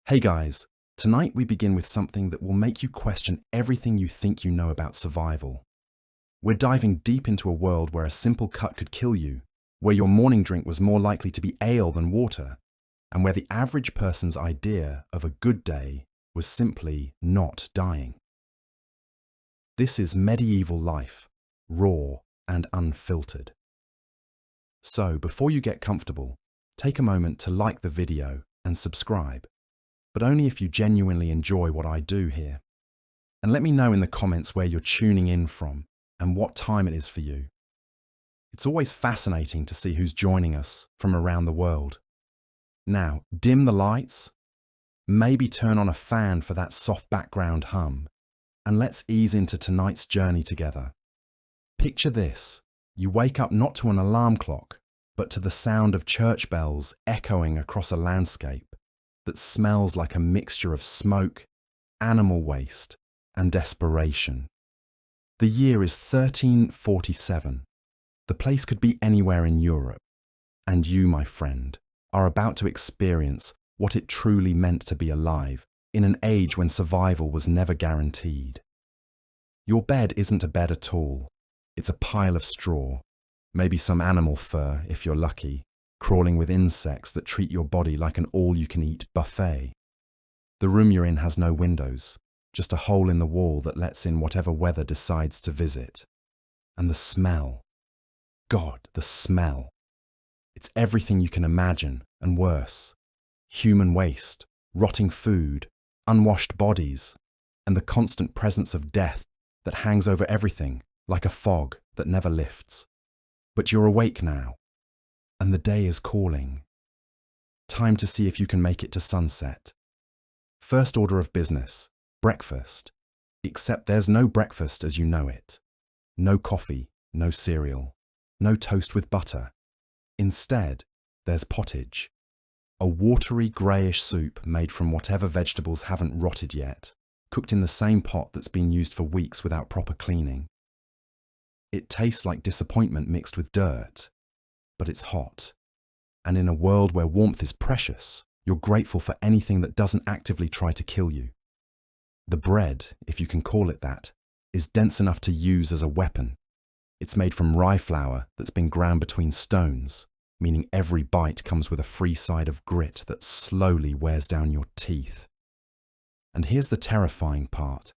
Hey guys, tonight we begin with something that will make you question everything you think you know about survival. We're diving deep into a world where a simple cut could kill you, where your morning drink was more likely to be ale than water, and where the average person's idea of a good day was simply not dying. This is medieval life, raw and unfiltered. So before you get comfortable, take a moment to like the video and subscribe, but only if you genuinely enjoy what I do here. And let me know in the comments where you're tuning in from and what time it is for you. It's always fascinating to see who's joining us from around the world. Now, dim the lights, maybe turn on a fan for that soft background hum, and let's ease into tonight's journey together. Picture this: you wake up not to an alarm clock, but to the sound of church bells echoing across a landscape that smells like a mixture of smoke, animal waste, and desperation. The year is 1347. The place could be anywhere in Europe, and you, my friend, are about to experience what it truly meant to be alive in an age when survival was never guaranteed. Your bed isn't a bed at all. It's a pile of straw, maybe some animal fur if you're lucky, crawling with insects that treat your body like an all-you-can-eat buffet. The room you're in has no windows, just a hole in the wall that lets in whatever weather decides to visit. And the smell. God, the smell. It's everything you can imagine, and worse. Human waste, rotting food, unwashed bodies, and the constant presence of death that hangs over everything like a fog that never lifts. But you're awake now, and the day is calling. Time to see if you can make it to sunset. First order of business, breakfast. Except there's no breakfast as you know it. No coffee, no cereal, no toast with butter. Instead, there's pottage. A watery greyish soup made from whatever vegetables haven't rotted yet, cooked in the same pot that's been used for weeks without proper cleaning. It tastes like disappointment mixed with dirt, but it's hot. And in a world where warmth is precious, you're grateful for anything that doesn't actively try to kill you. The bread, if you can call it that, is dense enough to use as a weapon. It's made from rye flour that's been ground between stones, meaning every bite comes with a free side of grit that slowly wears down your teeth. And here's the terrifying part.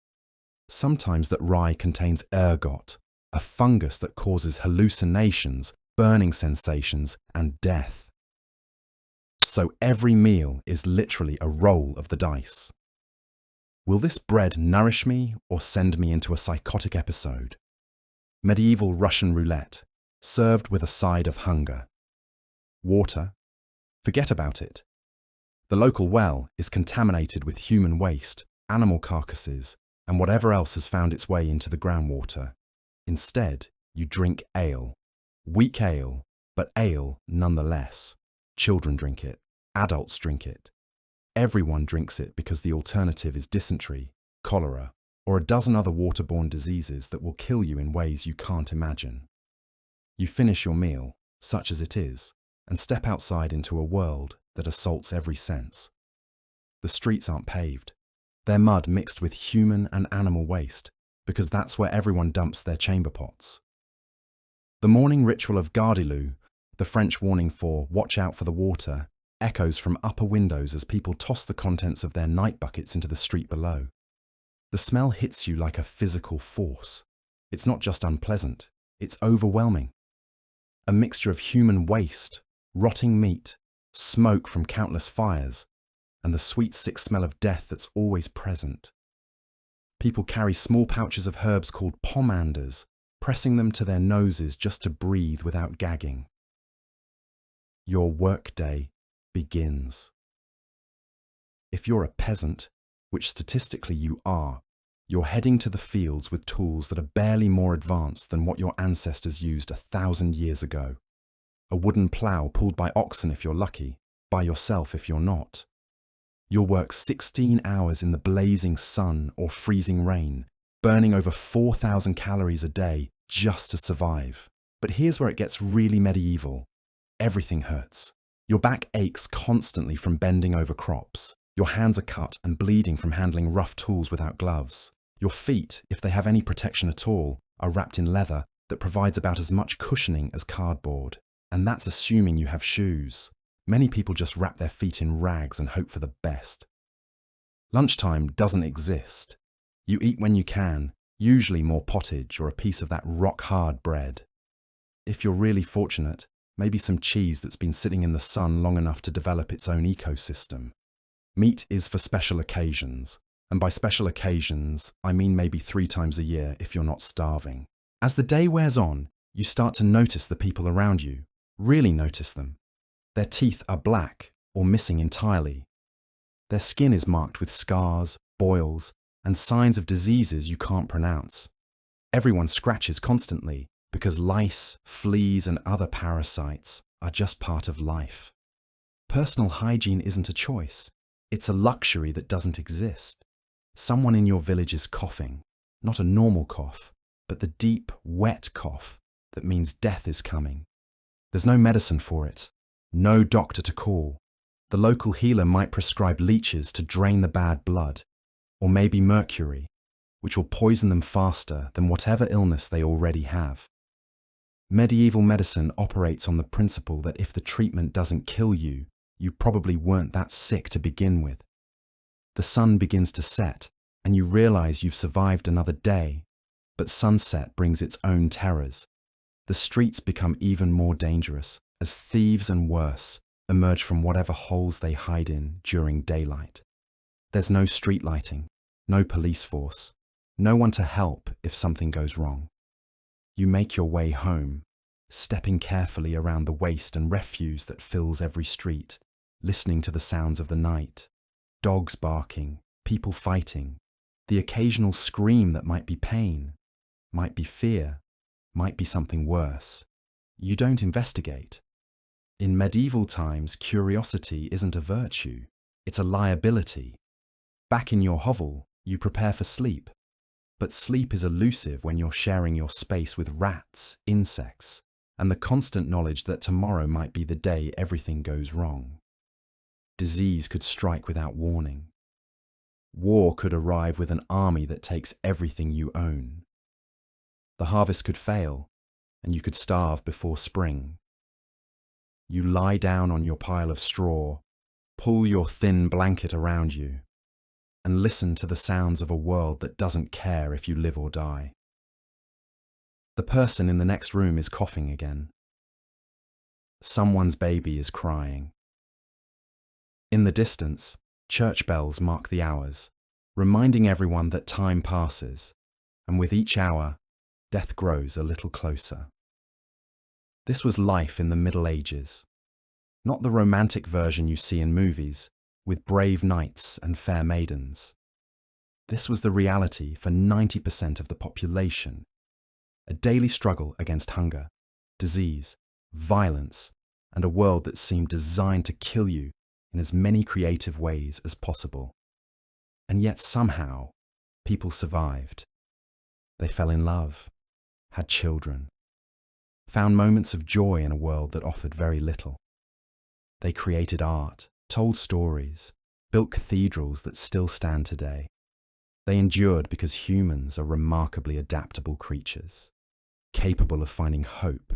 Sometimes that rye contains ergot, a fungus that causes hallucinations, burning sensations, and death. So every meal is literally a roll of the dice. Will this bread nourish me or send me into a psychotic episode? Medieval Russian roulette, served with a side of hunger. Water? Forget about it. The local well is contaminated with human waste, animal carcasses, and whatever else has found its way into the groundwater. Instead, you drink ale. Weak ale, but ale nonetheless. Children drink it. Adults drink it. Everyone drinks it because the alternative is dysentery, cholera, or a dozen other waterborne diseases that will kill you in ways you can't imagine. You finish your meal, such as it is, and step outside into a world that assaults every sense. The streets aren't paved. They're mud mixed with human and animal waste, because that's where everyone dumps their chamber pots. The morning ritual of Gardilou, the French warning for watch out for the water, echoes from upper windows as people toss the contents of their night buckets into the street below. The smell hits you like a physical force. It's not just unpleasant, it's overwhelming. A mixture of human waste, rotting meat, smoke from countless fires, and the sweet sick smell of death that's always present. People carry small pouches of herbs called pomanders, pressing them to their noses just to breathe without gagging. Your workday begins. If you're a peasant, which statistically you are, you're heading to the fields with tools that are barely more advanced than what your ancestors used 1,000 years ago. A wooden plough pulled by oxen if you're lucky, by yourself if you're not. You'll work 16 hours in the blazing sun or freezing rain, burning over 4,000 calories a day just to survive. But here's where it gets really medieval. Everything hurts. Your back aches constantly from bending over crops, Your hands are cut and bleeding from handling rough tools without gloves. Your feet, if they have any protection at all, are wrapped in leather that provides about as much cushioning as cardboard. And that's assuming you have shoes. Many people just wrap their feet in rags and hope for the best. Lunchtime doesn't exist. You eat when you can, usually more pottage or a piece of that rock-hard bread. If you're really fortunate, maybe some cheese that's been sitting in the sun long enough to develop its own ecosystem. Meat is for special occasions, and by special occasions, I mean maybe 3 times a year if you're not starving. As the day wears on, you start to notice the people around you, really notice them. Their teeth are black or missing entirely. Their skin is marked with scars, boils, and signs of diseases you can't pronounce. Everyone scratches constantly because lice, fleas, and other parasites are just part of life. Personal hygiene isn't a choice. It's a luxury that doesn't exist. Someone in your village is coughing, not a normal cough, but the deep, wet cough that means death is coming. There's no medicine for it, no doctor to call. The local healer might prescribe leeches to drain the bad blood, or maybe mercury, which will poison them faster than whatever illness they already have. Medieval medicine operates on the principle that if the treatment doesn't kill you, you probably weren't that sick to begin with. The sun begins to set, and you realize you've survived another day, but sunset brings its own terrors. The streets become even more dangerous as thieves and worse emerge from whatever holes they hide in during daylight. There's no street lighting, no police force, no one to help if something goes wrong. You make your way home, stepping carefully around the waste and refuse that fills every street, listening to the sounds of the night, dogs barking, people fighting, the occasional scream that might be pain, might be fear, might be something worse. You don't investigate. In medieval times, curiosity isn't a virtue, it's a liability. Back in your hovel, you prepare for sleep. But sleep is elusive when you're sharing your space with rats, insects, and the constant knowledge that tomorrow might be the day everything goes wrong. Disease could strike without warning. War could arrive with an army that takes everything you own. The harvest could fail, and you could starve before spring. You lie down on your pile of straw, pull your thin blanket around you, and listen to the sounds of a world that doesn't care if you live or die. The person in the next room is coughing again. Someone's baby is crying. In the distance, church bells mark the hours, reminding everyone that time passes, and with each hour, death grows a little closer. This was life in the Middle Ages, not the romantic version you see in movies, with brave knights and fair maidens. This was the reality for 90% of the population, a daily struggle against hunger, disease, violence, and a world that seemed designed to kill you in as many creative ways as possible. And yet somehow, people survived. They fell in love, had children, found moments of joy in a world that offered very little. They created art, told stories, built cathedrals that still stand today. They endured because humans are remarkably adaptable creatures, capable of finding hope,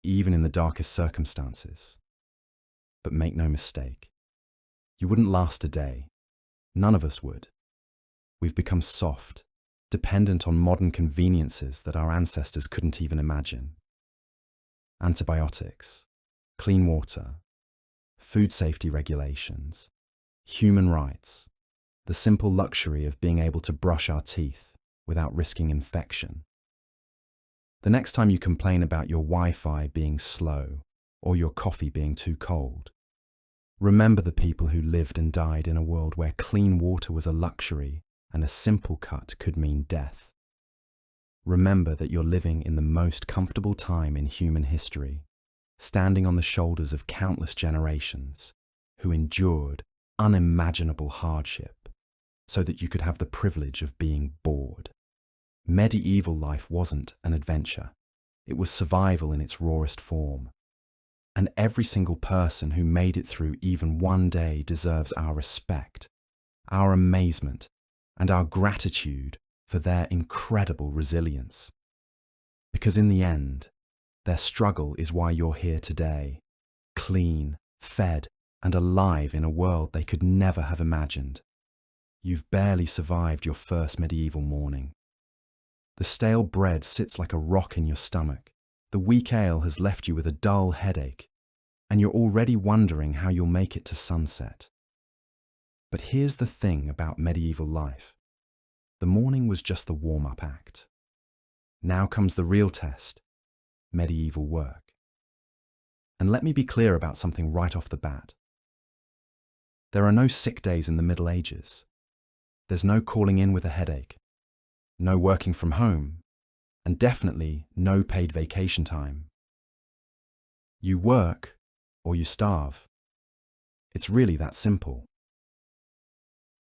even in the darkest circumstances. But make no mistake, you wouldn't last a day. None of us would. We've become soft, dependent on modern conveniences that our ancestors couldn't even imagine. Antibiotics, clean water, food safety regulations, human rights, the simple luxury of being able to brush our teeth without risking infection. The next time you complain about your Wi-Fi being slow or your coffee being too cold, remember the people who lived and died in a world where clean water was a luxury and a simple cut could mean death. Remember that you're living in the most comfortable time in human history, standing on the shoulders of countless generations who endured unimaginable hardship so that you could have the privilege of being bored. Medieval life wasn't an adventure. It was survival in its rawest form. And every single person who made it through even one day deserves our respect our amazement, and our gratitude for their incredible resilience. Because in the end, their struggle is why you're here today, clean, fed, and alive in a world they could never have imagined. You've barely survived your first medieval morning. The stale bread sits like a rock in your stomach. The weak ale has left you with a dull headache, and you're already wondering how you'll make it to sunset. But here's the thing about medieval life. The morning was just the warm-up act. Now comes the real test, medieval work. And let me be clear about something right off the bat. There are no sick days in the Middle Ages. There's no calling in with a headache, no working from home, and definitely no paid vacation time. You work or you starve. It's really that simple.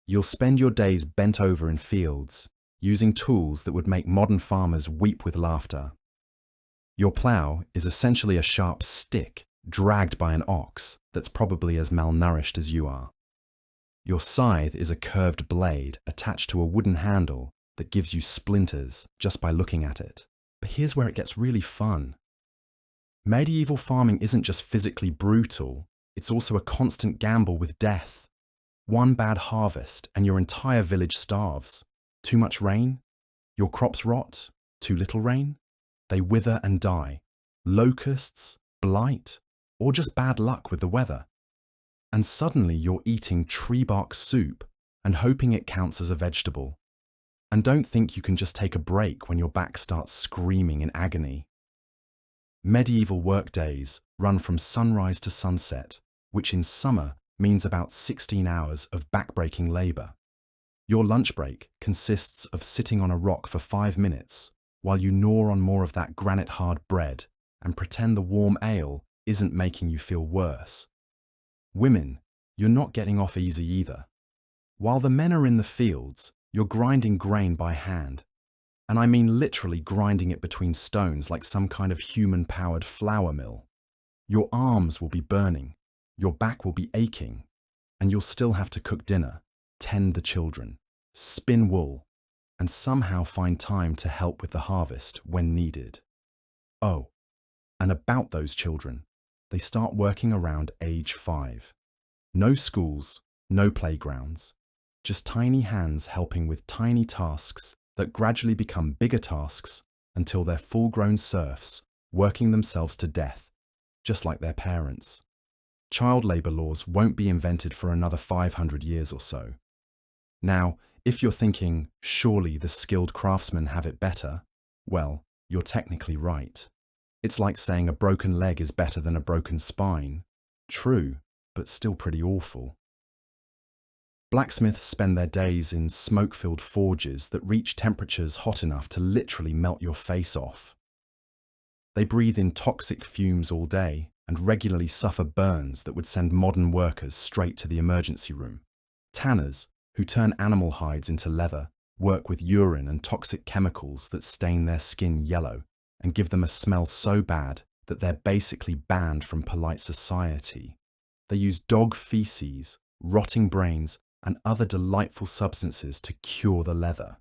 You'll spend your days bent over in fields, using tools that would make modern farmers weep with laughter. Your plough is essentially a sharp stick dragged by an ox that's probably as malnourished as you are. Your scythe is a curved blade attached to a wooden handle that gives you splinters just by looking at it. But here's where it gets really fun. Medieval farming isn't just physically brutal, it's also a constant gamble with death. One bad harvest and your entire village starves. Too much rain? Your crops rot. Too little rain? They wither and die. Locusts, blight, or just bad luck with the weather. And suddenly you're eating tree bark soup and hoping it counts as a vegetable. And don't think you can just take a break when your back starts screaming in agony. Medieval workdays run from sunrise to sunset, which in summer means about 16 hours of back-breaking labour. Your lunch break consists of sitting on a rock for 5 minutes while you gnaw on more of that granite-hard bread and pretend the warm ale isn't making you feel worse. Women, you're not getting off easy either. While the men are in the fields, you're grinding grain by hand. And I mean literally grinding it between stones like some kind of human-powered flour mill. Your arms will be burning, your back will be aching, and you'll still have to cook dinner, tend the children, spin wool, and somehow find time to help with the harvest when needed. Oh, and about those children, they start working around age 5. No schools, no playgrounds, just tiny hands helping with tiny tasks that gradually become bigger tasks until they're full-grown serfs, working themselves to death, just like their parents. Child labour laws won't be invented for another 500 years or so. Now, if you're thinking, surely the skilled craftsmen have it better, well, you're technically right. It's like saying a broken leg is better than a broken spine. True, but still pretty awful. Blacksmiths spend their days in smoke-filled forges that reach temperatures hot enough to literally melt your face off. They breathe in toxic fumes all day and regularly suffer burns that would send modern workers straight to the emergency room. Tanners, who turn animal hides into leather, work with urine and toxic chemicals that stain their skin yellow and give them a smell so bad that they're basically banned from polite society. They use dog feces, rotting brains, and other delightful substances to cure the leather.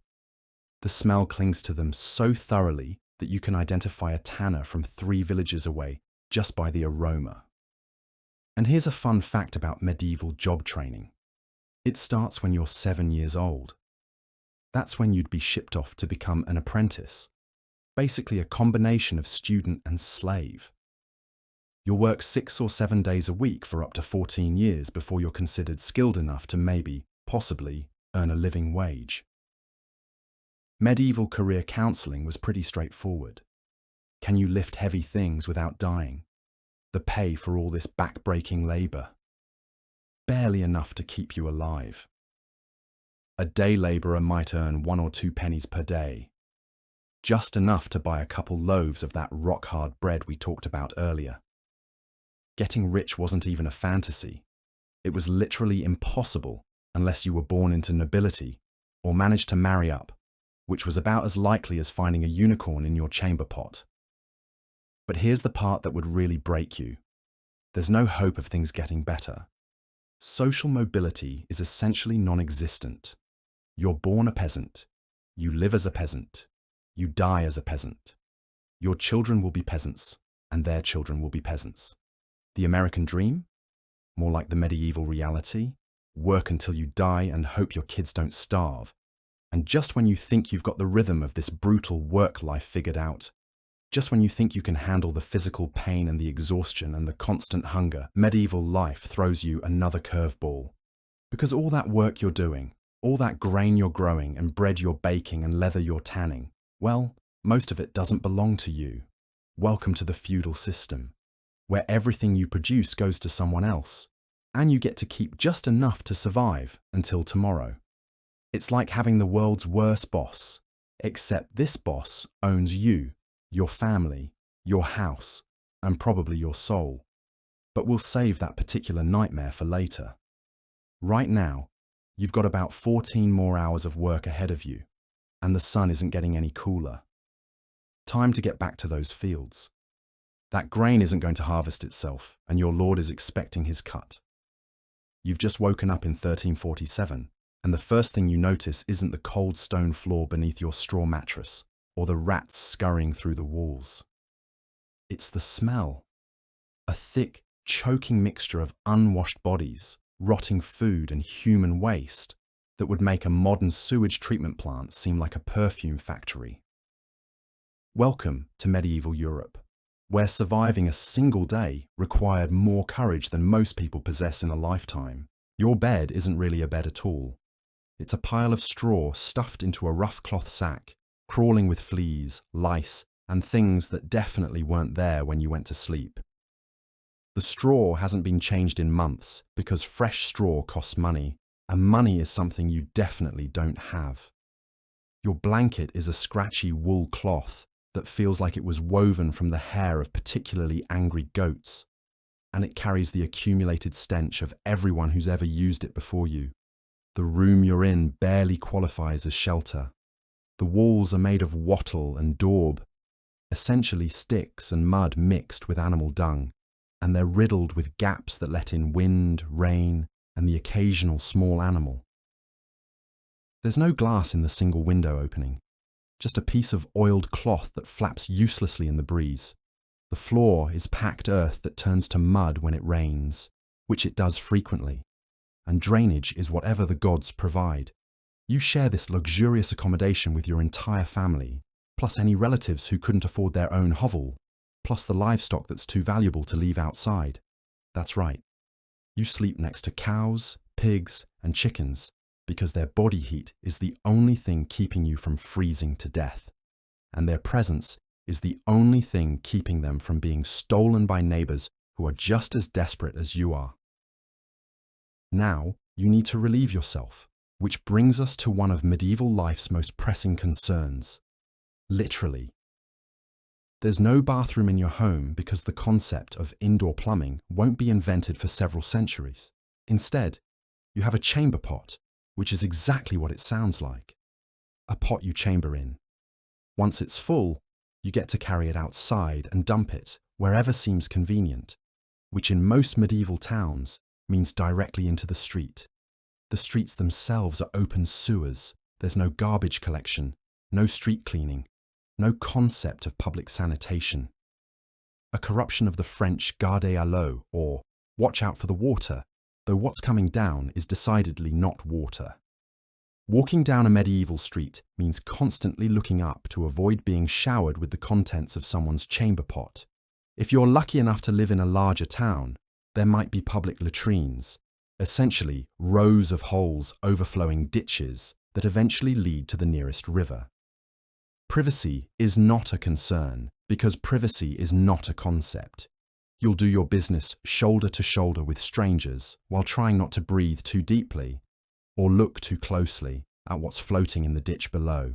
The smell clings to them so thoroughly that you can identify a tanner from 3 villages away just by the aroma. And here's a fun fact about medieval job training. It starts when you're 7 years old. That's when you'd be shipped off to become an apprentice, basically a combination of student and slave. You'll work 6 or 7 days a week for up to 14 years before you're considered skilled enough to maybe, possibly, earn a living wage. Medieval career counselling was pretty straightforward. Can you lift heavy things without dying? The pay for all this back-breaking labour? Barely enough to keep you alive. A day labourer might earn 1 or 2 pennies per day. Just enough to buy a couple loaves of that rock-hard bread we talked about earlier. Getting rich wasn't even a fantasy. It was literally impossible unless you were born into nobility or managed to marry up, which was about as likely as finding a unicorn in your chamber pot. But here's the part that would really break you. There's no hope of things getting better. Social mobility is essentially non-existent. You're born a peasant. You live as a peasant. You die as a peasant. Your children will be peasants, and their children will be peasants. The American dream? More like the medieval reality. Work until you die and hope your kids don't starve. And just when you think you've got the rhythm of this brutal work life figured out, just when you think you can handle the physical pain and the exhaustion and the constant hunger, medieval life throws you another curveball. Because all that work you're doing, all that grain you're growing and bread you're baking and leather you're tanning, well, most of it doesn't belong to you. Welcome to the feudal system, where everything you produce goes to someone else, and you get to keep just enough to survive until tomorrow. It's like having the world's worst boss, except this boss owns you, your family, your house, and probably your soul. But we'll save that particular nightmare for later. Right now, you've got about 14 more hours of work ahead of you, and the sun isn't getting any cooler. Time to get back to those fields. That grain isn't going to harvest itself, and your lord is expecting his cut. You've just woken up in 1347, and the first thing you notice isn't the cold stone floor beneath your straw mattress, or the rats scurrying through the walls. It's the smell. A thick, choking mixture of unwashed bodies, rotting food and human waste that would make a modern sewage treatment plant seem like a perfume factory. Welcome to medieval Europe, where surviving a single day required more courage than most people possess in a lifetime. Your bed isn't really a bed at all. It's a pile of straw stuffed into a rough cloth sack, crawling with fleas, lice, and things that definitely weren't there when you went to sleep. The straw hasn't been changed in months because fresh straw costs money, and money is something you definitely don't have. Your blanket is a scratchy wool cloth that feels like it was woven from the hair of particularly angry goats, and it carries the accumulated stench of everyone who's ever used it before you. The room you're in barely qualifies as shelter. The walls are made of wattle and daub, essentially sticks and mud mixed with animal dung, and they're riddled with gaps that let in wind, rain, and the occasional small animal. There's no glass in the single window opening, just a piece of oiled cloth that flaps uselessly in the breeze. The floor is packed earth that turns to mud when it rains, which it does frequently, and drainage is whatever the gods provide. You share this luxurious accommodation with your entire family, plus any relatives who couldn't afford their own hovel, plus the livestock that's too valuable to leave outside. That's right. You sleep next to cows, pigs, and chickens because their body heat is the only thing keeping you from freezing to death, and their presence is the only thing keeping them from being stolen by neighbors who are just as desperate as you are. Now, you need to relieve yourself, which brings us to one of medieval life's most pressing concerns. Literally. There's no bathroom in your home because the concept of indoor plumbing won't be invented for several centuries. Instead, you have a chamber pot, which is exactly what it sounds like. A pot you chamber in. Once it's full, you get to carry it outside and dump it wherever seems convenient, which in most medieval towns means directly into the street. The streets themselves are open sewers. There's no garbage collection, no street cleaning, no concept of public sanitation. A corruption of the French gardez à l'eau, or watch out for the water, though what's coming down is decidedly not water. Walking down a medieval street means constantly looking up to avoid being showered with the contents of someone's chamber pot. If you're lucky enough to live in a larger town, there might be public latrines, essentially rows of holes overflowing ditches that eventually lead to the nearest river. Privacy is not a concern because privacy is not a concept. You'll do your business shoulder to shoulder with strangers while trying not to breathe too deeply or look too closely at what's floating in the ditch below.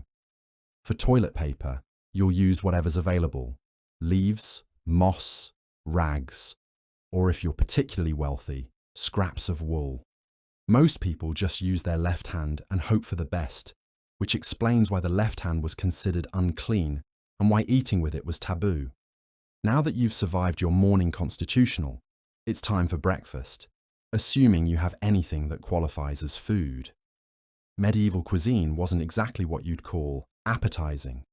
For toilet paper, you'll use whatever's available: leaves, moss, rags, or if you're particularly wealthy, scraps of wool. Most people just use their left hand and hope for the best, which explains why the left hand was considered unclean and why eating with it was taboo. Now that you've survived your morning constitutional, it's time for breakfast. assuming you have anything that qualifies as food. Medieval cuisine wasn't exactly what you'd call appetizing.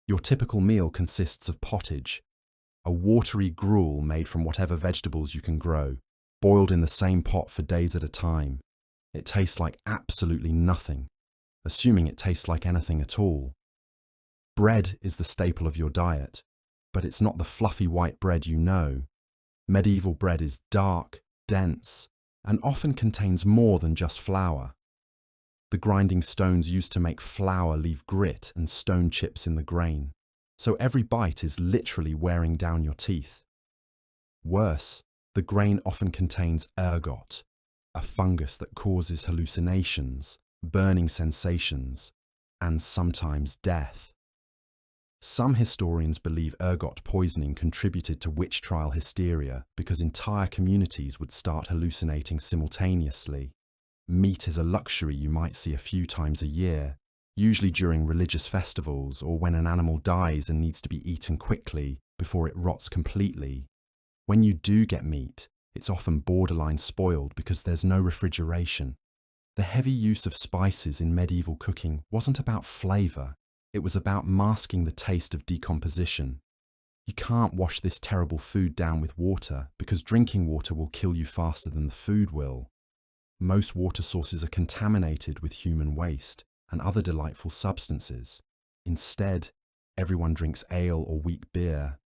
Your typical meal consists of pottage, a watery gruel made from whatever vegetables you can grow, boiled in the same pot for days at a time. It tastes like absolutely nothing, assuming it tastes like anything at all. Bread is the staple of your diet, but it's not the fluffy white bread you know. Medieval bread is dark, dense, and often contains more than just flour. The grinding stones used to make flour leave grit and stone chips in the grain, so every bite is literally wearing down your teeth. Worse, the grain often contains ergot, a fungus that causes hallucinations, burning sensations, and sometimes death. Some historians believe ergot poisoning contributed to witch trial hysteria because entire communities would start hallucinating simultaneously. Meat is a luxury you might see a few times a year, usually during religious festivals or when an animal dies and needs to be eaten quickly before it rots completely. When you do get meat, it's often borderline spoiled because there's no refrigeration. The heavy use of spices in medieval cooking wasn't about flavour, it was about masking the taste of decomposition. You can't wash this terrible food down with water because drinking water will kill you faster than the food will. Most water sources are contaminated with human waste and other delightful substances. Instead, everyone drinks ale or weak beer,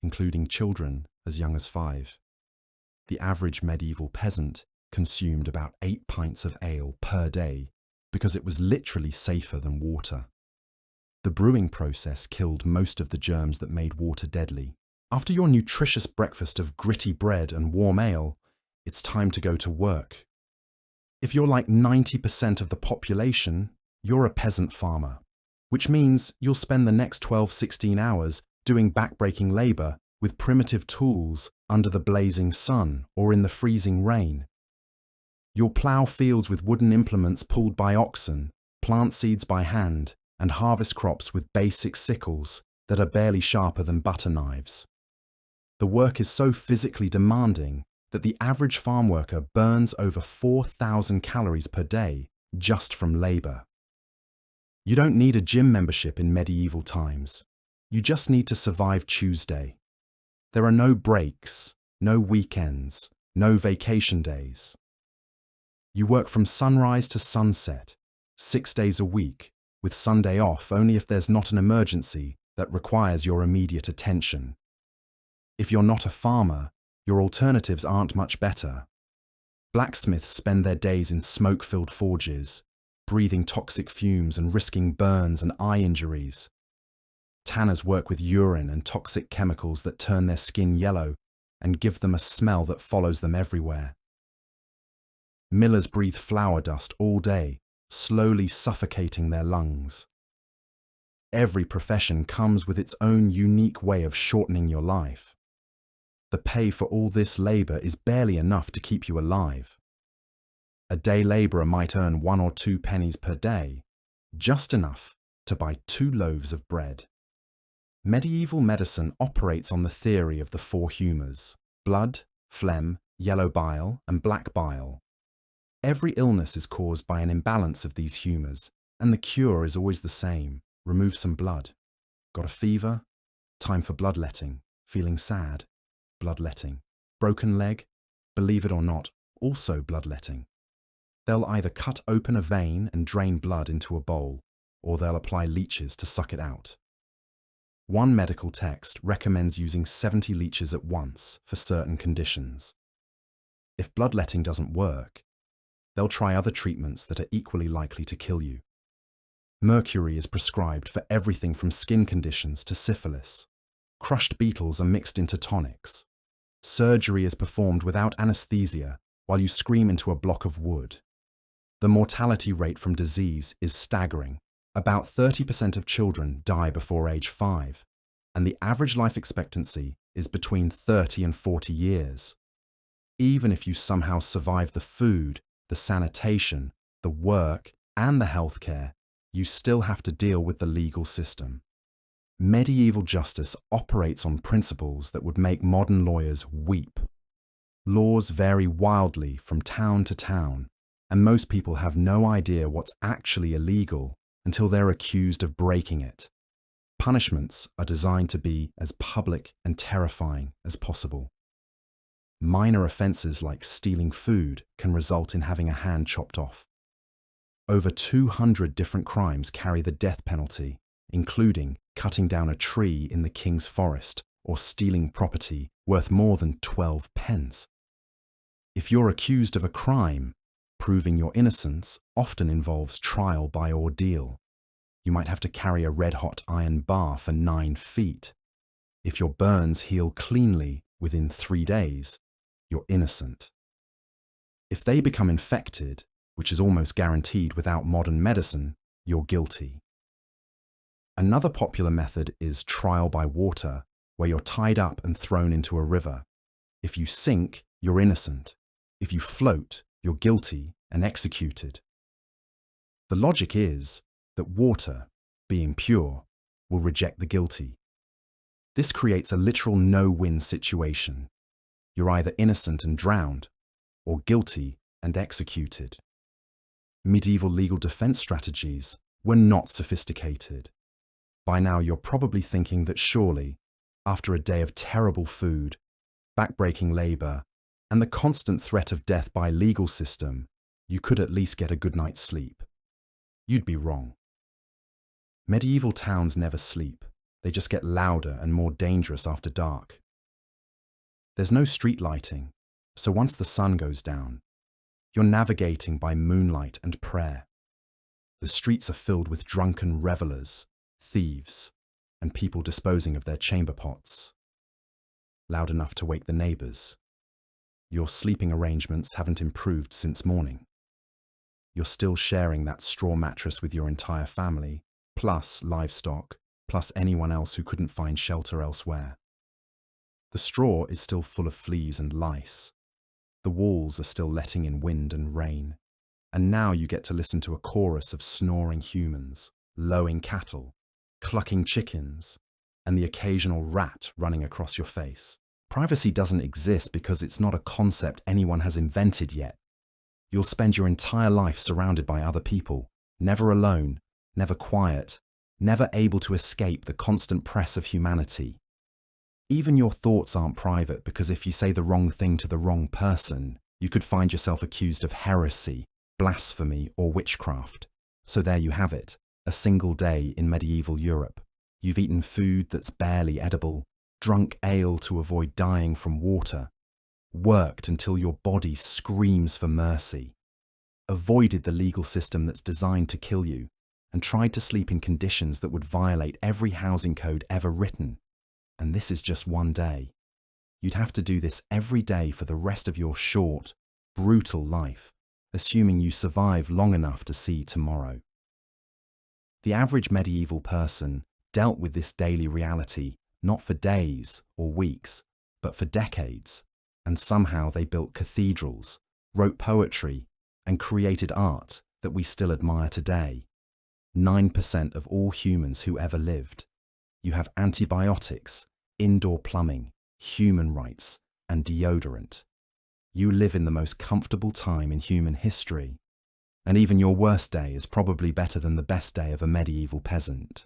including children as young as 5. The average medieval peasant consumed about 8 pints of ale per day because it was literally safer than water. The brewing process killed most of the germs that made water deadly. After your nutritious breakfast of gritty bread and warm ale, it's time to go to work. If you're like 90% of the population, you're a peasant farmer, which means you'll spend the next 12-16 hours doing backbreaking labour with primitive tools under the blazing sun or in the freezing rain. You'll plough fields with wooden implements pulled by oxen, plant seeds by hand, and harvest crops with basic sickles that are barely sharper than butter knives. The work is so physically demanding that the average farm worker burns over 4,000 calories per day just from labour. You don't need a gym membership in medieval times. You just need to survive Tuesday. There are no breaks, no weekends, no vacation days. You work from sunrise to sunset, 6 days a week, with Sunday off only if there's not an emergency that requires your immediate attention. If you're not a farmer, your alternatives aren't much better. Blacksmiths spend their days in smoke-filled forges, breathing toxic fumes and risking burns and eye injuries. Tanners work with urine and toxic chemicals that turn their skin yellow and give them a smell that follows them everywhere. Millers breathe flour dust all day, slowly suffocating their lungs. Every profession comes with its own unique way of shortening your life. The pay for all this labour is barely enough to keep you alive. A day labourer might earn 1 or 2 pennies per day, just enough to buy 2 loaves of bread. Medieval medicine operates on the theory of the 4 humours: blood, phlegm, yellow bile, and black bile. Every illness is caused by an imbalance of these humours, and the cure is always the same: remove some blood. Got a fever? Time for bloodletting. Feeling sad? Bloodletting. Broken leg? Believe it or not, also bloodletting. They'll either cut open a vein and drain blood into a bowl, or they'll apply leeches to suck it out. One medical text recommends using 70 leeches at once for certain conditions. If bloodletting doesn't work, they'll try other treatments that are equally likely to kill you. Mercury is prescribed for everything from skin conditions to syphilis. Crushed beetles are mixed into tonics. Surgery is performed without anesthesia while you scream into a block of wood. The mortality rate from disease is staggering. About 30% of children die before age 5, and the average life expectancy is between 30 and 40 years. Even if you somehow survive the food, the sanitation, the work, and the healthcare, you still have to deal with the legal system. Medieval justice operates on principles that would make modern lawyers weep. Laws vary wildly from town to town, and most people have no idea what's actually illegal until they're accused of breaking it. Punishments are designed to be as public and terrifying as possible. Minor offences like stealing food can result in having a hand chopped off. Over 200 different crimes carry the death penalty, including cutting down a tree in the king's forest or stealing property worth more than 12 pence. If you're accused of a crime, proving your innocence often involves trial by ordeal. You might have to carry a red-hot iron bar for 9 feet. If your burns heal cleanly within 3 days, you're innocent. If they become infected, which is almost guaranteed without modern medicine, you're guilty. Another popular method is trial by water, where you're tied up and thrown into a river. If you sink, you're innocent. If you float, you're guilty and executed. The logic is that water, being pure, will reject the guilty. This creates a literal no-win situation. You're either innocent and drowned, or guilty and executed. Medieval legal defense strategies were not sophisticated. By now you're probably thinking that surely, after a day of terrible food, backbreaking labor, and the constant threat of death by legal system, you could at least get a good night's sleep. You'd be wrong. Medieval towns never sleep. They just get louder and more dangerous after dark. There's no street lighting, so once the sun goes down, you're navigating by moonlight and prayer. The streets are filled with drunken revelers, thieves, and people disposing of their chamber pots. Loud enough to wake the neighbors. Your sleeping arrangements haven't improved since morning. You're still sharing that straw mattress with your entire family, plus livestock, plus anyone else who couldn't find shelter elsewhere. The straw is still full of fleas and lice. The walls are still letting in wind and rain. And now you get to listen to a chorus of snoring humans, lowing cattle, clucking chickens, and the occasional rat running across your face. Privacy doesn't exist because it's not a concept anyone has invented yet. You'll spend your entire life surrounded by other people, never alone, never quiet, never able to escape the constant press of humanity. Even your thoughts aren't private because if you say the wrong thing to the wrong person, you could find yourself accused of heresy, blasphemy, or witchcraft. So there you have it, a single day in medieval Europe. You've eaten food that's barely edible, drunk ale to avoid dying from water, worked until your body screams for mercy, avoided the legal system that's designed to kill you, and tried to sleep in conditions that would violate every housing code ever written. And this is just one day. You'd have to do this every day for the rest of your short, brutal life, assuming you survive long enough to see tomorrow. The average medieval person dealt with this daily reality not for days or weeks, but for decades, and somehow they built cathedrals, wrote poetry, and created art that we still admire today. 9% of all humans who ever lived. You have antibiotics, indoor plumbing, human rights, and deodorant. You live in the most comfortable time in human history, and even your worst day is probably better than the best day of a medieval peasant.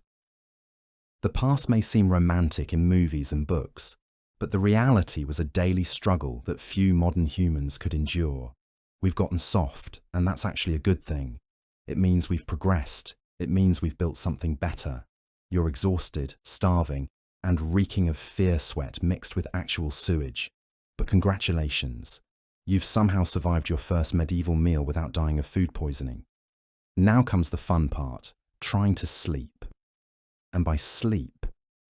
The past may seem romantic in movies and books, but the reality was a daily struggle that few modern humans could endure. We've gotten soft, and that's actually a good thing. It means we've progressed. It means we've built something better. You're exhausted, starving, and reeking of fear sweat mixed with actual sewage. But congratulations. You've somehow survived your first medieval meal without dying of food poisoning. Now comes the fun part, trying to sleep. And by sleep,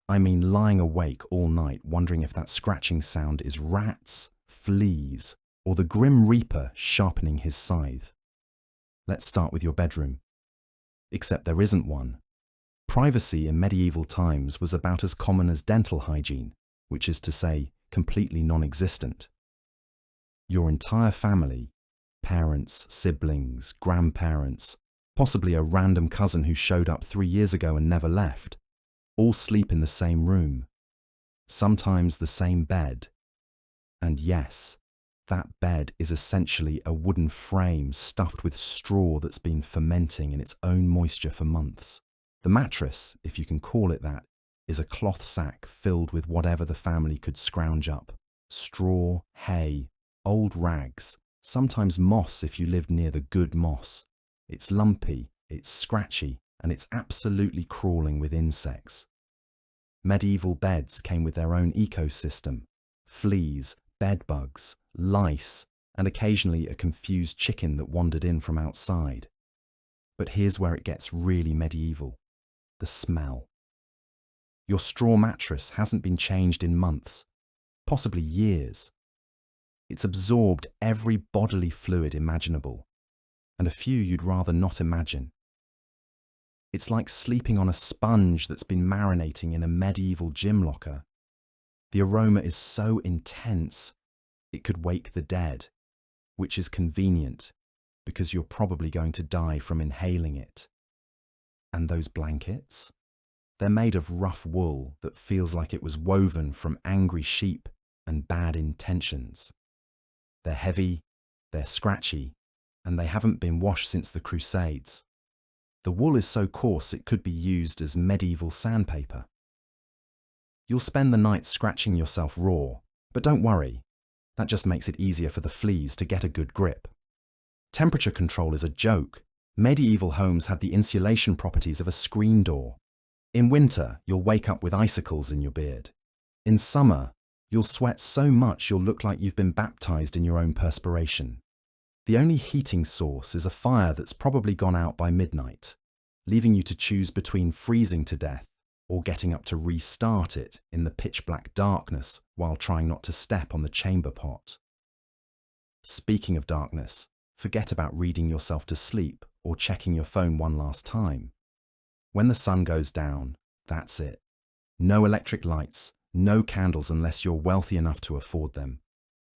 I mean lying awake all night wondering if that scratching sound is rats, fleas, or the Grim Reaper sharpening his scythe. Let's start with your bedroom. Except there isn't one. Privacy in medieval times was about as common as dental hygiene, which is to say, completely non-existent. Your entire family, parents, siblings, grandparents, possibly a random cousin who showed up 3 years ago and never left, all sleep in the same room, sometimes the same bed. And yes, That bed is essentially a wooden frame stuffed with straw that's been fermenting in its own moisture for months. The mattress, if you can call it that, is a cloth sack filled with whatever the family could scrounge up. Straw, hay, old rags, sometimes moss if you lived near the good moss. It's lumpy, it's scratchy, and it's absolutely crawling with insects. Medieval beds came with their own ecosystem: fleas, bedbugs, lice, and occasionally a confused chicken that wandered in from outside. But here's where it gets really medieval: the smell. Your straw mattress hasn't been changed in months, possibly years. It's absorbed every bodily fluid imaginable, and a few you'd rather not imagine. It's like sleeping on a sponge that's been marinating in a medieval gym locker. The aroma is so intense, it could wake the dead, which is convenient because you're probably going to die from inhaling it. And those blankets? They're made of rough wool that feels like it was woven from angry sheep and bad intentions. They're heavy, they're scratchy, and they haven't been washed since the Crusades. The wool is so coarse it could be used as medieval sandpaper. You'll spend the night scratching yourself raw, but don't worry, that just makes it easier for the fleas to get a good grip. Temperature control is a joke. Medieval homes had the insulation properties of a screen door. In winter, you'll wake up with icicles in your beard. In summer, you'll sweat so much you'll look like you've been baptized in your own perspiration. The only heating source is a fire that's probably gone out by midnight, leaving you to choose between freezing to death or getting up to restart it in the pitch-black darkness while trying not to step on the chamber pot. Speaking of darkness, forget about reading yourself to sleep or checking your phone one last time. When the sun goes down, that's it. No electric lights, no candles unless you're wealthy enough to afford them.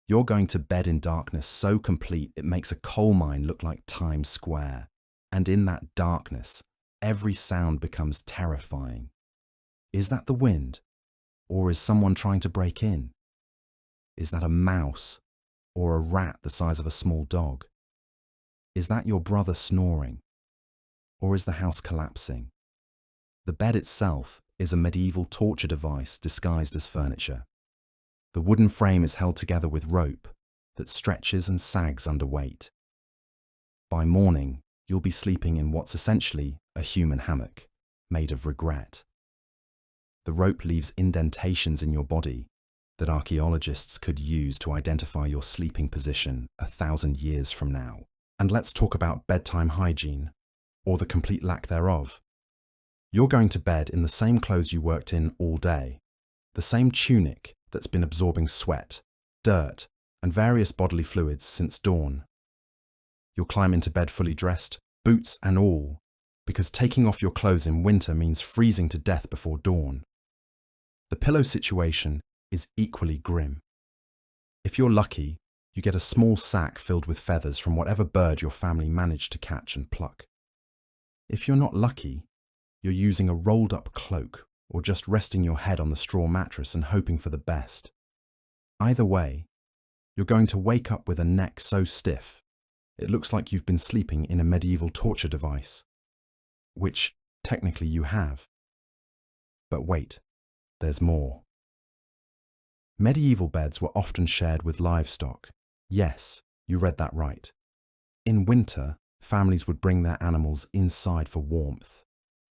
You're going to bed in darkness so complete it makes a coal mine look like Times Square. And in that darkness, every sound becomes terrifying. Is that the wind? Or is someone trying to break in? Is that a mouse? Or a rat the size of a small dog? Is that your brother snoring? Or is the house collapsing? The bed itself is a medieval torture device disguised as furniture. The wooden frame is held together with rope that stretches and sags under weight. By morning, you'll be sleeping in what's essentially a human hammock, made of regret. The rope leaves indentations in your body that archaeologists could use to identify your sleeping position 1,000 years from now. And let's talk about bedtime hygiene, or the complete lack thereof. You're going to bed in the same clothes you worked in all day, the same tunic that's been absorbing sweat, dirt, and various bodily fluids since dawn. You'll climb into bed fully dressed, boots and all, because taking off your clothes in winter means freezing to death before dawn. The pillow situation is equally grim. If you're lucky, you get a small sack filled with feathers from whatever bird your family managed to catch and pluck. If you're not lucky, you're using a rolled-up cloak or just resting your head on the straw mattress and hoping for the best. Either way, you're going to wake up with a neck so stiff, it looks like you've been sleeping in a medieval torture device. Which, technically, you have. But wait, there's more. Medieval beds were often shared with livestock. Yes, you read that right. In winter, families would bring their animals inside for warmth.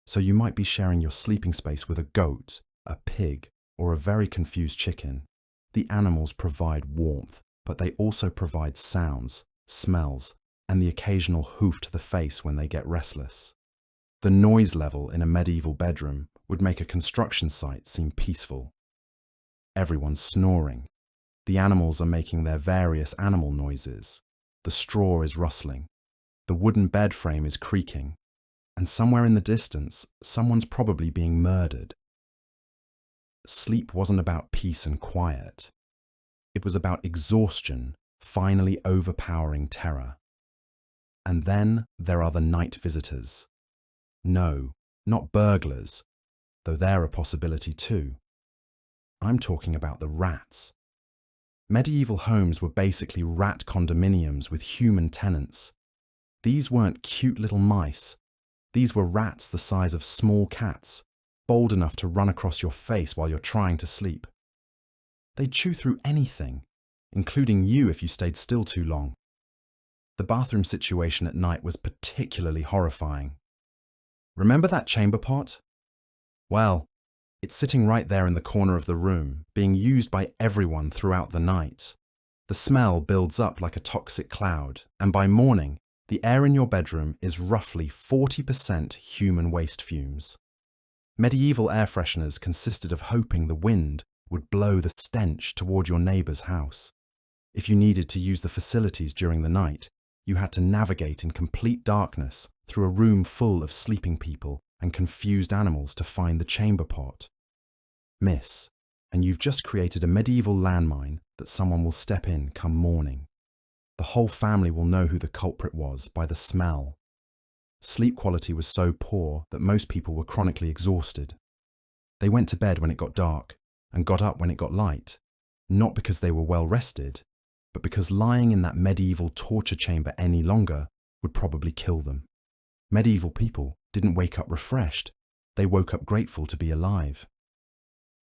So you might be sharing your sleeping space with a goat, a pig, or a very confused chicken. The animals provide warmth, but they also provide sounds, smells, and the occasional hoof to the face when they get restless. The noise level in a medieval bedroom would make a construction site seem peaceful. Everyone's snoring. The animals are making their various animal noises. The straw is rustling. The wooden bed frame is creaking. And somewhere in the distance, someone's probably being murdered. Sleep wasn't about peace and quiet. It was about exhaustion, finally overpowering terror. And then there are the night visitors. No, not burglars, though they're a possibility too. I'm talking about the rats. Medieval homes were basically rat condominiums with human tenants. These weren't cute little mice. These were rats the size of small cats, bold enough to run across your face while you're trying to sleep. They'd chew through anything, including you if you stayed still too long. The bathroom situation at night was particularly horrifying. Remember that chamber pot? Well, it's sitting right there in the corner of the room, being used by everyone throughout the night. The smell builds up like a toxic cloud, and by morning, the air in your bedroom is roughly 40% human waste fumes. Medieval air fresheners consisted of hoping the wind would blow the stench toward your neighbour's house. If you needed to use the facilities during the night, you had to navigate in complete darkness through a room full of sleeping people and confused animals to find the chamber pot. Miss, and you've just created a medieval landmine that someone will step in come morning. The whole family will know who the culprit was by the smell. Sleep quality was so poor that most people were chronically exhausted. They went to bed when it got dark and got up when it got light, not because they were well rested, but because lying in that medieval torture chamber any longer would probably kill them. Medieval people didn't wake up refreshed, they woke up grateful to be alive.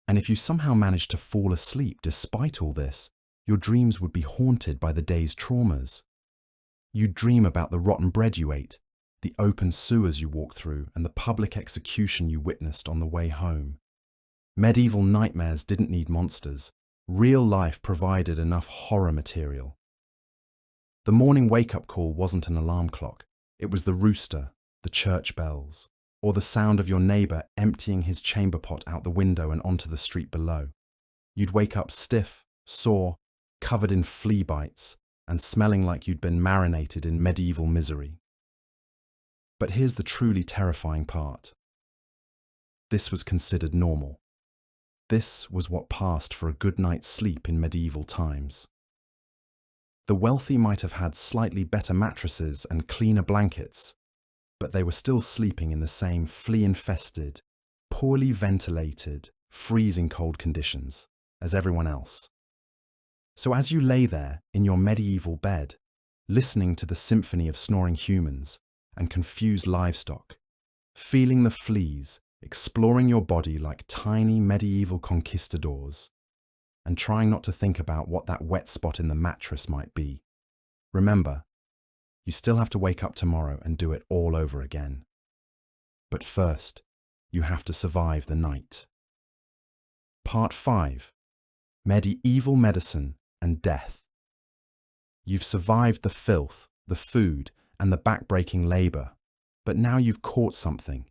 And if you somehow managed to fall asleep despite all this, your dreams would be haunted by the day's traumas. You'd dream about the rotten bread you ate, the open sewers you walked through, and the public execution you witnessed on the way home. Medieval nightmares didn't need monsters. Real life provided enough horror material. The morning wake-up call wasn't an alarm clock. It was the rooster, the church bells, or the sound of your neighbour emptying his chamber pot out the window and onto the street below. You'd wake up stiff, sore, covered in flea bites, and smelling like you'd been marinated in medieval misery. But here's the truly terrifying part. This was considered normal. This was what passed for a good night's sleep in medieval times. The wealthy might have had slightly better mattresses and cleaner blankets, but they were still sleeping in the same flea-infested, poorly ventilated, freezing cold conditions as everyone else. So as you lay there in your medieval bed, listening to the symphony of snoring humans and confused livestock, feeling the fleas, exploring your body like tiny medieval conquistadors, and trying not to think about what that wet spot in the mattress might be. Remember, you still have to wake up tomorrow and do it all over again. But first, you have to survive the night. Part 5. Medieval Medicine and Death. You've survived the filth, the food, and the back-breaking labour, but now you've caught something.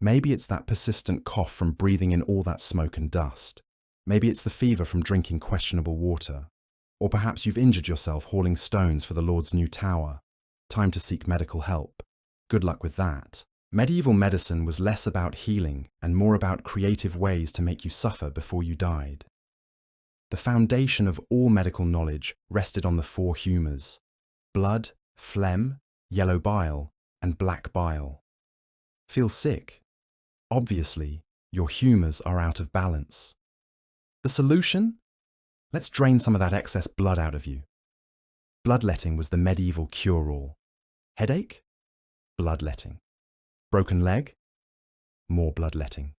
Maybe it's that persistent cough from breathing in all that smoke and dust. Maybe it's the fever from drinking questionable water. Or perhaps you've injured yourself hauling stones for the Lord's new tower. Time to seek medical help. Good luck with that. Medieval medicine was less about healing and more about creative ways to make you suffer before you died. The foundation of all medical knowledge rested on the 4 humours: blood, phlegm, yellow bile, and black bile. Feel sick? Obviously, your humours are out of balance. The solution? Let's drain some of that excess blood out of you. Bloodletting was the medieval cure-all. Headache? Bloodletting. Broken leg? More bloodletting.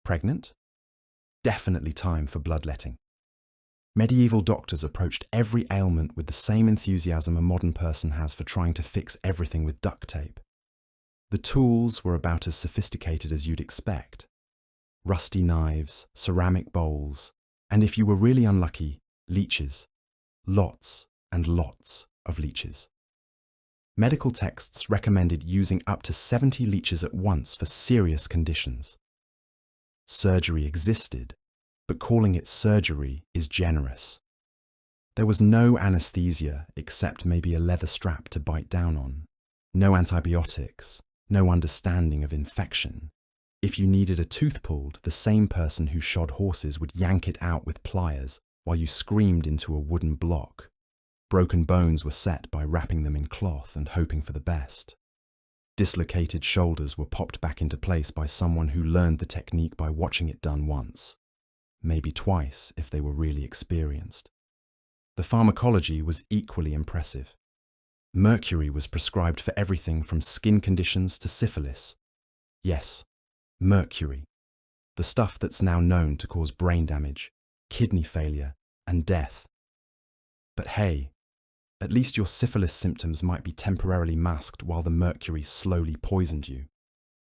Pregnant? Definitely time for bloodletting. Medieval doctors approached every ailment with the same enthusiasm a modern person has for trying to fix everything with duct tape. The tools were about as sophisticated as you'd expect. Rusty knives, ceramic bowls, and if you were really unlucky, leeches. Lots and lots of leeches. Medical texts recommended using up to 70 leeches at once for serious conditions. Surgery existed, but calling it surgery is generous. There was no anesthesia except maybe a leather strap to bite down on. No antibiotics, no understanding of infection. If you needed a tooth pulled, the same person who shod horses would yank it out with pliers while you screamed into a wooden block. Broken bones were set by wrapping them in cloth and hoping for the best. Dislocated shoulders were popped back into place by someone who learned the technique by watching it done once. Maybe twice if they were really experienced. The pharmacology was equally impressive. Mercury was prescribed for everything from skin conditions to syphilis. Yes, mercury, the stuff that's now known to cause brain damage, kidney failure, and death. But hey, at least your syphilis symptoms might be temporarily masked while the mercury slowly poisoned you.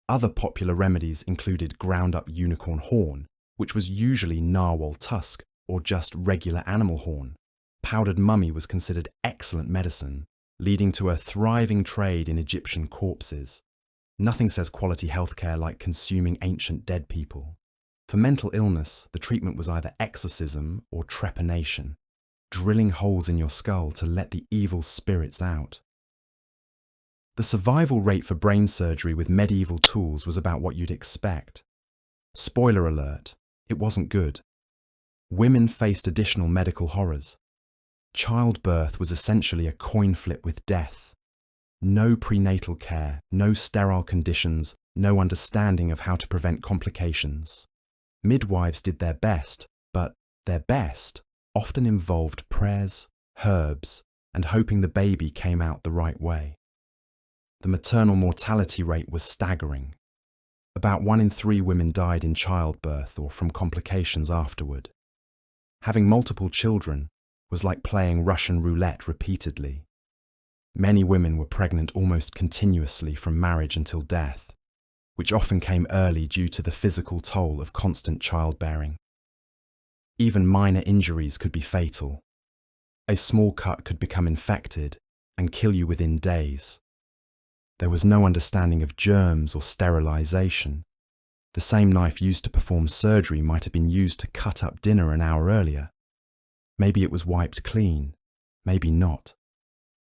Other popular remedies included ground-up unicorn horn, which was usually narwhal tusk or just regular animal horn. Powdered mummy was considered excellent medicine, leading to a thriving trade in Egyptian corpses. Nothing says quality healthcare like consuming ancient dead people. For mental illness, the treatment was either exorcism or trepanation, drilling holes in your skull to let the evil spirits out. The survival rate for brain surgery with medieval tools was about what you'd expect. Spoiler alert, it wasn't good. Women faced additional medical horrors. Childbirth was essentially a coin flip with death. No prenatal care, no sterile conditions, no understanding of how to prevent complications. Midwives did their best, but their best often involved prayers, herbs, and hoping the baby came out the right way. The maternal mortality rate was staggering. About 1 in 3 women died in childbirth or from complications afterward. Having multiple children was like playing Russian roulette repeatedly. Many women were pregnant almost continuously from marriage until death, which often came early due to the physical toll of constant childbearing. Even minor injuries could be fatal. A small cut could become infected and kill you within days. There was no understanding of germs or sterilization. The same knife used to perform surgery might have been used to cut up dinner an hour earlier. Maybe it was wiped clean, maybe not.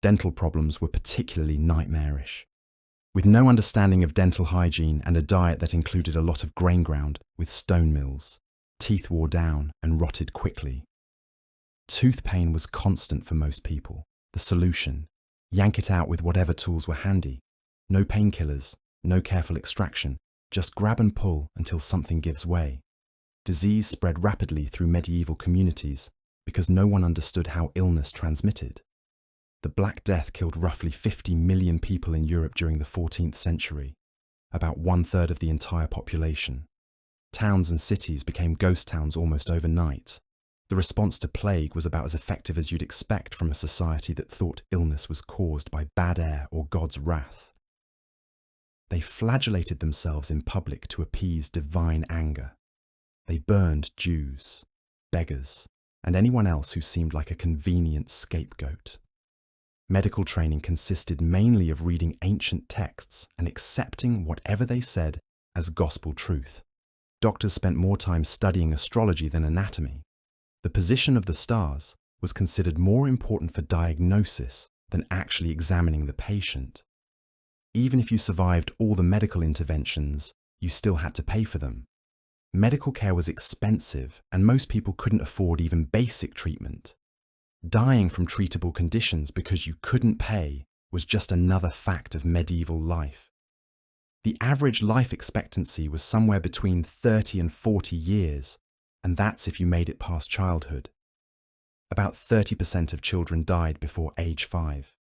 Dental problems were particularly nightmarish. With no understanding of dental hygiene and a diet that included a lot of grain ground with stone mills, teeth wore down and rotted quickly. Tooth pain was constant for most people. The solution: yank it out with whatever tools were handy. No painkillers, no careful extraction, just grab and pull until something gives way. Disease spread rapidly through medieval communities because no one understood how illness transmitted. The Black Death killed roughly 50 million people in Europe during the 14th century, about 1/3 of the entire population. Towns and cities became ghost towns almost overnight. The response to plague was about as effective as you'd expect from a society that thought illness was caused by bad air or God's wrath. They flagellated themselves in public to appease divine anger. They burned Jews, beggars, and anyone else who seemed like a convenient scapegoat. Medical training consisted mainly of reading ancient texts and accepting whatever they said as gospel truth. Doctors spent more time studying astrology than anatomy. The position of the stars was considered more important for diagnosis than actually examining the patient. Even if you survived all the medical interventions, you still had to pay for them. Medical care was expensive, and most people couldn't afford even basic treatment. Dying from treatable conditions because you couldn't pay was just another fact of medieval life. The average life expectancy was somewhere between 30 and 40 years, and that's if you made it past childhood. About 30% of children died before age 5.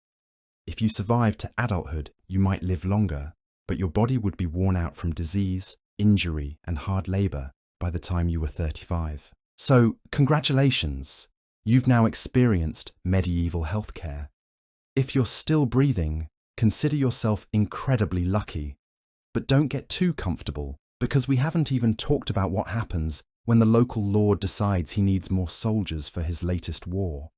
If you survived to adulthood, you might live longer, but your body would be worn out from disease, injury, and hard labor by the time you were 35. So, congratulations! You've now experienced medieval healthcare. If you're still breathing, consider yourself incredibly lucky. But don't get too comfortable, because we haven't even talked about what happens when the local lord decides he needs more soldiers for his latest war,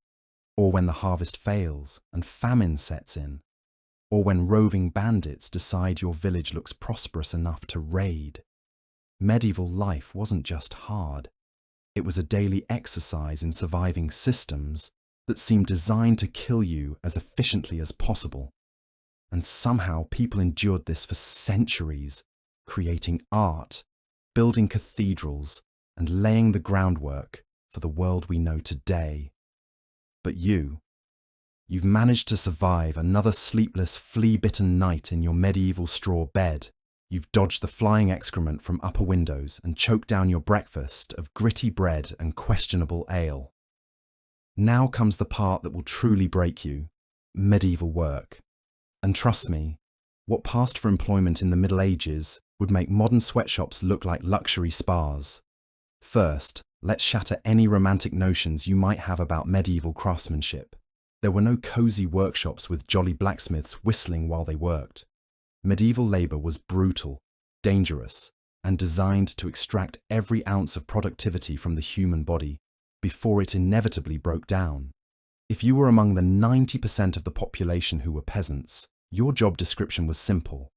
or when the harvest fails and famine sets in, or when roving bandits decide your village looks prosperous enough to raid. Medieval life wasn't just hard. It was a daily exercise in surviving systems that seemed designed to kill you as efficiently as possible. And somehow people endured this for centuries, creating art, building cathedrals, and laying the groundwork for the world we know today. But you've managed to survive another sleepless, flea-bitten night in your medieval straw bed. You've dodged the flying excrement from upper windows and choked down your breakfast of gritty bread and questionable ale. Now comes the part that will truly break you: medieval work. And trust me, what passed for employment in the Middle Ages would make modern sweatshops look like luxury spas. First, let's shatter any romantic notions you might have about medieval craftsmanship. There were no cozy workshops with jolly blacksmiths whistling while they worked. Medieval labour was brutal, dangerous, and designed to extract every ounce of productivity from the human body before it inevitably broke down. If you were among the 90% of the population who were peasants, your job description was simple: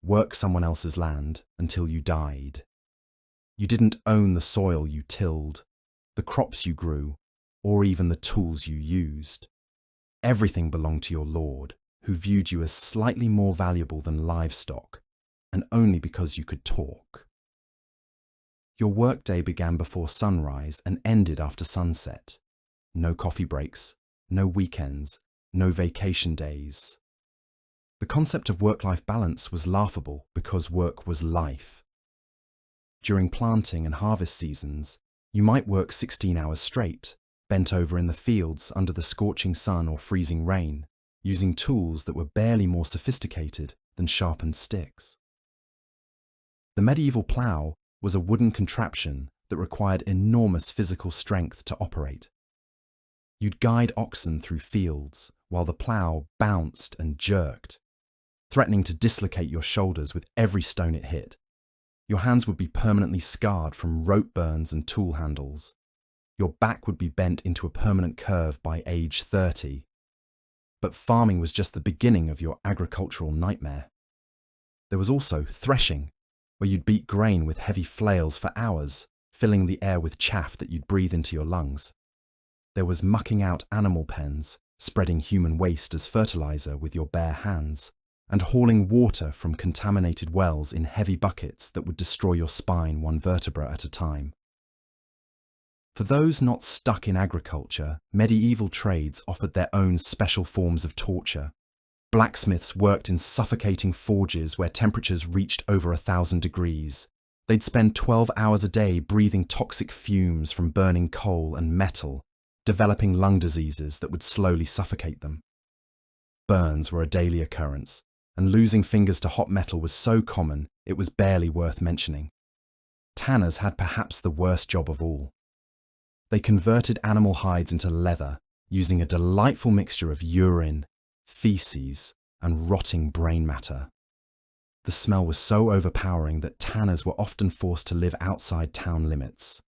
work someone else's land until you died. You didn't own the soil you tilled, the crops you grew, or even the tools you used. Everything belonged to your lord, who viewed you as slightly more valuable than livestock, and only because you could talk. Your workday began before sunrise and ended after sunset. No coffee breaks, no weekends, no vacation days. The concept of work-life balance was laughable because work was life. During planting and harvest seasons, you might work 16 hours straight, bent over in the fields under the scorching sun or freezing rain, using tools that were barely more sophisticated than sharpened sticks. The medieval plough was a wooden contraption that required enormous physical strength to operate. You'd guide oxen through fields while the plough bounced and jerked, threatening to dislocate your shoulders with every stone it hit. Your hands would be permanently scarred from rope burns and tool handles. Your back would be bent into a permanent curve by age 30. But farming was just the beginning of your agricultural nightmare. There was also threshing, where you'd beat grain with heavy flails for hours, filling the air with chaff that you'd breathe into your lungs. There was mucking out animal pens, spreading human waste as fertilizer with your bare hands, and hauling water from contaminated wells in heavy buckets that would destroy your spine one vertebra at a time. For those not stuck in agriculture, medieval trades offered their own special forms of torture. Blacksmiths worked in suffocating forges where temperatures reached over 1,000 degrees. They'd spend 12 hours a day breathing toxic fumes from burning coal and metal, developing lung diseases that would slowly suffocate them. Burns were a daily occurrence, and losing fingers to hot metal was so common it was barely worth mentioning. Tanners had perhaps the worst job of all. They converted animal hides into leather using a delightful mixture of urine, feces, and rotting brain matter. The smell was so overpowering that tanners were often forced to live outside town limits.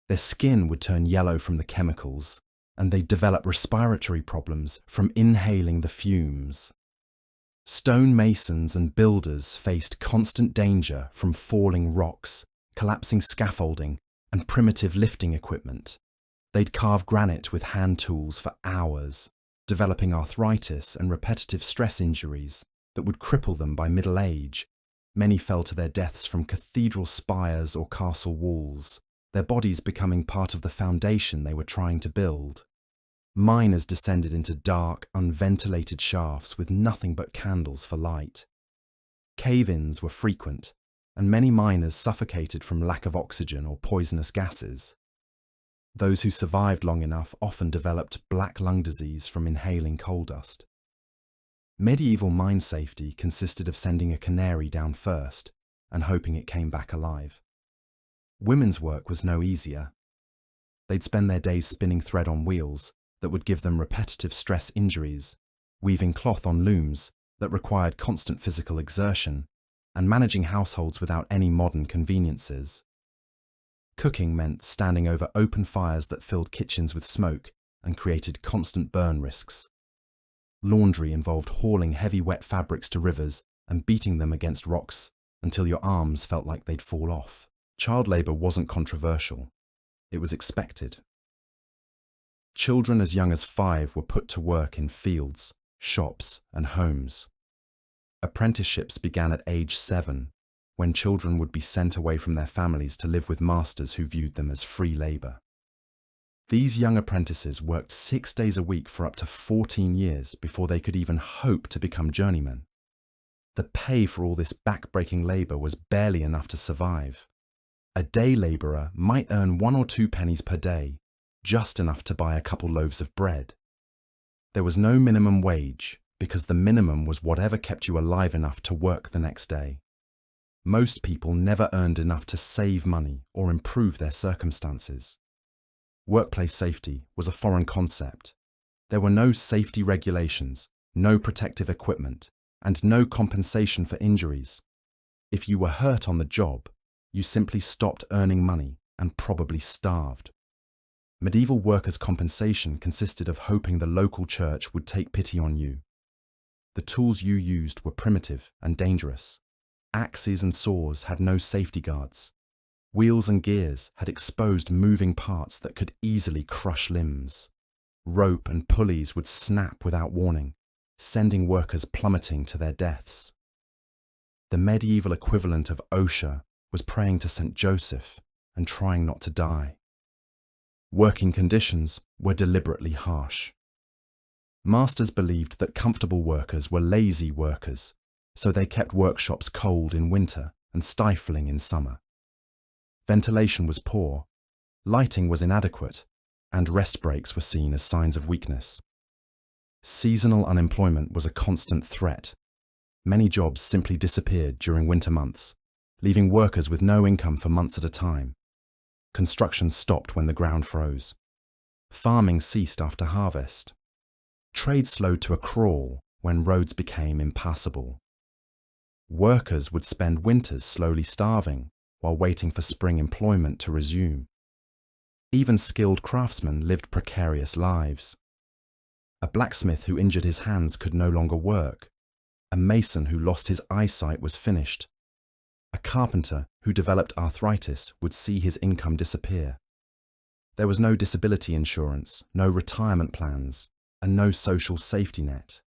Their skin would turn yellow from the chemicals, and they'd develop respiratory problems from inhaling the fumes. Stonemasons and builders faced constant danger from falling rocks, collapsing scaffolding, and primitive lifting equipment. They'd carve granite with hand tools for hours, developing arthritis and repetitive stress injuries that would cripple them by middle age. Many fell to their deaths from cathedral spires or castle walls, their bodies becoming part of the foundation they were trying to build. Miners descended into dark, unventilated shafts with nothing but candles for light. Cave-ins were frequent, and many miners suffocated from lack of oxygen or poisonous gases. Those who survived long enough often developed black lung disease from inhaling coal dust. Medieval mine safety consisted of sending a canary down first and hoping it came back alive. Women's work was no easier. They'd spend their days spinning thread on wheels that would give them repetitive stress injuries, weaving cloth on looms that required constant physical exertion, and managing households without any modern conveniences. Cooking meant standing over open fires that filled kitchens with smoke and created constant burn risks. Laundry involved hauling heavy wet fabrics to rivers and beating them against rocks until your arms felt like they'd fall off. Child labour wasn't controversial. It was expected. Children as young as 5 were put to work in fields, shops, and homes. Apprenticeships began at age 7, when children would be sent away from their families to live with masters who viewed them as free labour. These young apprentices worked 6 days a week for up to 14 years before they could even hope to become journeymen. The pay for all this back-breaking labour was barely enough to survive. A day labourer might earn 1 or 2 pennies per day, just enough to buy a couple loaves of bread. There was no minimum wage, because the minimum was whatever kept you alive enough to work the next day. Most people never earned enough to save money or improve their circumstances. Workplace safety was a foreign concept. There were no safety regulations, no protective equipment, and no compensation for injuries. If you were hurt on the job, you simply stopped earning money and probably starved. Medieval workers' compensation consisted of hoping the local church would take pity on you. The tools you used were primitive and dangerous. Axes and saws had no safety guards. Wheels and gears had exposed moving parts that could easily crush limbs. Rope and pulleys would snap without warning, sending workers plummeting to their deaths. The medieval equivalent of OSHA was praying to St. Joseph and trying not to die. Working conditions were deliberately harsh. Masters believed that comfortable workers were lazy workers, so they kept workshops cold in winter and stifling in summer. Ventilation was poor, lighting was inadequate, and rest breaks were seen as signs of weakness. Seasonal unemployment was a constant threat. Many jobs simply disappeared during winter months, leaving workers with no income for months at a time. Construction stopped when the ground froze. Farming ceased after harvest. Trade slowed to a crawl when roads became impassable. Workers would spend winters slowly starving while waiting for spring employment to resume. Even skilled craftsmen lived precarious lives. A blacksmith who injured his hands could no longer work. A mason who lost his eyesight was finished. A carpenter who developed arthritis would see his income disappear. There was no disability insurance, no retirement plans, and no social safety net.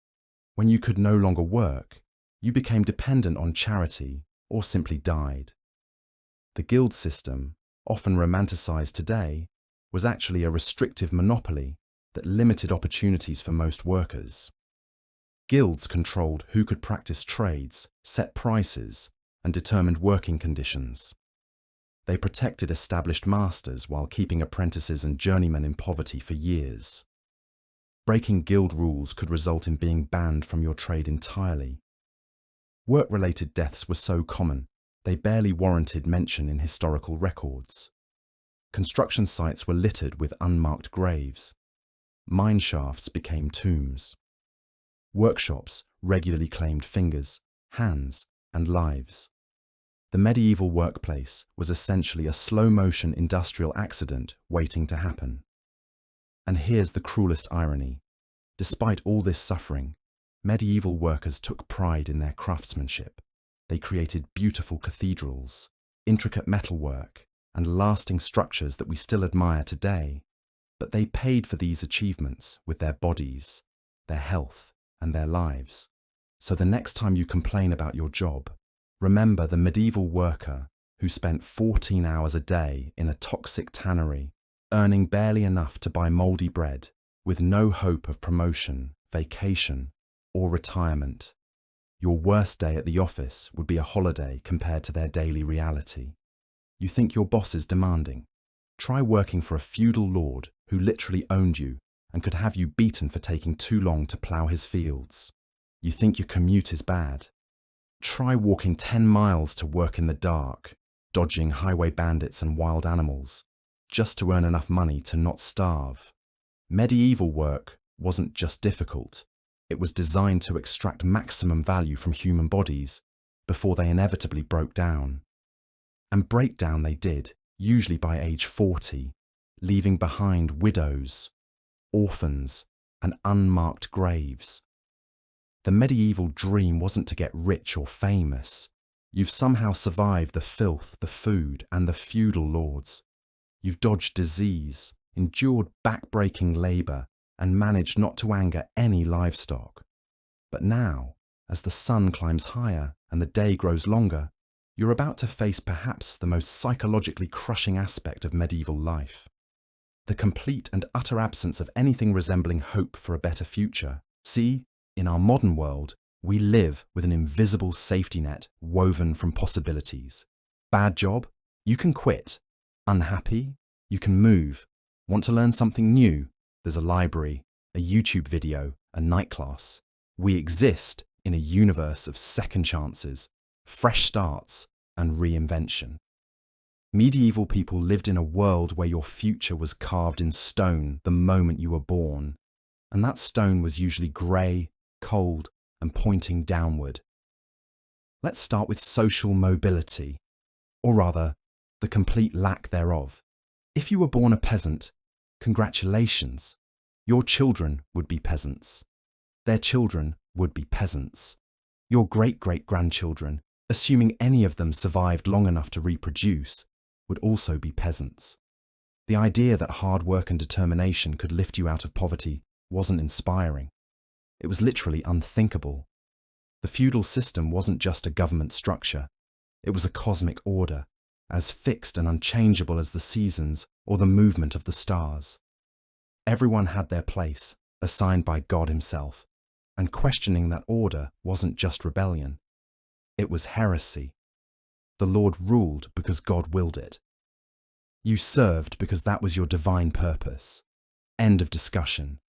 When you could no longer work, you became dependent on charity or simply died. The guild system, often romanticized today, was actually a restrictive monopoly that limited opportunities for most workers. Guilds controlled who could practice trades, set prices, and determined working conditions. They protected established masters while keeping apprentices and journeymen in poverty for years. Breaking guild rules could result in being banned from your trade entirely. Work-related deaths were so common, they barely warranted mention in historical records. Construction sites were littered with unmarked graves. Mine shafts became tombs. Workshops regularly claimed fingers, hands, and lives. The medieval workplace was essentially a slow-motion industrial accident waiting to happen. And here's the cruelest irony. Despite all this suffering, medieval workers took pride in their craftsmanship. They created beautiful cathedrals, intricate metalwork, and lasting structures that we still admire today. But they paid for these achievements with their bodies, their health, and their lives. So the next time you complain about your job, remember the medieval worker who spent 14 hours a day in a toxic tannery, earning barely enough to buy mouldy bread, with no hope of promotion, vacation, or retirement. Your worst day at the office would be a holiday compared to their daily reality. You think your boss is demanding? Try working for a feudal lord who literally owned you and could have you beaten for taking too long to plough his fields. You think your commute is bad? Try walking 10 miles to work in the dark, dodging highway bandits and wild animals, just to earn enough money to not starve. Medieval work wasn't just difficult, it was designed to extract maximum value from human bodies before they inevitably broke down. And break down they did, usually by age 40, leaving behind widows, orphans, and unmarked graves. The medieval dream wasn't to get rich or famous. You've somehow survived the filth, the food, and the feudal lords. You've dodged disease, endured back-breaking labour, and managed not to anger any livestock. But now, as the sun climbs higher and the day grows longer, you're about to face perhaps the most psychologically crushing aspect of medieval life. The complete and utter absence of anything resembling hope for a better future. See, in our modern world, we live with an invisible safety net woven from possibilities. Bad job? You can quit. Unhappy? You can move. Want to learn something new? There's a library, a YouTube video, a night class. We exist in a universe of second chances, fresh starts, and reinvention. Medieval people lived in a world where your future was carved in stone the moment you were born, and that stone was usually grey, cold, and pointing downward. Let's start with social mobility, or rather, the complete lack thereof. If you were born a peasant, congratulations. Your children would be peasants. Their children would be peasants. Your great-great-grandchildren, assuming any of them survived long enough to reproduce, would also be peasants. The idea that hard work and determination could lift you out of poverty wasn't inspiring. It was literally unthinkable. The feudal system wasn't just a government structure. It was a cosmic order, as fixed and unchangeable as the seasons or the movement of the stars. Everyone had their place, assigned by God himself, and questioning that order wasn't just rebellion. It was heresy. The Lord ruled because God willed it. You served because that was your divine purpose. End of discussion.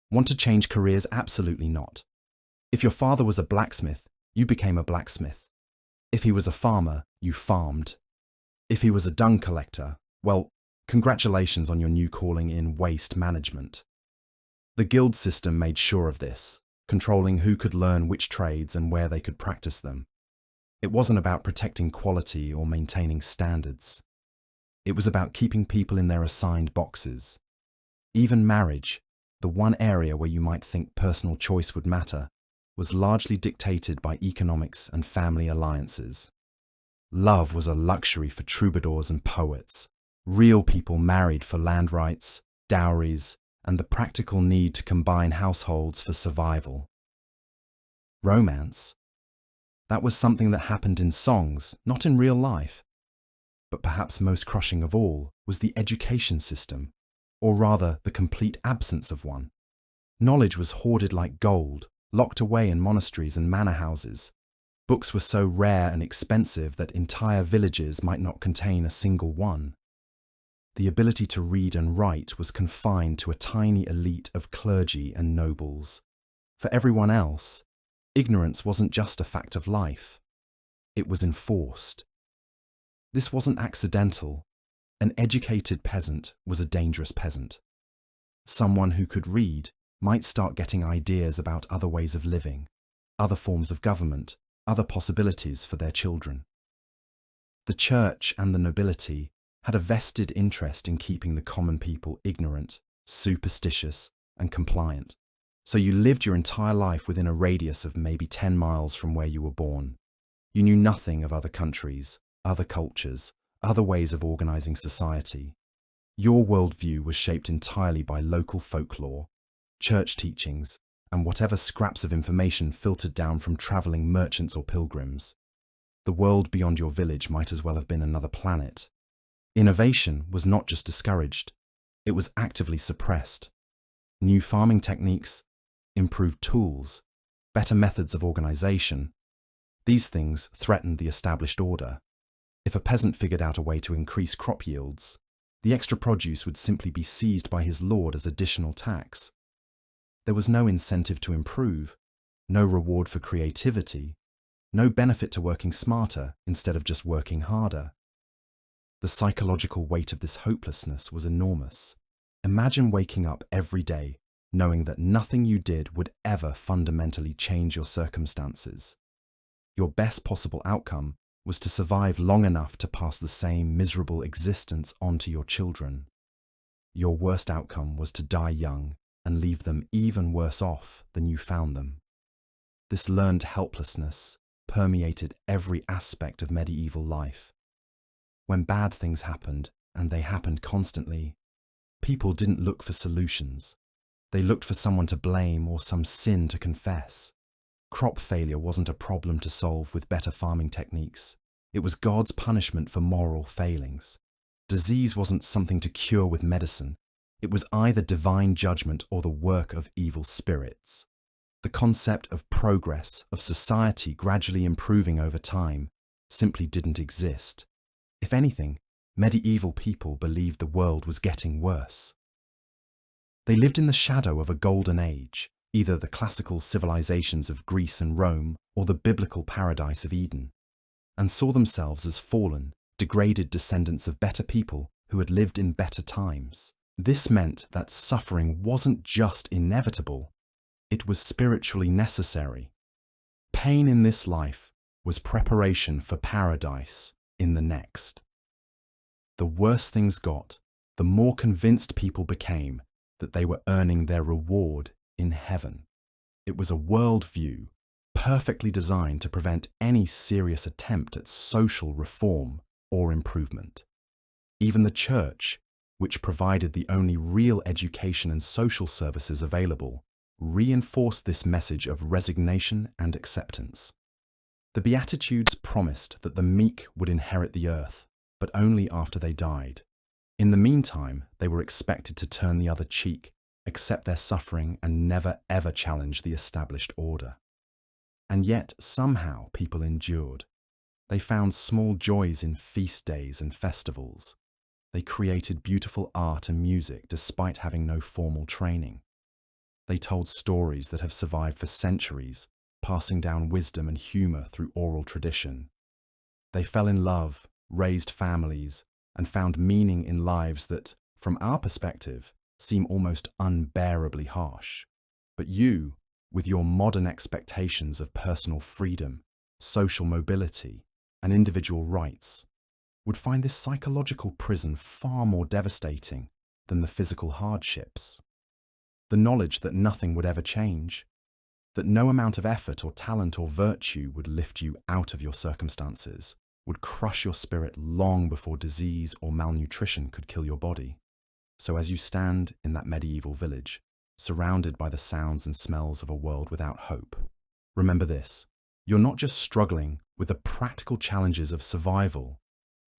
Want to change careers? Absolutely not. If your father was a blacksmith, you became a blacksmith. If he was a farmer, you farmed. If he was a dung collector, well, congratulations on your new calling in waste management. The guild system made sure of this, controlling who could learn which trades and where they could practice them. It wasn't about protecting quality or maintaining standards. It was about keeping people in their assigned boxes. Even marriage, the one area where you might think personal choice would matter, was largely dictated by economics and family alliances. Love was a luxury for troubadours and poets. Real people married for land rights, dowries, and the practical need to combine households for survival. Romance? That was something that happened in songs, not in real life. But perhaps most crushing of all was the education system, or rather the complete absence of one. Knowledge was hoarded like gold, locked away in monasteries and manor houses. Books were so rare and expensive that entire villages might not contain a single one. The ability to read and write was confined to a tiny elite of clergy and nobles. For everyone else, ignorance wasn't just a fact of life. It was enforced. This wasn't accidental. An educated peasant was a dangerous peasant. Someone who could read might start getting ideas about other ways of living, other forms of government, other possibilities for their children. The church and the nobility had a vested interest in keeping the common people ignorant, superstitious, and compliant. So you lived your entire life within a radius of maybe 10 miles from where you were born. You knew nothing of other countries, other cultures, other ways of organizing society. Your worldview was shaped entirely by local folklore, church teachings, and whatever scraps of information filtered down from traveling merchants or pilgrims. The world beyond your village might as well have been another planet. Innovation was not just discouraged, it was actively suppressed. New farming techniques, improved tools, better methods of organization, these things threatened the established order. If a peasant figured out a way to increase crop yields, the extra produce would simply be seized by his lord as additional tax. There was no incentive to improve, no reward for creativity, no benefit to working smarter instead of just working harder. The psychological weight of this hopelessness was enormous. Imagine waking up every day knowing that nothing you did would ever fundamentally change your circumstances. Your best possible outcome was to survive long enough to pass the same miserable existence on to your children. Your worst outcome was to die young and leave them even worse off than you found them. This learned helplessness permeated every aspect of medieval life. When bad things happened, and they happened constantly, people didn't look for solutions. They looked for someone to blame or some sin to confess. Crop failure wasn't a problem to solve with better farming techniques. It was God's punishment for moral failings. Disease wasn't something to cure with medicine. It was either divine judgment or the work of evil spirits. The concept of progress, of society gradually improving over time, simply didn't exist. If anything, medieval people believed the world was getting worse. They lived in the shadow of a golden age, either the classical civilizations of Greece and Rome or the biblical paradise of Eden, and saw themselves as fallen, degraded descendants of better people who had lived in better times. This meant that suffering wasn't just inevitable, it was spiritually necessary. Pain in this life was preparation for paradise in the next. The worse things got, the more convinced people became that they were earning their reward in heaven. It was a worldview perfectly designed to prevent any serious attempt at social reform or improvement. Even the church, which provided the only real education and social services available, reinforced this message of resignation and acceptance. The Beatitudes promised that the meek would inherit the earth, but only after they died. In the meantime, they were expected to turn the other cheek, accept their suffering, and never ever challenge the established order. And yet, somehow, people endured. They found small joys in feast days and festivals. They created beautiful art and music despite having no formal training. They told stories that have survived for centuries, passing down wisdom and humor through oral tradition. They fell in love, raised families, and found meaning in lives that, from our perspective, seem almost unbearably harsh. But you, with your modern expectations of personal freedom, social mobility, and individual rights, would find this psychological prison far more devastating than the physical hardships. The knowledge that nothing would ever change, that no amount of effort or talent or virtue would lift you out of your circumstances, would crush your spirit long before disease or malnutrition could kill your body. So as you stand in that medieval village, surrounded by the sounds and smells of a world without hope, remember this: you're not just struggling with the practical challenges of survival,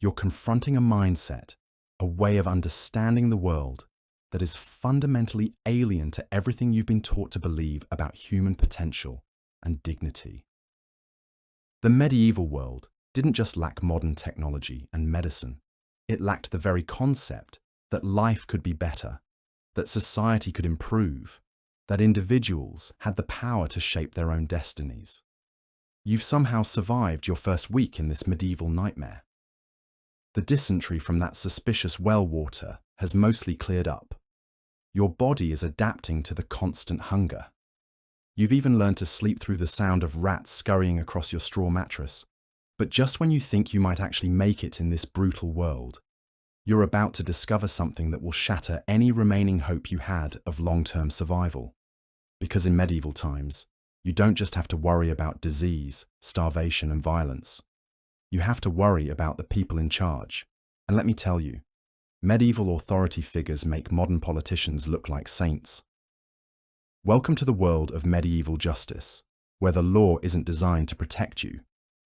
you're confronting a mindset, a way of understanding the world that is fundamentally alien to everything you've been taught to believe about human potential and dignity. The medieval world didn't just lack modern technology and medicine, it lacked the very concept that life could be better, that society could improve, that individuals had the power to shape their own destinies. You've somehow survived your first week in this medieval nightmare. The dysentery from that suspicious well water has mostly cleared up. Your body is adapting to the constant hunger. You've even learned to sleep through the sound of rats scurrying across your straw mattress. But just when you think you might actually make it in this brutal world, you're about to discover something that will shatter any remaining hope you had of long-term survival. Because in medieval times, you don't just have to worry about disease, starvation, and violence. You have to worry about the people in charge. And let me tell you, medieval authority figures make modern politicians look like saints. Welcome to the world of medieval justice, where the law isn't designed to protect you.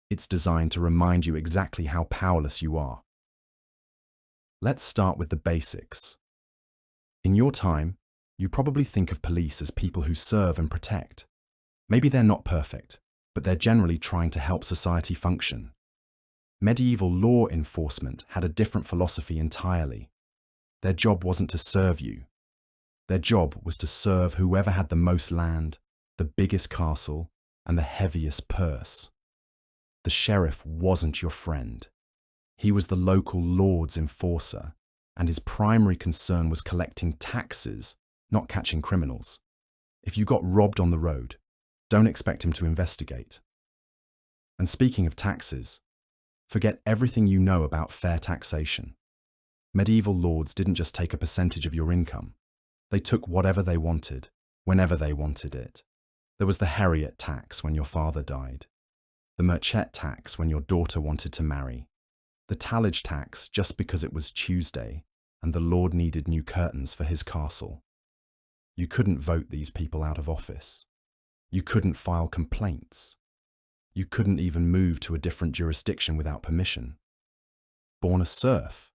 It's designed to remind you exactly how powerless you are. Let's start with the basics. In your time, you probably think of police as people who serve and protect. Maybe they're not perfect, but they're generally trying to help society function. Medieval law enforcement had a different philosophy entirely. Their job wasn't to serve you. Their job was to serve whoever had the most land, the biggest castle, and the heaviest purse. The sheriff wasn't your friend. He was the local lord's enforcer, and his primary concern was collecting taxes, not catching criminals. If you got robbed on the road, don't expect him to investigate. And speaking of taxes, forget everything you know about fair taxation. Medieval lords didn't just take a percentage of your income. They took whatever they wanted, whenever they wanted it. There was the Harriet tax when your father died, the Merchet tax when your daughter wanted to marry, the tallage tax just because it was Tuesday and the lord needed new curtains for his castle. You couldn't vote these people out of office. You couldn't file complaints. You couldn't even move to a different jurisdiction without permission. Born a serf,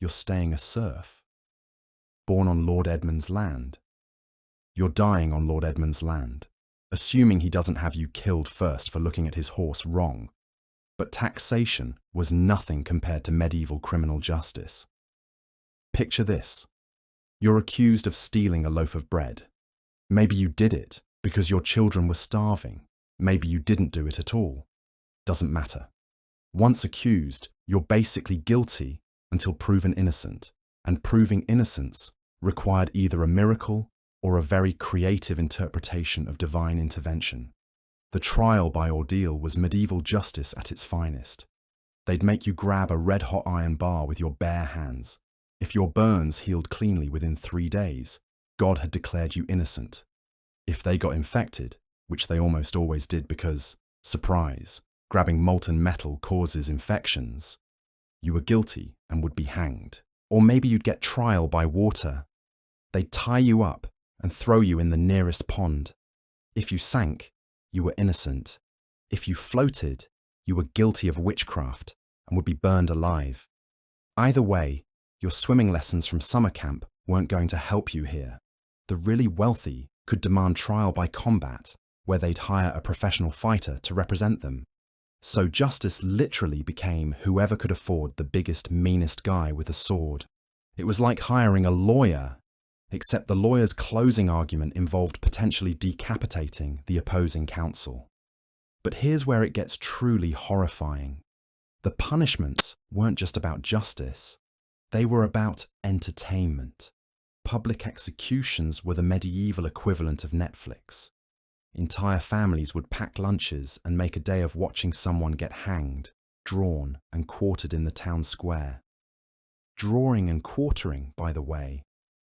you're staying a serf. Born on Lord Edmund's land, you're dying on Lord Edmund's land, assuming he doesn't have you killed first for looking at his horse wrong. But taxation was nothing compared to medieval criminal justice. Picture this. You're accused of stealing a loaf of bread. Maybe you did it because your children were starving. Maybe you didn't do it at all. Doesn't matter. Once accused, you're basically guilty until proven innocent, and proving innocence required either a miracle or a very creative interpretation of divine intervention. The trial by ordeal was medieval justice at its finest. They'd make you grab a red-hot iron bar with your bare hands. If your burns healed cleanly within 3 days, God had declared you innocent. If they got infected, which they almost always did because, surprise, grabbing molten metal causes infections, you were guilty and would be hanged. Or maybe you'd get trial by water. They'd tie you up and throw you in the nearest pond. If you sank, you were innocent. If you floated, you were guilty of witchcraft and would be burned alive. Either way, your swimming lessons from summer camp weren't going to help you here. The really wealthy could demand trial by combat, where they'd hire a professional fighter to represent them. So justice literally became whoever could afford the biggest, meanest guy with a sword. It was like hiring a lawyer, except the lawyer's closing argument involved potentially decapitating the opposing counsel. But here's where it gets truly horrifying. The punishments weren't just about justice. They were about entertainment. Public executions were the medieval equivalent of Netflix. Entire families would pack lunches and make a day of watching someone get hanged, drawn, and quartered in the town square. Drawing and quartering, by the way,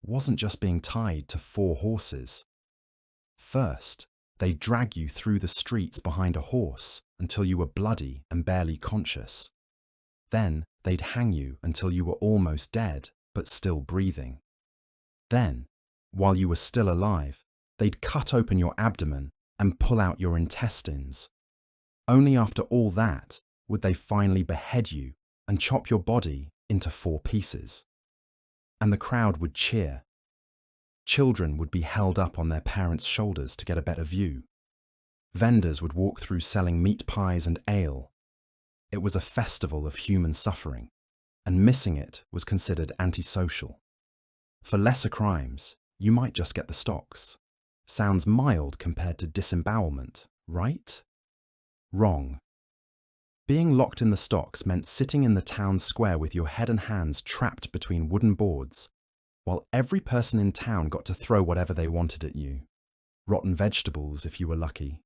wasn't just being tied to 4 horses. First, they'd drag you through the streets behind a horse until you were bloody and barely conscious. Then, they'd hang you until you were almost dead, but still breathing. Then, while you were still alive, they'd cut open your abdomen and pull out your intestines. Only after all that would they finally behead you and chop your body into 4 pieces. And the crowd would cheer. Children would be held up on their parents' shoulders to get a better view. Vendors would walk through selling meat pies and ale. It was a festival of human suffering, and missing it was considered antisocial. For lesser crimes, you might just get the stocks. Sounds mild compared to disembowelment, right? Wrong. Being locked in the stocks meant sitting in the town square with your head and hands trapped between wooden boards, while every person in town got to throw whatever they wanted at you. Rotten vegetables if you were lucky,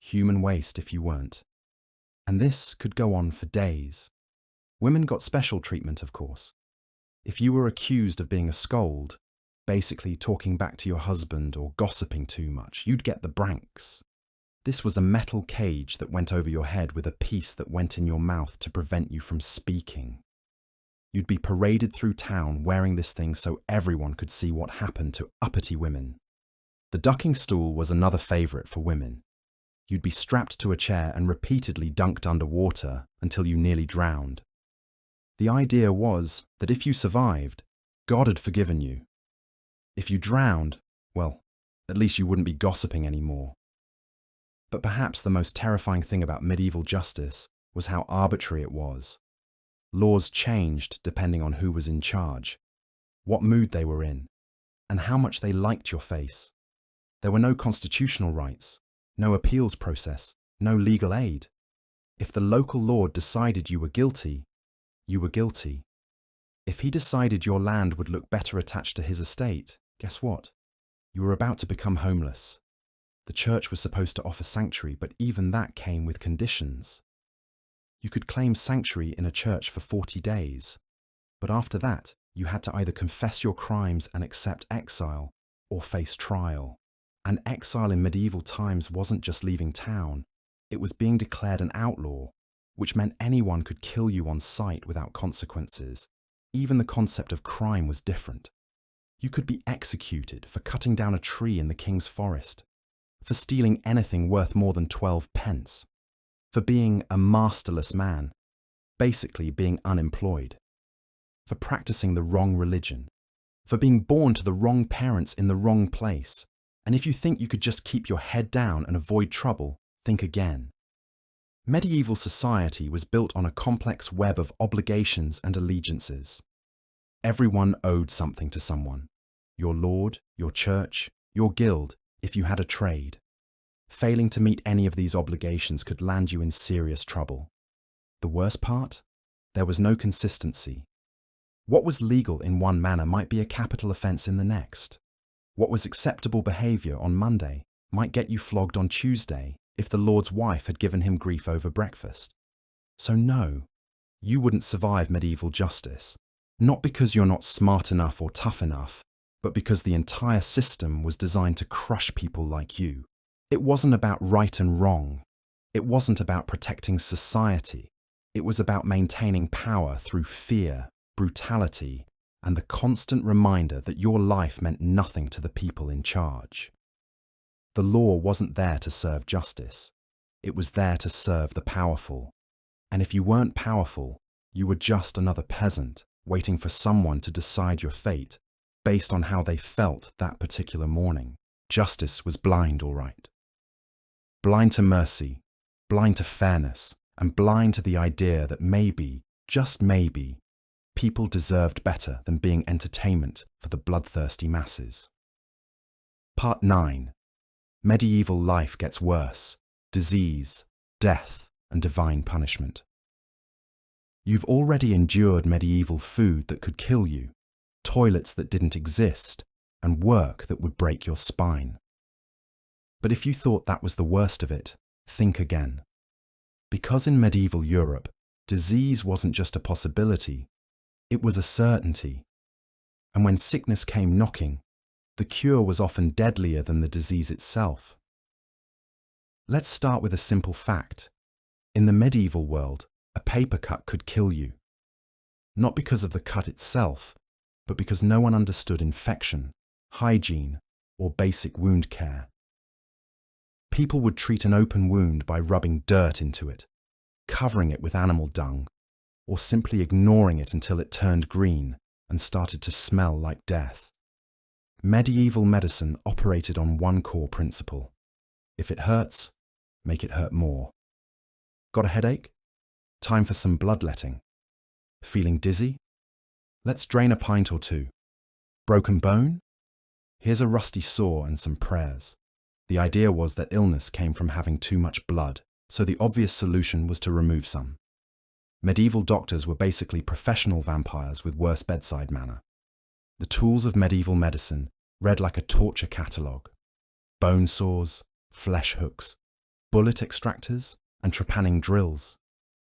human waste if you weren't. And this could go on for days. Women got special treatment, of course. If you were accused of being a scold, basically talking back to your husband or gossiping too much, you'd get the branks. This was a metal cage that went over your head with a piece that went in your mouth to prevent you from speaking. You'd be paraded through town wearing this thing so everyone could see what happened to uppity women. The ducking stool was another favourite for women. You'd be strapped to a chair and repeatedly dunked under water until you nearly drowned. The idea was that if you survived, God had forgiven you. If you drowned, well, at least you wouldn't be gossiping anymore. But perhaps the most terrifying thing about medieval justice was how arbitrary it was. Laws changed depending on who was in charge, what mood they were in, and how much they liked your face. There were no constitutional rights, no appeals process, no legal aid. If the local lord decided you were guilty, you were guilty. If he decided your land would look better attached to his estate, guess what? You were about to become homeless. The church was supposed to offer sanctuary, but even that came with conditions. You could claim sanctuary in a church for 40 days, but after that, you had to either confess your crimes and accept exile, or face trial. And exile in medieval times wasn't just leaving town, it was being declared an outlaw, which meant anyone could kill you on sight without consequences. Even the concept of crime was different. You could be executed for cutting down a tree in the king's forest, for stealing anything worth more than 12 pence, for being a masterless man, basically being unemployed, for practicing the wrong religion, for being born to the wrong parents in the wrong place. And if you think you could just keep your head down and avoid trouble, think again. Medieval society was built on a complex web of obligations and allegiances. Everyone owed something to someone. your lord, your church, your guild, if you had a trade. Failing to meet any of these obligations could land you in serious trouble. The worst part? There was no consistency. What was legal in one manner might be a capital offence in the next. What was acceptable behaviour on Monday might get you flogged on Tuesday if the Lord's wife had given him grief over breakfast. So no, you wouldn't survive medieval justice, not because you're not smart enough or tough enough, but because the entire system was designed to crush people like you. It wasn't about right and wrong. It wasn't about protecting society. It was about maintaining power through fear, brutality, and the constant reminder that your life meant nothing to the people in charge. The law wasn't there to serve justice. It was there to serve the powerful. And if you weren't powerful, you were just another peasant waiting for someone to decide your fate based on how they felt that particular morning. Justice was blind, all right. Blind to mercy, blind to fairness, and blind to the idea that maybe, just maybe, people deserved better than being entertainment for the bloodthirsty masses. Part 9. Medieval life gets worse. Disease, death, and divine punishment. You've already endured medieval food that could kill you, toilets that didn't exist, and work that would break your spine. But if you thought that was the worst of it, think again. Because in medieval Europe, disease wasn't just a possibility, it was a certainty. And when sickness came knocking, the cure was often deadlier than the disease itself. Let's start with a simple fact. In the medieval world, a paper cut could kill you. Not because of the cut itself, but because no one understood infection, hygiene, or basic wound care. People would treat an open wound by rubbing dirt into it, covering it with animal dung, or simply ignoring it until it turned green and started to smell like death. Medieval medicine operated on one core principle. If it hurts, make it hurt more. Got a headache? Time for some bloodletting. Feeling dizzy? Let's drain a pint or two. Broken bone? Here's a rusty saw and some prayers. The idea was that illness came from having too much blood, so the obvious solution was to remove some. Medieval doctors were basically professional vampires with worse bedside manner. The tools of medieval medicine read like a torture catalogue. Bone saws, flesh hooks, bullet extractors, and trepanning drills.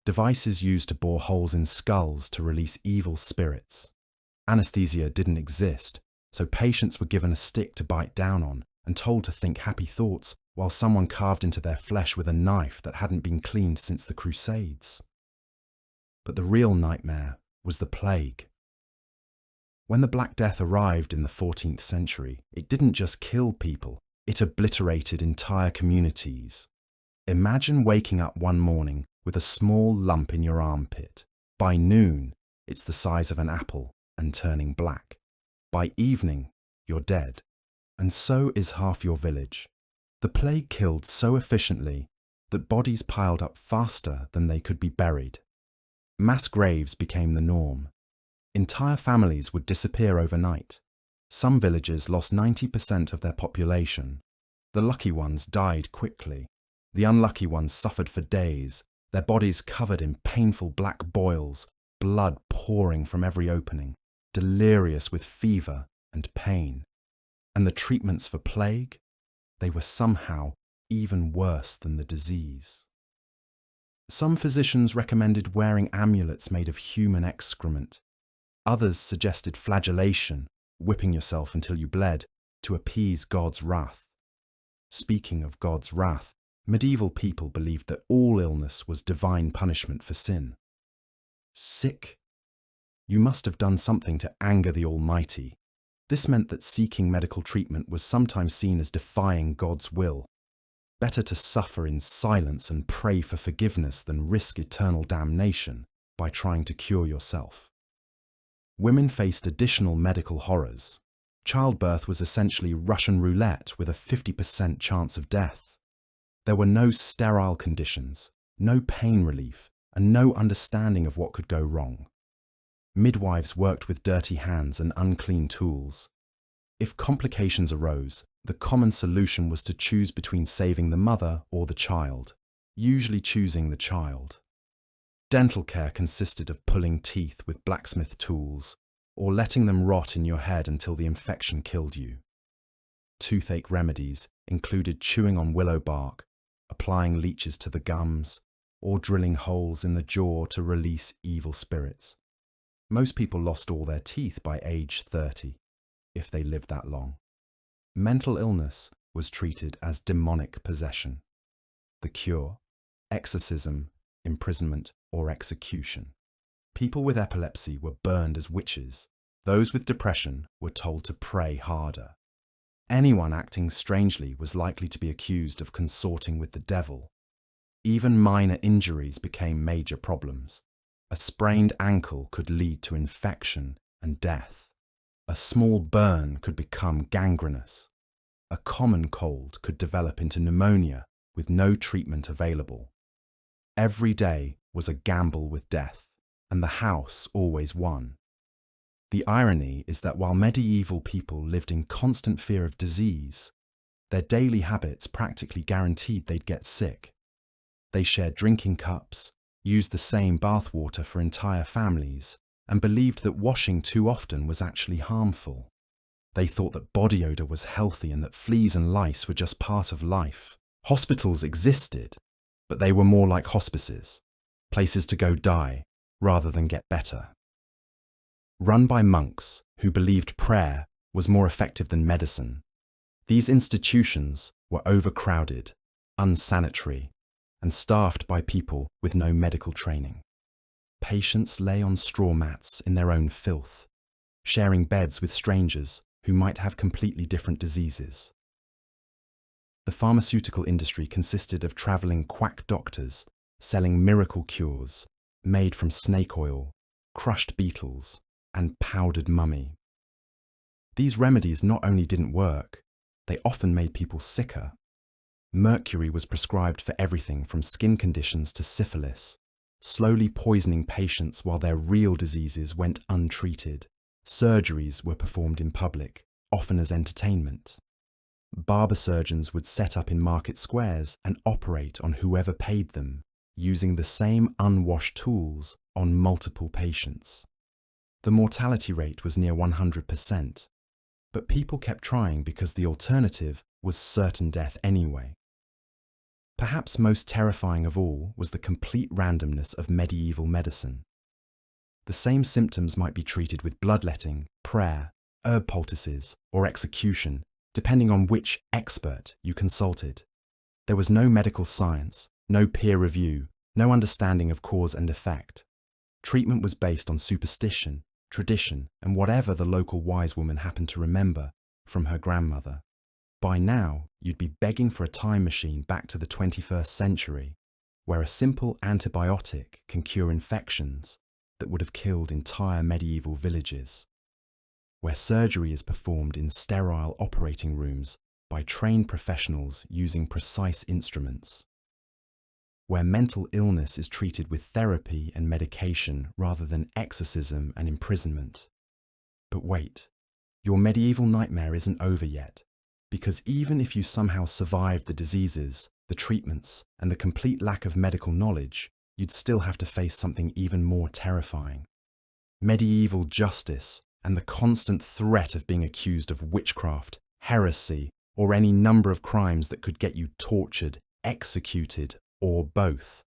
Devices used to bore holes in skulls to release evil spirits. Anesthesia didn't exist, so patients were given a stick to bite down on and told to think happy thoughts while someone carved into their flesh with a knife that hadn't been cleaned since the Crusades. But the real nightmare was the plague. When the Black Death arrived in the 14th century, it didn't just kill people, it obliterated entire communities. Imagine waking up one morning with a small lump in your armpit. By noon, it's the size of an apple and turning black. By evening, you're dead. And so is half your village. The plague killed so efficiently that bodies piled up faster than they could be buried. Mass graves became the norm. Entire families would disappear overnight. Some villages lost 90% of their population. The lucky ones died quickly. The unlucky ones suffered for days, their bodies covered in painful black boils, blood pouring from every opening, delirious with fever and pain. And the treatments for plague? They were somehow even worse than the disease. Some physicians recommended wearing amulets made of human excrement. Others suggested flagellation, whipping yourself until you bled, to appease God's wrath. Speaking of God's wrath, medieval people believed that all illness was divine punishment for sin. Sick? You must have done something to anger the Almighty. This meant that seeking medical treatment was sometimes seen as defying God's will. Better to suffer in silence and pray for forgiveness than risk eternal damnation by trying to cure yourself. Women faced additional medical horrors. Childbirth was essentially Russian roulette with a 50% chance of death. There were no sterile conditions, no pain relief, and no understanding of what could go wrong. Midwives worked with dirty hands and unclean tools. If complications arose, the common solution was to choose between saving the mother or the child, usually choosing the child. Dental care consisted of pulling teeth with blacksmith tools or letting them rot in your head until the infection killed you. Toothache remedies included chewing on willow bark, applying leeches to the gums, or drilling holes in the jaw to release evil spirits. Most people lost all their teeth by age 30, if they lived that long. Mental illness was treated as demonic possession. The cure: exorcism, imprisonment, or execution. People with epilepsy were burned as witches. Those with depression were told to pray harder. Anyone acting strangely was likely to be accused of consorting with the devil. Even minor injuries became major problems. A sprained ankle could lead to infection and death. A small burn could become gangrenous. A common cold could develop into pneumonia with no treatment available. Every day was a gamble with death, and the house always won. The irony is that while medieval people lived in constant fear of disease, their daily habits practically guaranteed they'd get sick. They shared drinking cups, used the same bathwater for entire families, and believed that washing too often was actually harmful. They thought that body odor was healthy and that fleas and lice were just part of life. Hospitals existed, but they were more like hospices, places to go die rather than get better. Run by monks who believed prayer was more effective than medicine, these institutions were overcrowded, unsanitary, and staffed by people with no medical training. Patients lay on straw mats in their own filth, sharing beds with strangers who might have completely different diseases. The pharmaceutical industry consisted of traveling quack doctors selling miracle cures made from snake oil, crushed beetles, and powdered mummy. These remedies not only didn't work, they often made people sicker. Mercury was prescribed for everything from skin conditions to syphilis, slowly poisoning patients while their real diseases went untreated. Surgeries were performed in public, often as entertainment. Barber surgeons would set up in market squares and operate on whoever paid them, using the same unwashed tools on multiple patients. The mortality rate was near 100%, but people kept trying because the alternative was certain death anyway. Perhaps most terrifying of all was the complete randomness of medieval medicine. The same symptoms might be treated with bloodletting, prayer, herb poultices, or execution, depending on which expert you consulted. There was no medical science, no peer review, no understanding of cause and effect. Treatment was based on superstition, tradition, and whatever the local wise woman happened to remember from her grandmother. By now, you'd be begging for a time machine back to the 21st century, where a simple antibiotic can cure infections that would have killed entire medieval villages, where surgery is performed in sterile operating rooms by trained professionals using precise instruments, where mental illness is treated with therapy and medication rather than exorcism and imprisonment. But wait, your medieval nightmare isn't over yet, because even if you somehow survived the diseases, the treatments, and the complete lack of medical knowledge, you'd still have to face something even more terrifying: medieval justice and the constant threat of being accused of witchcraft, heresy, or any number of crimes that could get you tortured, executed, or both.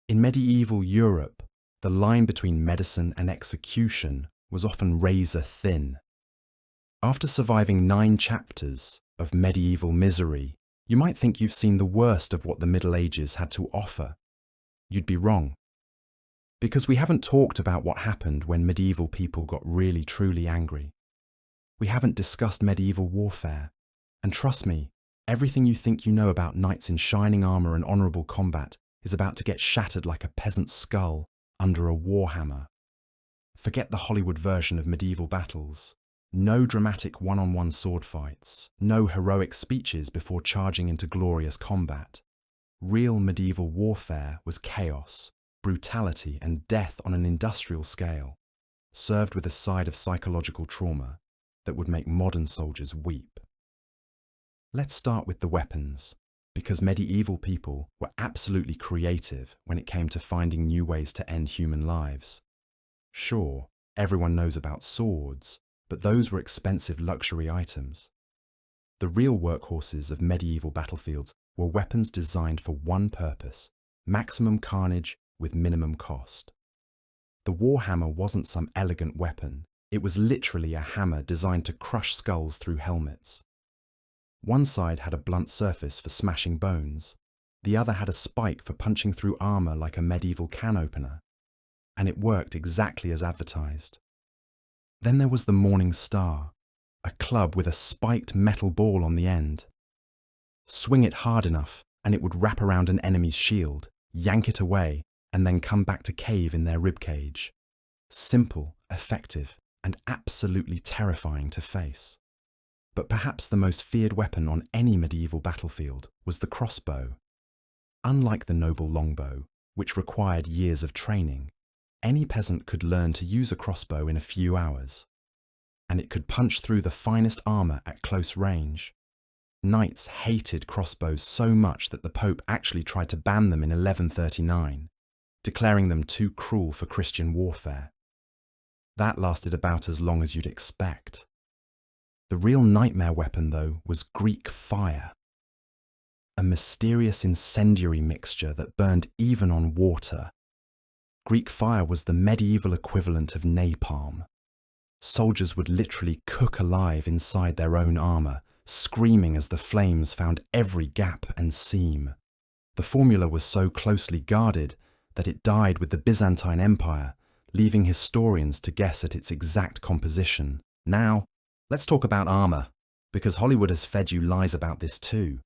In medieval Europe, the line between medicine and execution was often razor thin. After surviving 9 chapters of medieval misery, you might think you've seen the worst of what the Middle Ages had to offer. You'd be wrong. Because we haven't talked about what happened when medieval people got really truly angry. We haven't discussed medieval warfare. And trust me, everything you think you know about knights in shining armour and honourable combat is about to get shattered like a peasant's skull under a warhammer. Forget the Hollywood version of medieval battles. No dramatic one-on-one sword fights. No heroic speeches before charging into glorious combat. Real medieval warfare was chaos, brutality, and death on an industrial scale, served with a side of psychological trauma. that would make modern soldiers weep. Let's start with the weapons, because medieval people were absolutely creative when it came to finding new ways to end human lives. Sure, everyone knows about swords, but those were expensive luxury items. The real workhorses of medieval battlefields were weapons designed for one purpose: maximum carnage with minimum cost. The warhammer wasn't some elegant weapon. It was literally a hammer designed to crush skulls through helmets. One side had a blunt surface for smashing bones. The other had a spike for punching through armor like a medieval can opener. And it worked exactly as advertised. Then there was the Morning Star, a club with a spiked metal ball on the end. Swing it hard enough and it would wrap around an enemy's shield, yank it away, and then come back to cave in their ribcage. Simple, effective, and absolutely terrifying to face. But perhaps the most feared weapon on any medieval battlefield was the crossbow. Unlike the noble longbow, which required years of training, any peasant could learn to use a crossbow in a few hours. And it could punch through the finest armor at close range. Knights hated crossbows so much that the Pope actually tried to ban them in 1139, declaring them too cruel for Christian warfare. That lasted about as long as you'd expect. The real nightmare weapon, though, was Greek fire. A mysterious incendiary mixture that burned even on water. Greek fire was the medieval equivalent of napalm. Soldiers would literally cook alive inside their own armor, screaming as the flames found every gap and seam. The formula was so closely guarded that it died with the Byzantine Empire, leaving historians to guess at its exact composition. Now, let's talk about armor, because Hollywood has fed you lies about this too.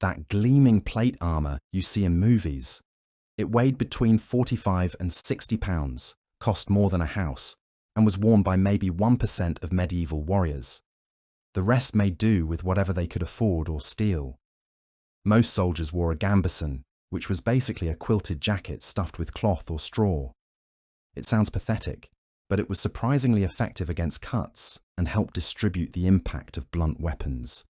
That gleaming plate armor you see in movies. It weighed between 45 and 60 pounds, cost more than a house, and was worn by maybe 1% of medieval warriors. The rest made do with whatever they could afford or steal. Most soldiers wore a gambeson, which was basically a quilted jacket stuffed with cloth or straw. It sounds pathetic, but it was surprisingly effective against cuts and helped distribute the impact of blunt weapons.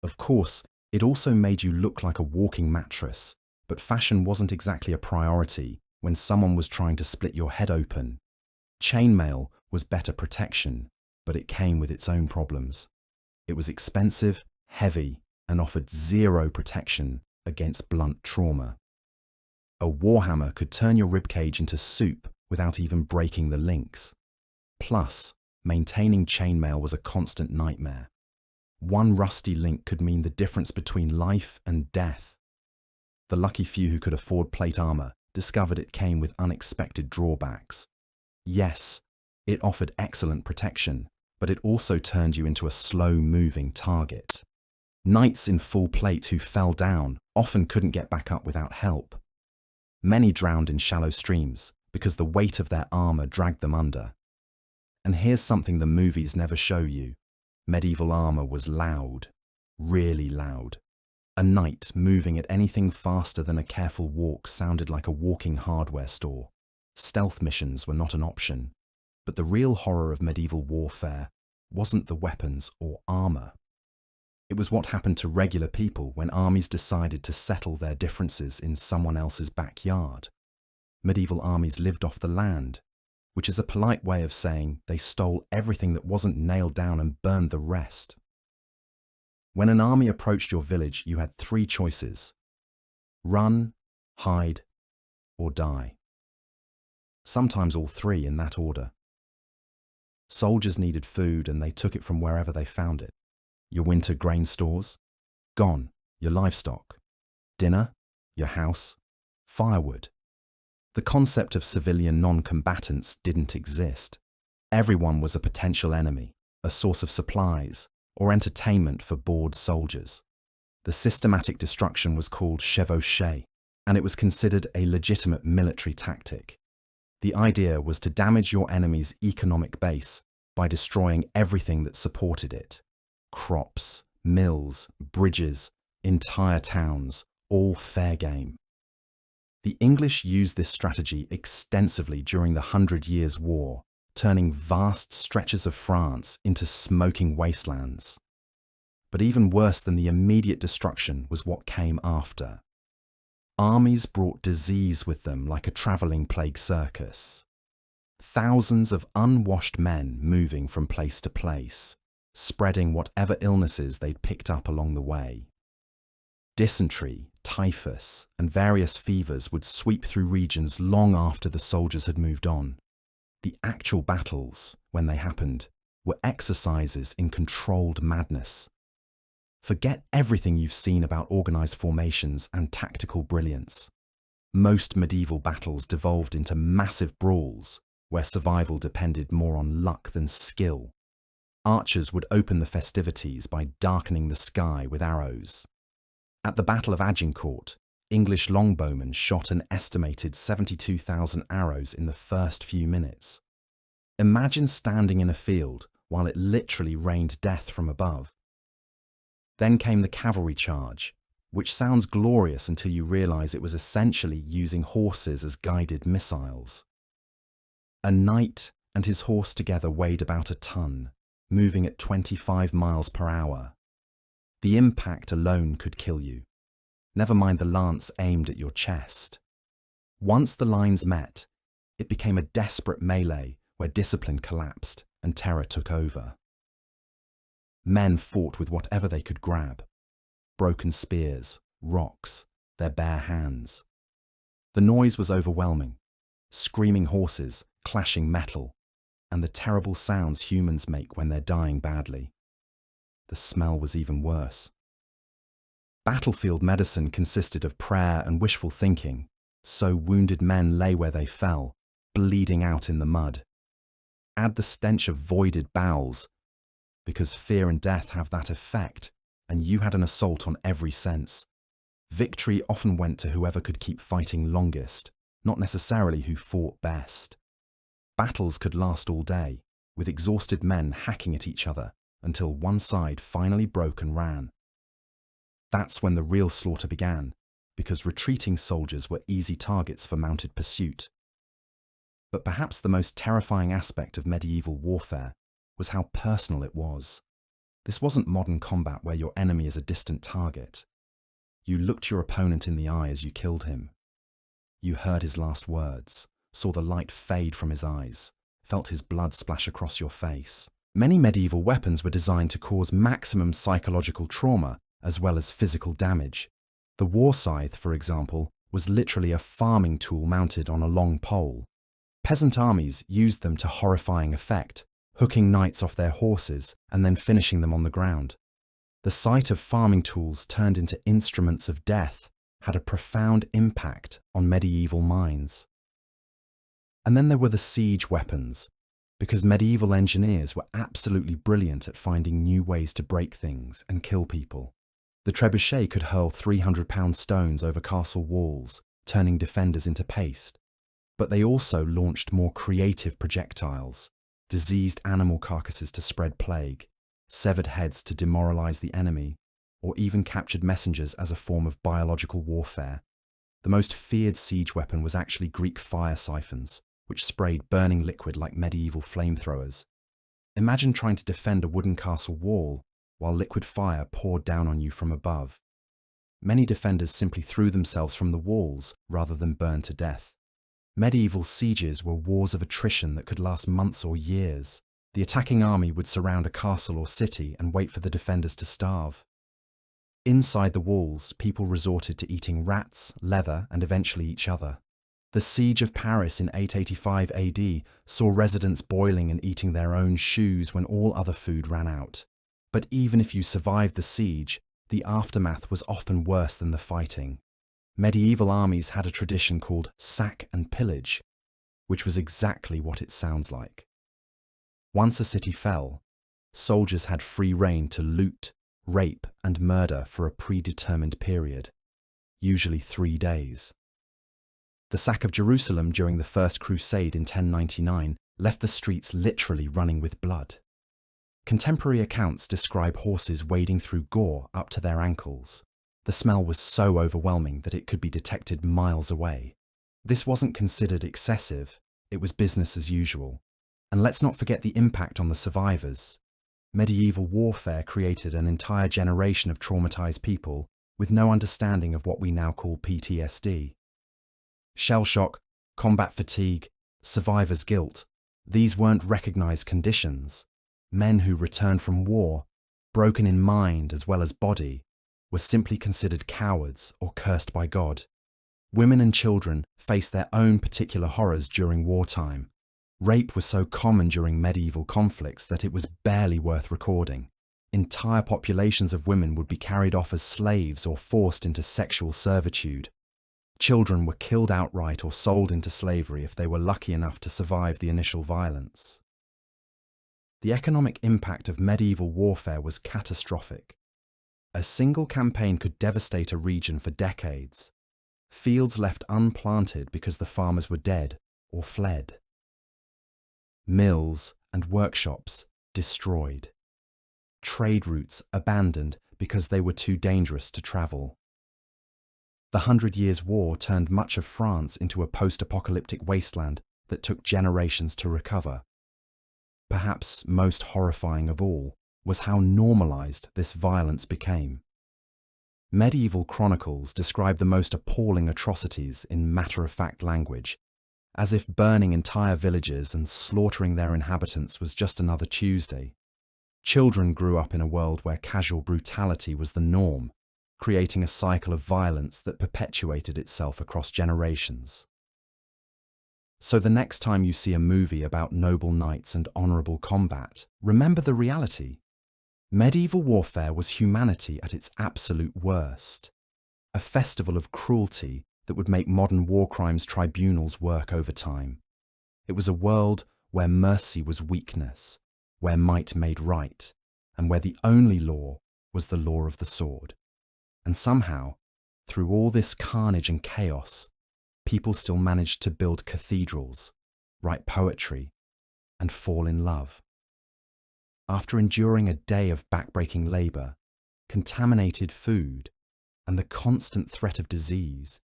Of course, it also made you look like a walking mattress, but fashion wasn't exactly a priority when someone was trying to split your head open. Chainmail was better protection, but it came with its own problems. It was expensive, heavy, and offered zero protection against blunt trauma. A warhammer could turn your ribcage into soup without even breaking the links. Plus, maintaining chainmail was a constant nightmare. One rusty link could mean the difference between life and death. The lucky few who could afford plate armor discovered it came with unexpected drawbacks. Yes, it offered excellent protection, but it also turned you into a slow-moving target. Knights in full plate who fell down often couldn't get back up without help. Many drowned in shallow streams because the weight of their armor dragged them under. And here's something the movies never show you. Medieval armor was loud, really loud. A knight moving at anything faster than a careful walk sounded like a walking hardware store. Stealth missions were not an option. But the real horror of medieval warfare wasn't the weapons or armor. It was what happened to regular people when armies decided to settle their differences in someone else's backyard. Medieval armies lived off the land, which is a polite way of saying they stole everything that wasn't nailed down and burned the rest. When an army approached your village, you had three choices: run, hide, or die. Sometimes all three in that order. Soldiers needed food and they took it from wherever they found it. Your winter grain stores? Gone. Your livestock. Dinner? Your house? Firewood. The concept of civilian non-combatants didn't exist. Everyone was a potential enemy, a source of supplies, or entertainment for bored soldiers. The systematic destruction was called chevauchée, and it was considered a legitimate military tactic. The idea was to damage your enemy's economic base by destroying everything that supported it. Crops, mills, bridges, entire towns, all fair game. The English used this strategy extensively during the 100 Years' War, turning vast stretches of France into smoking wastelands. But even worse than the immediate destruction was what came after. Armies brought disease with them like a travelling plague circus. Thousands of unwashed men moving from place to place, spreading whatever illnesses they'd picked up along the way. Dysentery, typhus, and various fevers would sweep through regions long after the soldiers had moved on. The actual battles, when they happened, were exercises in controlled madness. Forget everything you've seen about organised formations and tactical brilliance. Most medieval battles devolved into massive brawls, where survival depended more on luck than skill. Archers would open the festivities by darkening the sky with arrows. At the Battle of Agincourt, English longbowmen shot an estimated 72,000 arrows in the first few minutes. Imagine standing in a field while it literally rained death from above. Then came the cavalry charge, which sounds glorious until you realise it was essentially using horses as guided missiles. A knight and his horse together weighed about a ton, moving at 25 miles per hour. The impact alone could kill you. Never mind the lance aimed at your chest. Once the lines met, it became a desperate melee where discipline collapsed and terror took over. Men fought with whatever they could grab: broken spears, rocks, their bare hands. The noise was overwhelming: screaming horses, clashing metal, and the terrible sounds humans make when they're dying badly. The smell was even worse. Battlefield medicine consisted of prayer and wishful thinking, so wounded men lay where they fell, bleeding out in the mud. Add the stench of voided bowels, because fear and death have that effect, and you had an assault on every sense. Victory often went to whoever could keep fighting longest, not necessarily who fought best. Battles could last all day, with exhausted men hacking at each other until one side finally broke and ran. That's when the real slaughter began, because retreating soldiers were easy targets for mounted pursuit. But perhaps the most terrifying aspect of medieval warfare was how personal it was. This wasn't modern combat where your enemy is a distant target. You looked your opponent in the eye as you killed him. You heard his last words, saw the light fade from his eyes, felt his blood splash across your face. Many medieval weapons were designed to cause maximum psychological trauma as well as physical damage. The war scythe, for example, was literally a farming tool mounted on a long pole. Peasant armies used them to horrifying effect, hooking knights off their horses and then finishing them on the ground. The sight of farming tools turned into instruments of death had a profound impact on medieval minds. And then there were the siege weapons, because medieval engineers were absolutely brilliant at finding new ways to break things and kill people. The trebuchet could hurl 300-pound stones over castle walls, turning defenders into paste. But they also launched more creative projectiles: diseased animal carcasses to spread plague, severed heads to demoralize the enemy, or even captured messengers as a form of biological warfare. The most feared siege weapon was actually Greek fire siphons, which sprayed burning liquid like medieval flamethrowers. Imagine trying to defend a wooden castle wall while liquid fire poured down on you from above. Many defenders simply threw themselves from the walls rather than burn to death. Medieval sieges were wars of attrition that could last months or years. The attacking army would surround a castle or city and wait for the defenders to starve. Inside the walls, people resorted to eating rats, leather, and eventually each other. The siege of Paris in 885 AD saw residents boiling and eating their own shoes when all other food ran out. But even if you survived the siege, the aftermath was often worse than the fighting. Medieval armies had a tradition called sack and pillage, which was exactly what it sounds like. Once a city fell, soldiers had free rein to loot, rape, and murder for a predetermined period, usually 3 days. The sack of Jerusalem during the First Crusade in 1099 left the streets literally running with blood. Contemporary accounts describe horses wading through gore up to their ankles. The smell was so overwhelming that it could be detected miles away. This wasn't considered excessive, it was business as usual. And let's not forget the impact on the survivors. Medieval warfare created an entire generation of traumatized people with no understanding of what we now call PTSD. Shell shock, combat fatigue, survivor's guilt, these weren't recognized conditions. Men who returned from war, broken in mind as well as body, were simply considered cowards or cursed by God. Women and children faced their own particular horrors during wartime. Rape was so common during medieval conflicts that it was barely worth recording. Entire populations of women would be carried off as slaves or forced into sexual servitude. Children were killed outright or sold into slavery if they were lucky enough to survive the initial violence. The economic impact of medieval warfare was catastrophic. A single campaign could devastate a region for decades. Fields left unplanted because the farmers were dead or fled. Mills and workshops destroyed. Trade routes abandoned because they were too dangerous to travel. The 100 Years' War turned much of France into a post-apocalyptic wasteland that took generations to recover. Perhaps most horrifying of all was how normalized this violence became. Medieval chronicles describe the most appalling atrocities in matter-of-fact language, as if burning entire villages and slaughtering their inhabitants was just another Tuesday. Children grew up in a world where casual brutality was the norm, creating a cycle of violence that perpetuated itself across generations. So the next time you see a movie about noble knights and honorable combat, remember the reality. Medieval warfare was humanity at its absolute worst, a festival of cruelty that would make modern war crimes tribunals work overtime. It was a world where mercy was weakness, where might made right, and where the only law was the law of the sword. And somehow, through all this carnage and chaos, people still managed to build cathedrals, write poetry, and fall in love. After enduring a day of backbreaking labour, contaminated food, and the constant threat of disease,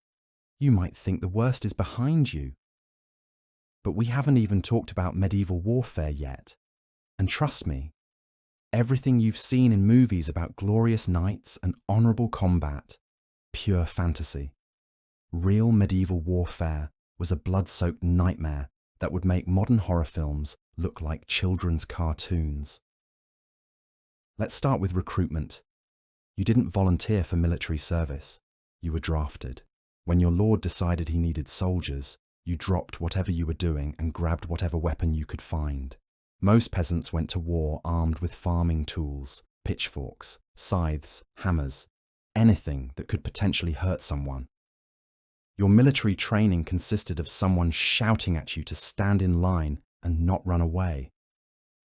you might think the worst is behind you. But we haven't even talked about medieval warfare yet. And trust me, everything you've seen in movies about glorious knights and honourable combat, pure fantasy. Real medieval warfare was a blood-soaked nightmare that would make modern horror films look like children's cartoons. Let's start with recruitment. You didn't volunteer for military service. You were drafted. When your lord decided he needed soldiers, you dropped whatever you were doing and grabbed whatever weapon you could find. Most peasants went to war armed with farming tools, pitchforks, scythes, hammers, anything that could potentially hurt someone. Your military training consisted of someone shouting at you to stand in line and not run away.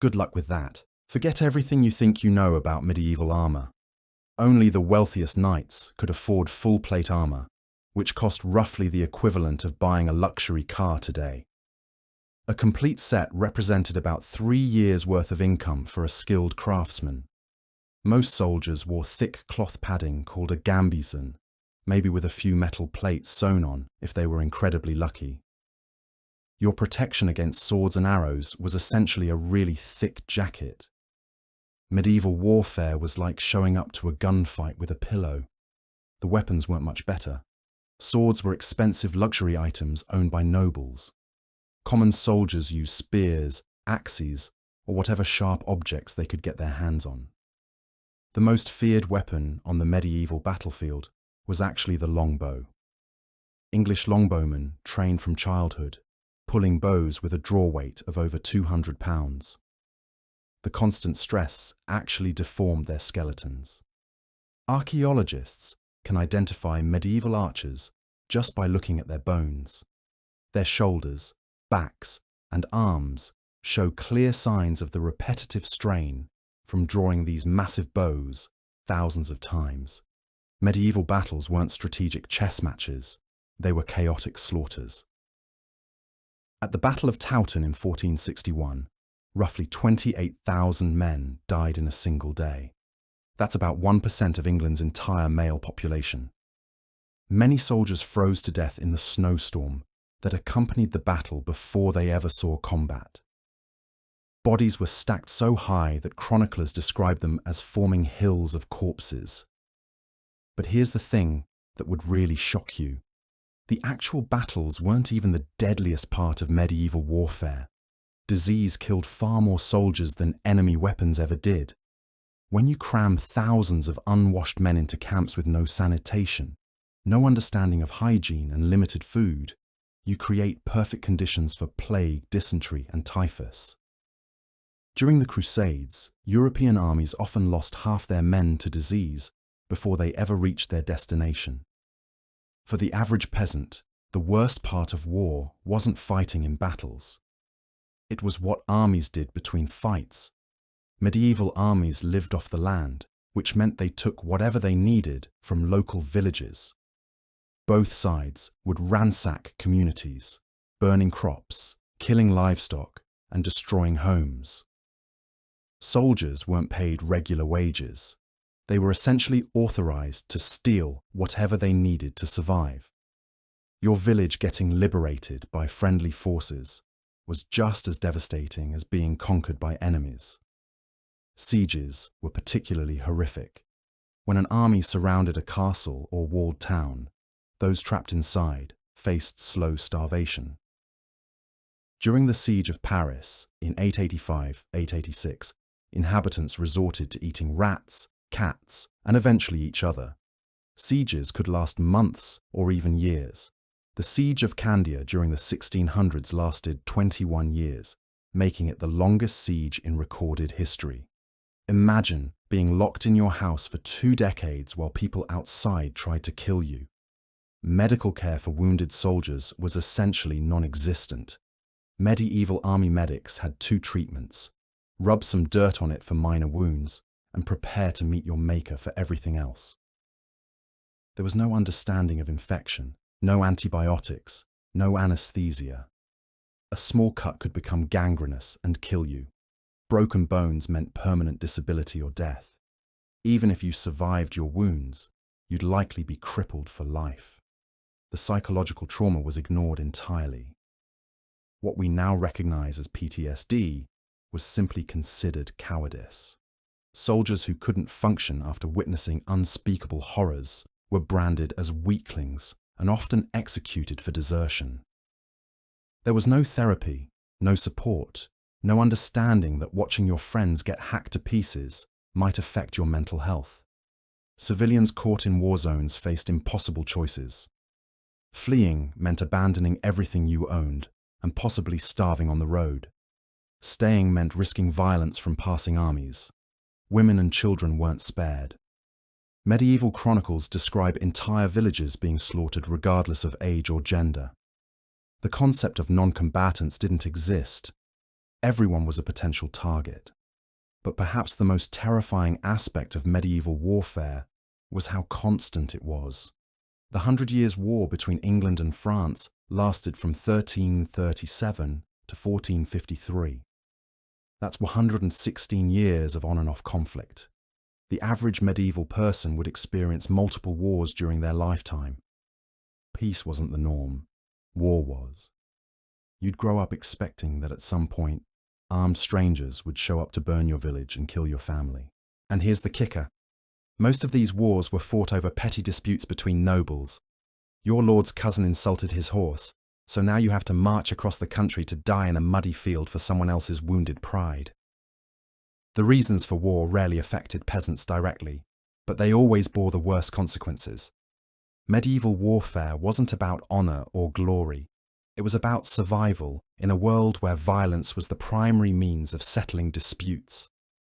Good luck with that. Forget everything you think you know about medieval armour. Only the wealthiest knights could afford full-plate armour, which cost roughly the equivalent of buying a luxury car today. A complete set represented about 3 years' worth of income for a skilled craftsman. Most soldiers wore thick cloth padding called a gambizon, maybe with a few metal plates sewn on if they were incredibly lucky. Your protection against swords and arrows was essentially a really thick jacket. Medieval warfare was like showing up to a gunfight with a pillow. The weapons weren't much better. Swords were expensive luxury items owned by nobles. Common soldiers used spears, axes, or whatever sharp objects they could get their hands on. The most feared weapon on the medieval battlefield was actually the longbow. English longbowmen trained from childhood, pulling bows with a draw weight of over 200 pounds. The constant stress actually deformed their skeletons. Archaeologists can identify medieval archers just by looking at their bones. Their shoulders, backs, and arms show clear signs of the repetitive strain from drawing these massive bows thousands of times. Medieval battles weren't strategic chess matches, they were chaotic slaughters. At the Battle of Towton in 1461, roughly 28,000 men died in a single day. That's about 1% of England's entire male population. Many soldiers froze to death in the snowstorm that accompanied the battle before they ever saw combat. Bodies were stacked so high that chroniclers described them as forming hills of corpses. But here's the thing that would really shock you. The actual battles weren't even the deadliest part of medieval warfare. Disease killed far more soldiers than enemy weapons ever did. When you cram thousands of unwashed men into camps with no sanitation, no understanding of hygiene and limited food, you create perfect conditions for plague, dysentery, and typhus. During the Crusades, European armies often lost half their men to disease before they ever reached their destination. For the average peasant, the worst part of war wasn't fighting in battles. It was what armies did between fights. Medieval armies lived off the land, which meant they took whatever they needed from local villages. Both sides would ransack communities, burning crops, killing livestock, and destroying homes. Soldiers weren't paid regular wages. They were essentially authorized to steal whatever they needed to survive. Your village getting liberated by friendly forces was just as devastating as being conquered by enemies. Sieges were particularly horrific. When an army surrounded a castle or walled town, those trapped inside faced slow starvation. During the siege of Paris in 885-886, inhabitants resorted to eating rats, cats, and eventually each other. Sieges could last months or even years. The siege of Candia during the 1600s lasted 21 years, making it the longest siege in recorded history. Imagine being locked in your house for 2 decades while people outside tried to kill you. Medical care for wounded soldiers was essentially non-existent. Medieval army medics had 2 treatments: rub some dirt on it for minor wounds, and prepare to meet your maker for everything else. There was no understanding of infection, no antibiotics, no anesthesia. A small cut could become gangrenous and kill you. Broken bones meant permanent disability or death. Even if you survived your wounds, you'd likely be crippled for life. The psychological trauma was ignored entirely. What we now recognize as PTSD was simply considered cowardice. Soldiers who couldn't function after witnessing unspeakable horrors were branded as weaklings and often executed for desertion. There was no therapy, no support, no understanding that watching your friends get hacked to pieces might affect your mental health. Civilians caught in war zones faced impossible choices. Fleeing meant abandoning everything you owned and possibly starving on the road. Staying meant risking violence from passing armies. Women and children weren't spared. Medieval chronicles describe entire villages being slaughtered regardless of age or gender. The concept of non-combatants didn't exist. Everyone was a potential target. But perhaps the most terrifying aspect of medieval warfare was how constant it was. The 100 Years' War between England and France lasted from 1337 to 1453. That's 116 years of on and off conflict. The average medieval person would experience multiple wars during their lifetime. Peace wasn't the norm. War was. You'd grow up expecting that at some point, armed strangers would show up to burn your village and kill your family. And here's the kicker. Most of these wars were fought over petty disputes between nobles. Your lord's cousin insulted his horse, so now you have to march across the country to die in a muddy field for someone else's wounded pride. The reasons for war rarely affected peasants directly, but they always bore the worst consequences. Medieval warfare wasn't about honor or glory. It was about survival in a world where violence was the primary means of settling disputes.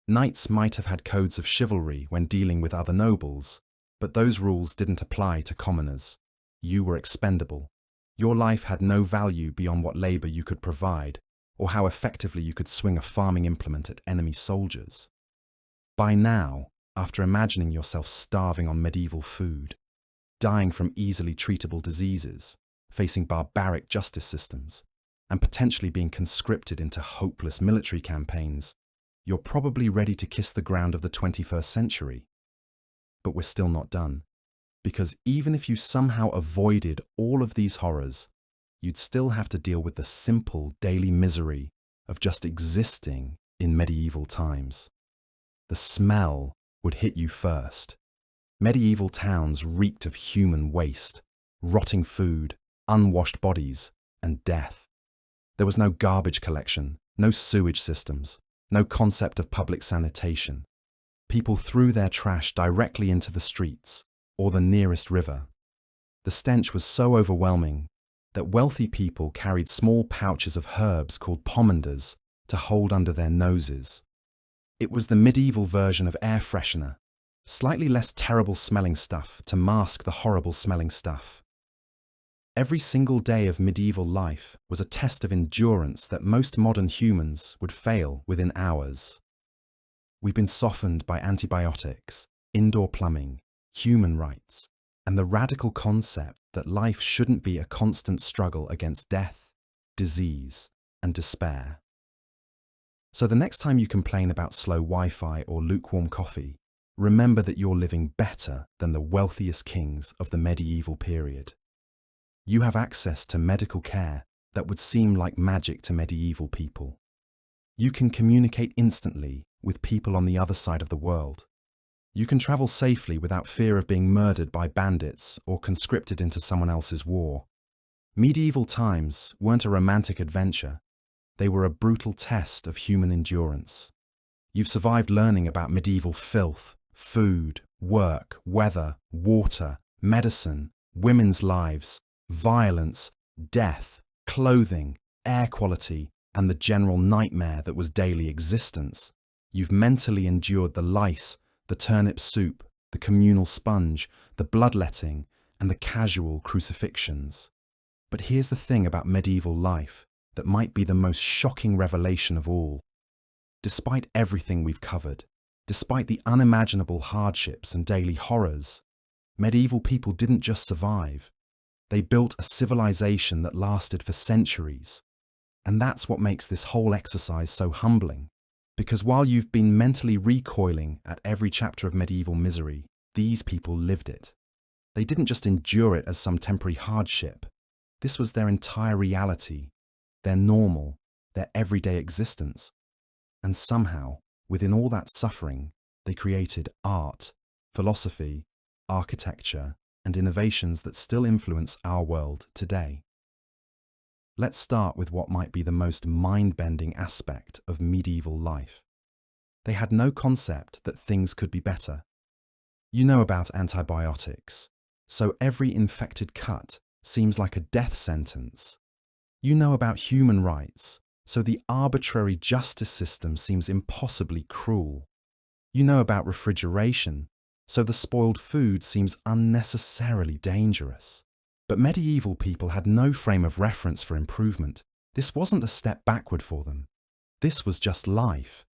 Knights might have had codes of chivalry when dealing with other nobles, but those rules didn't apply to commoners. You were expendable. Your life had no value beyond what labor you could provide, or how effectively you could swing a farming implement at enemy soldiers. By now, after imagining yourself starving on medieval food, dying from easily treatable diseases, facing barbaric justice systems, and potentially being conscripted into hopeless military campaigns, you're probably ready to kiss the ground of the 21st century. But we're still not done. Because even if you somehow avoided all of these horrors, you'd still have to deal with the simple daily misery of just existing in medieval times. The smell would hit you first. Medieval towns reeked of human waste, rotting food, unwashed bodies, and death. There was no garbage collection, no sewage systems, no concept of public sanitation. People threw their trash directly into the streets or the nearest river. The stench was so overwhelming that wealthy people carried small pouches of herbs called pomanders to hold under their noses. It was the medieval version of air freshener, slightly less terrible smelling stuff to mask the horrible smelling stuff. Every single day of medieval life was a test of endurance that most modern humans would fail within hours. We've been softened by antibiotics, indoor plumbing, human rights, and the radical concept that life shouldn't be a constant struggle against death, disease, and despair. So the next time you complain about slow Wi-Fi or lukewarm coffee, remember that you're living better than the wealthiest kings of the medieval period. You have access to medical care that would seem like magic to medieval people. You can communicate instantly with people on the other side of the world. You can travel safely without fear of being murdered by bandits or conscripted into someone else's war. Medieval times weren't a romantic adventure. They were a brutal test of human endurance. You've survived learning about medieval filth, food, work, weather, water, medicine, women's lives, violence, death, clothing, air quality, and the general nightmare that was daily existence. You've mentally endured the lice, the turnip soup, the communal sponge, the bloodletting, and the casual crucifixions. But here's the thing about medieval life that might be the most shocking revelation of all. Despite everything we've covered, despite the unimaginable hardships and daily horrors, medieval people didn't just survive. They built a civilization that lasted for centuries. And that's what makes this whole exercise so humbling. Because while you've been mentally recoiling at every chapter of medieval misery, these people lived it. They didn't just endure it as some temporary hardship. This was their entire reality, their normal, their everyday existence. And somehow, within all that suffering, they created art, philosophy, architecture, and innovations that still influence our world today. Let's start with what might be the most mind-bending aspect of medieval life. They had no concept that things could be better. You know about antibiotics, so every infected cut seems like a death sentence. You know about human rights, so the arbitrary justice system seems impossibly cruel. You know about refrigeration, so the spoiled food seems unnecessarily dangerous. But medieval people had no frame of reference for improvement. This wasn't a step backward for them. This was just life.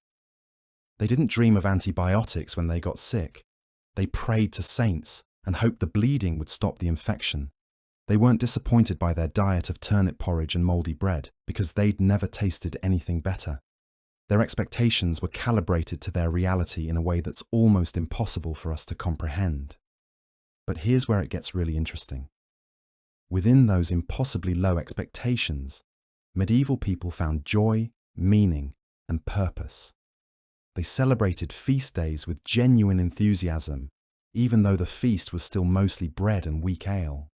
They didn't dream of antibiotics when they got sick. They prayed to saints and hoped the bleeding would stop the infection. They weren't disappointed by their diet of turnip porridge and mouldy bread because they'd never tasted anything better. Their expectations were calibrated to their reality in a way that's almost impossible for us to comprehend. But here's where it gets really interesting. Within those impossibly low expectations, medieval people found joy, meaning, and purpose. They celebrated feast days with genuine enthusiasm, even though the feast was still mostly bread and weak ale.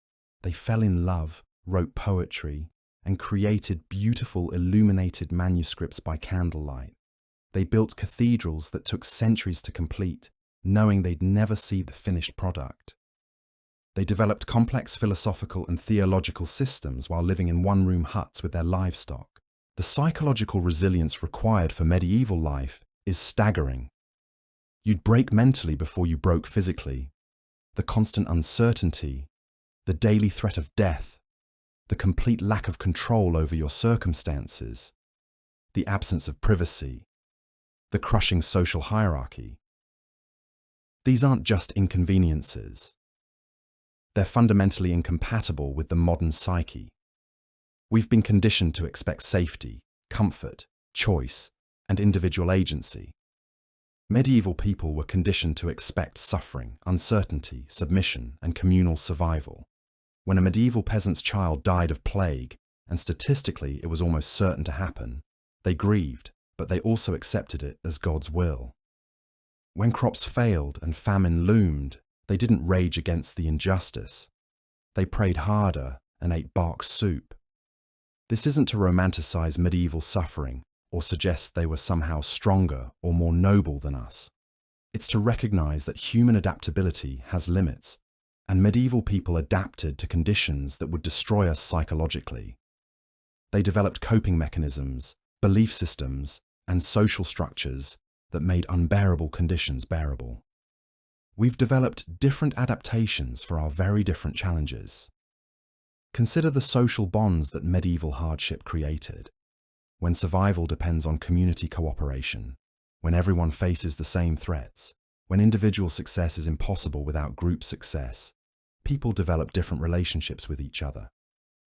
They fell in love, wrote poetry, and created beautiful illuminated manuscripts by candlelight. They built cathedrals that took centuries to complete, knowing they'd never see the finished product. They developed complex philosophical and theological systems while living in one-room huts with their livestock. The psychological resilience required for medieval life is staggering. You'd break mentally before you broke physically. The constant uncertainty, the daily threat of death, the complete lack of control over your circumstances, the absence of privacy, the crushing social hierarchy. These aren't just inconveniences. They're fundamentally incompatible with the modern psyche. We've been conditioned to expect safety, comfort, choice, and individual agency. Medieval people were conditioned to expect suffering, uncertainty, submission, and communal survival. When a medieval peasant's child died of plague, and statistically it was almost certain to happen, They grieved, but they also accepted it as God's will. When crops failed and famine loomed, they didn't rage against the injustice. They prayed harder and ate bark soup. This isn't to romanticize medieval suffering or suggest they were somehow stronger or more noble than us. It's to recognize that human adaptability has limits, and medieval people adapted to conditions that would destroy us psychologically. They developed coping mechanisms, belief systems, and social structures that made unbearable conditions bearable. We've developed different adaptations for our very different challenges. Consider the social bonds that medieval hardship created. When survival depends on community cooperation, when everyone faces the same threats, when individual success is impossible without group success, people develop different relationships with each other.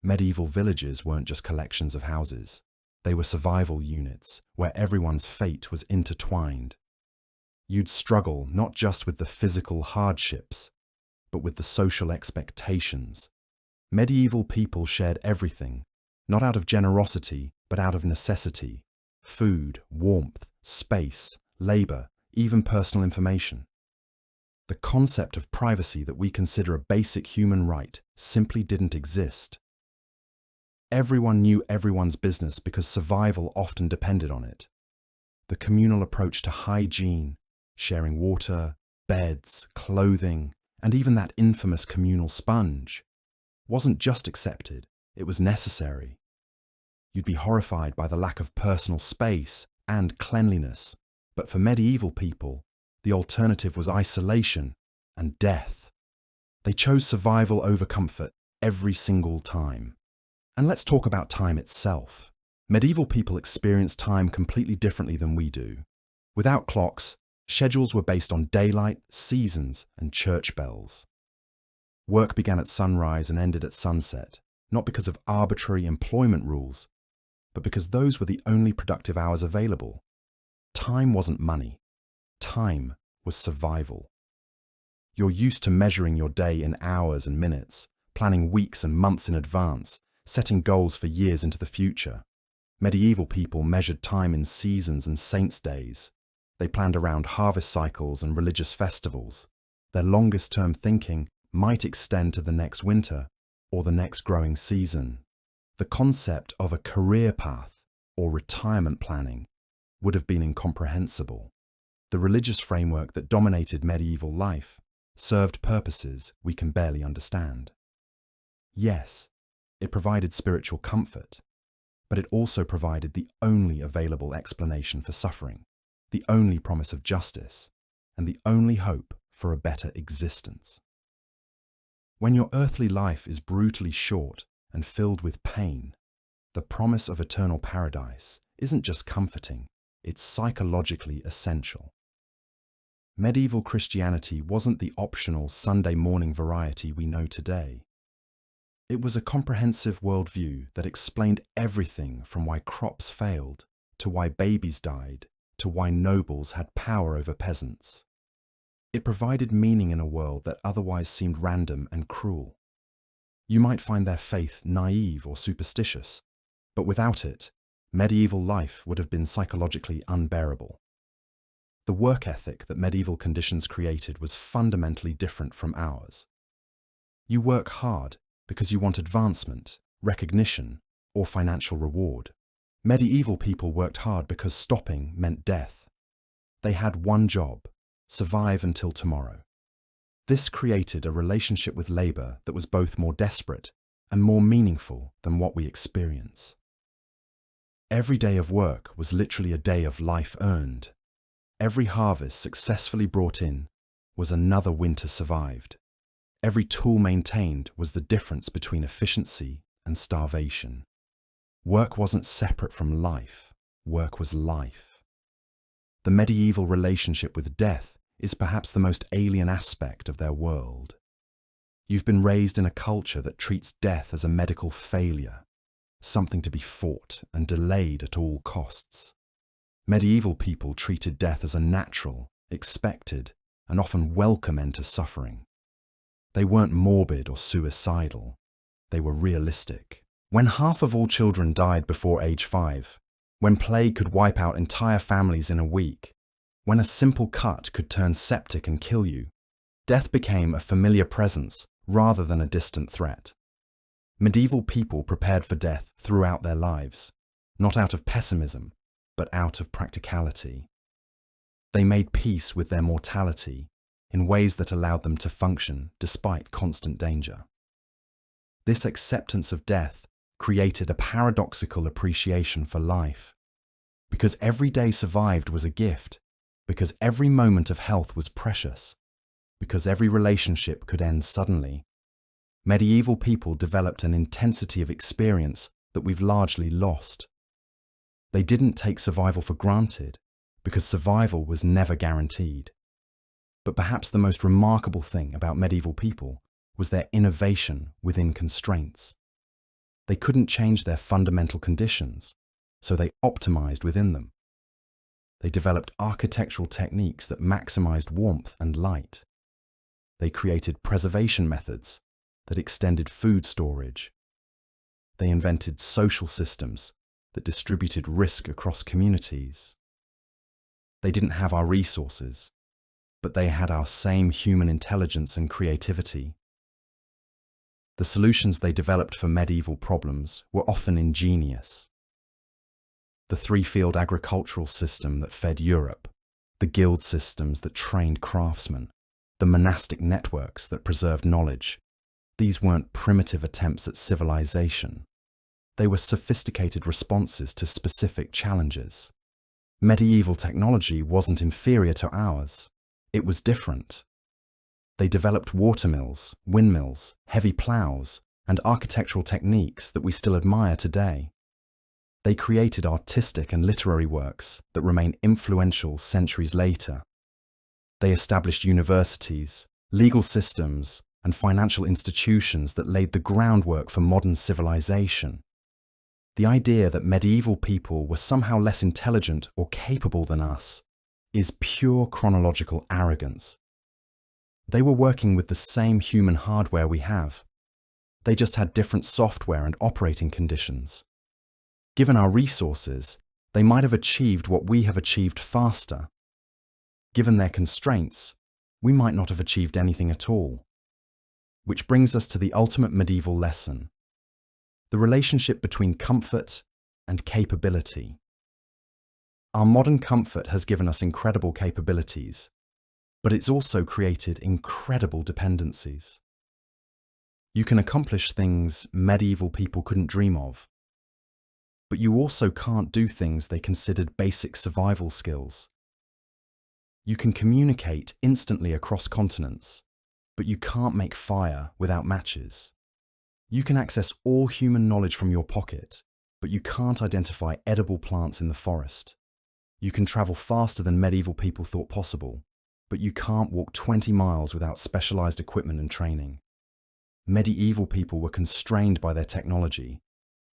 Medieval villages weren't just collections of houses. They were survival units where everyone's fate was intertwined. You'd struggle not just with the physical hardships, but with the social expectations. Medieval people shared everything, not out of generosity, but out of necessity: food, warmth, space, labor, even personal information. The concept of privacy that we consider a basic human right simply didn't exist. Everyone knew everyone's business because survival often depended on it. The communal approach to hygiene, sharing water, beds, clothing, and even that infamous communal sponge, wasn't just accepted, it was necessary. You'd be horrified by the lack of personal space and cleanliness, but for medieval people, the alternative was isolation and death. They chose survival over comfort every single time. And let's talk about time itself. Medieval people experienced time completely differently than we do. Without clocks, schedules were based on daylight, seasons, and church bells. Work began at sunrise and ended at sunset, not because of arbitrary employment rules, but because those were the only productive hours available. Time wasn't money. Time was survival. You're used to measuring your day in hours and minutes, planning weeks and months in advance, setting goals for years into the future. Medieval people measured time in seasons and saints' days. They planned around harvest cycles and religious festivals. Their longest-term thinking might extend to the next winter or the next growing season. The concept of a career path or retirement planning would have been incomprehensible. The religious framework that dominated medieval life served purposes we can barely understand. Yes, it provided spiritual comfort, but it also provided the only available explanation for suffering, the only promise of justice, and the only hope for a better existence. When your earthly life is brutally short and filled with pain, the promise of eternal paradise isn't just comforting, it's psychologically essential. Medieval Christianity wasn't the optional Sunday morning variety we know today. It was a comprehensive worldview that explained everything from why crops failed, to why babies died, to why nobles had power over peasants. It provided meaning in a world that otherwise seemed random and cruel. You might find their faith naive or superstitious, but without it, medieval life would have been psychologically unbearable. The work ethic that medieval conditions created was fundamentally different from ours. You work hard because you want advancement, recognition, or financial reward. Medieval people worked hard because stopping meant death. They had one job: survive until tomorrow. This created a relationship with labor that was both more desperate and more meaningful than what we experience. Every day of work was literally a day of life earned. Every harvest successfully brought in was another winter survived. Every tool maintained was the difference between efficiency and starvation. Work wasn't separate from life, work was life. The medieval relationship with death is perhaps the most alien aspect of their world. You've been raised in a culture that treats death as a medical failure, something to be fought and delayed at all costs. Medieval people treated death as a natural, expected, and often welcome end to suffering. They weren't morbid or suicidal. They were realistic. When half of all children died before age 5, when plague could wipe out entire families in a week, when a simple cut could turn septic and kill you, death became a familiar presence rather than a distant threat. Medieval people prepared for death throughout their lives, not out of pessimism, but out of practicality. They made peace with their mortality in ways that allowed them to function despite constant danger. This acceptance of death created a paradoxical appreciation for life. Because every day survived was a gift, because every moment of health was precious, because every relationship could end suddenly, medieval people developed an intensity of experience that we've largely lost. They didn't take survival for granted, because survival was never guaranteed. But perhaps the most remarkable thing about medieval people was their innovation within constraints. They couldn't change their fundamental conditions, so they optimized within them. They developed architectural techniques that maximized warmth and light. They created preservation methods that extended food storage. They invented social systems that distributed risk across communities. They didn't have our resources, but they had our same human intelligence and creativity. The solutions they developed for medieval problems were often ingenious. The three-field agricultural system that fed Europe, the guild systems that trained craftsmen, the monastic networks that preserved knowledge. These weren't primitive attempts at civilization. They were sophisticated responses to specific challenges. Medieval technology wasn't inferior to ours. It was different. They developed watermills, windmills, heavy plows, and architectural techniques that we still admire today. They created artistic and literary works that remain influential centuries later. They established universities, legal systems, and financial institutions that laid the groundwork for modern civilization. The idea that medieval people were somehow less intelligent or capable than us is pure chronological arrogance. They were working with the same human hardware we have. They just had different software and operating conditions. Given our resources, they might have achieved what we have achieved faster. Given their constraints, we might not have achieved anything at all. Which brings us to the ultimate medieval lesson: the relationship between comfort and capability. Our modern comfort has given us incredible capabilities, but it's also created incredible dependencies. You can accomplish things medieval people couldn't dream of, but you also can't do things they considered basic survival skills. You can communicate instantly across continents, but you can't make fire without matches. You can access all human knowledge from your pocket, but you can't identify edible plants in the forest. You can travel faster than medieval people thought possible, but you can't walk 20 miles without specialized equipment and training. Medieval people were constrained by their technology,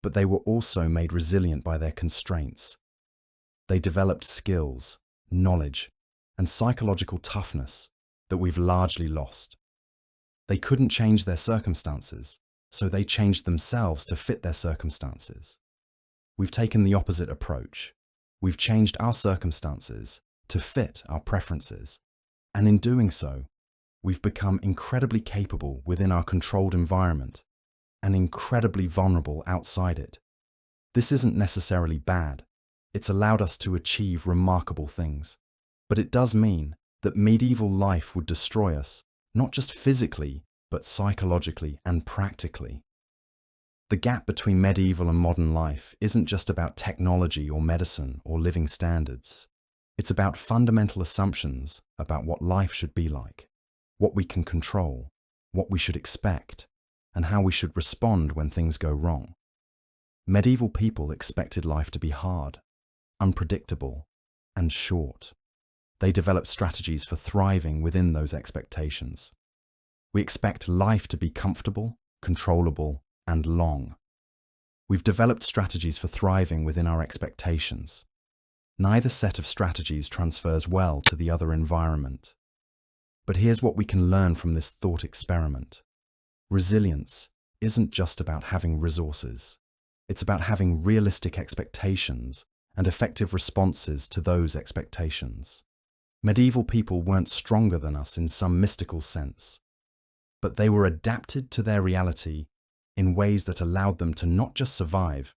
but they were also made resilient by their constraints. They developed skills, knowledge, and psychological toughness that we've largely lost. They couldn't change their circumstances, so they changed themselves to fit their circumstances. We've taken the opposite approach. We've changed our circumstances to fit our preferences, and in doing so, we've become incredibly capable within our controlled environment and incredibly vulnerable outside it. This isn't necessarily bad. It's allowed us to achieve remarkable things. But it does mean that medieval life would destroy us, not just physically, but psychologically and practically. The gap between medieval and modern life isn't just about technology or medicine or living standards. It's about fundamental assumptions about what life should be like, what we can control, what we should expect, and how we should respond when things go wrong. Medieval people expected life to be hard, unpredictable, and short. They develop strategies for thriving within those expectations. We expect life to be comfortable, controllable, and long. We've developed strategies for thriving within our expectations. Neither set of strategies transfers well to the other environment. But here's what we can learn from this thought experiment. Resilience isn't just about having resources. It's about having realistic expectations and effective responses to those expectations. Medieval people weren't stronger than us in some mystical sense, but they were adapted to their reality in ways that allowed them to not just survive,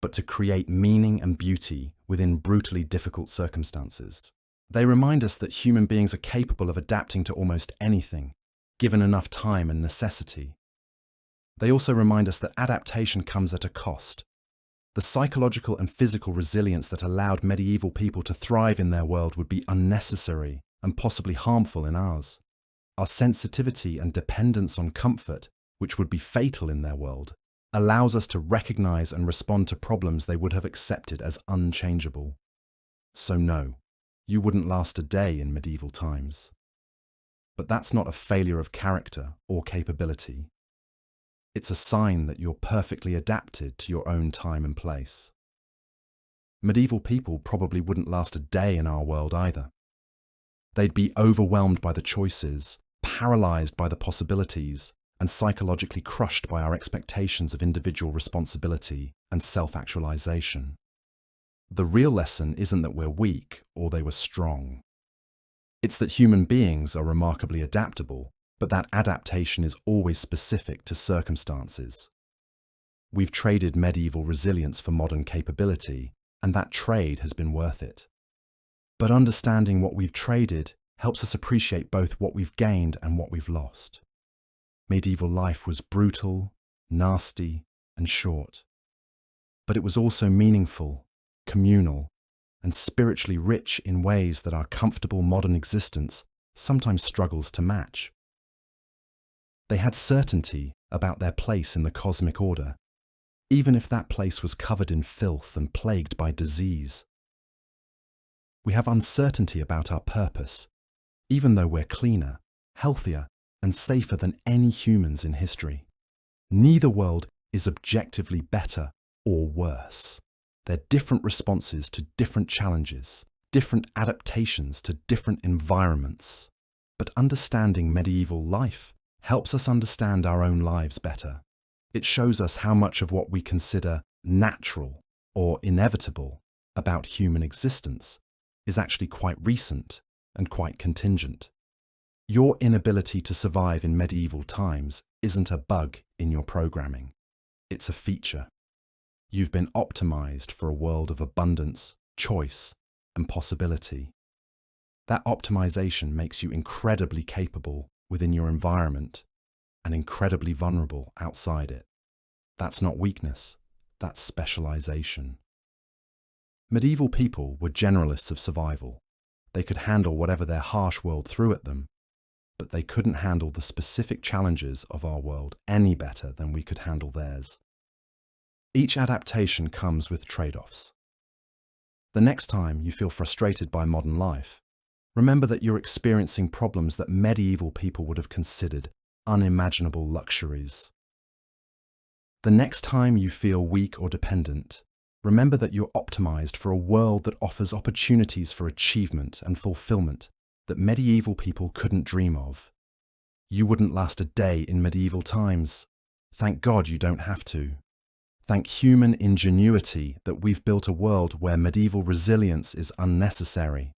but to create meaning and beauty within brutally difficult circumstances. They remind us that human beings are capable of adapting to almost anything, given enough time and necessity. They also remind us that adaptation comes at a cost. The psychological and physical resilience that allowed medieval people to thrive in their world would be unnecessary and possibly harmful in ours. Our sensitivity and dependence on comfort, which would be fatal in their world, allows us to recognize and respond to problems they would have accepted as unchangeable. So no, you wouldn't last a day in medieval times. But that's not a failure of character or capability. It's a sign that you're perfectly adapted to your own time and place. Medieval people probably wouldn't last a day in our world either. They'd be overwhelmed by the choices, paralyzed by the possibilities, and psychologically crushed by our expectations of individual responsibility and self-actualization. The real lesson isn't that we're weak or they were strong. It's that human beings are remarkably adaptable, but that adaptation is always specific to circumstances. We've traded medieval resilience for modern capability, and that trade has been worth it. But understanding what we've traded helps us appreciate both what we've gained and what we've lost. Medieval life was brutal, nasty, and short. But it was also meaningful, communal, and spiritually rich in ways that our comfortable modern existence sometimes struggles to match. They had certainty about their place in the cosmic order, even if that place was covered in filth and plagued by disease. We have uncertainty about our purpose, even though we're cleaner, healthier, and safer than any humans in history. Neither world is objectively better or worse. They're different responses to different challenges, different adaptations to different environments. But understanding medieval life helps us understand our own lives better. It shows us how much of what we consider natural or inevitable about human existence is actually quite recent and quite contingent. Your inability to survive in medieval times isn't a bug in your programming. It's a feature. You've been optimized for a world of abundance, choice, and possibility. That optimization makes you incredibly capable within your environment and incredibly vulnerable outside it. That's not weakness, that's specialization. Medieval people were generalists of survival. They could handle whatever their harsh world threw at them, but they couldn't handle the specific challenges of our world any better than we could handle theirs. Each adaptation comes with trade-offs. The next time you feel frustrated by modern life, remember that you're experiencing problems that medieval people would have considered unimaginable luxuries. The next time you feel weak or dependent, remember that you're optimized for a world that offers opportunities for achievement and fulfillment that medieval people couldn't dream of. You wouldn't last a day in medieval times. Thank God you don't have to. Thank human ingenuity that we've built a world where medieval resilience is unnecessary.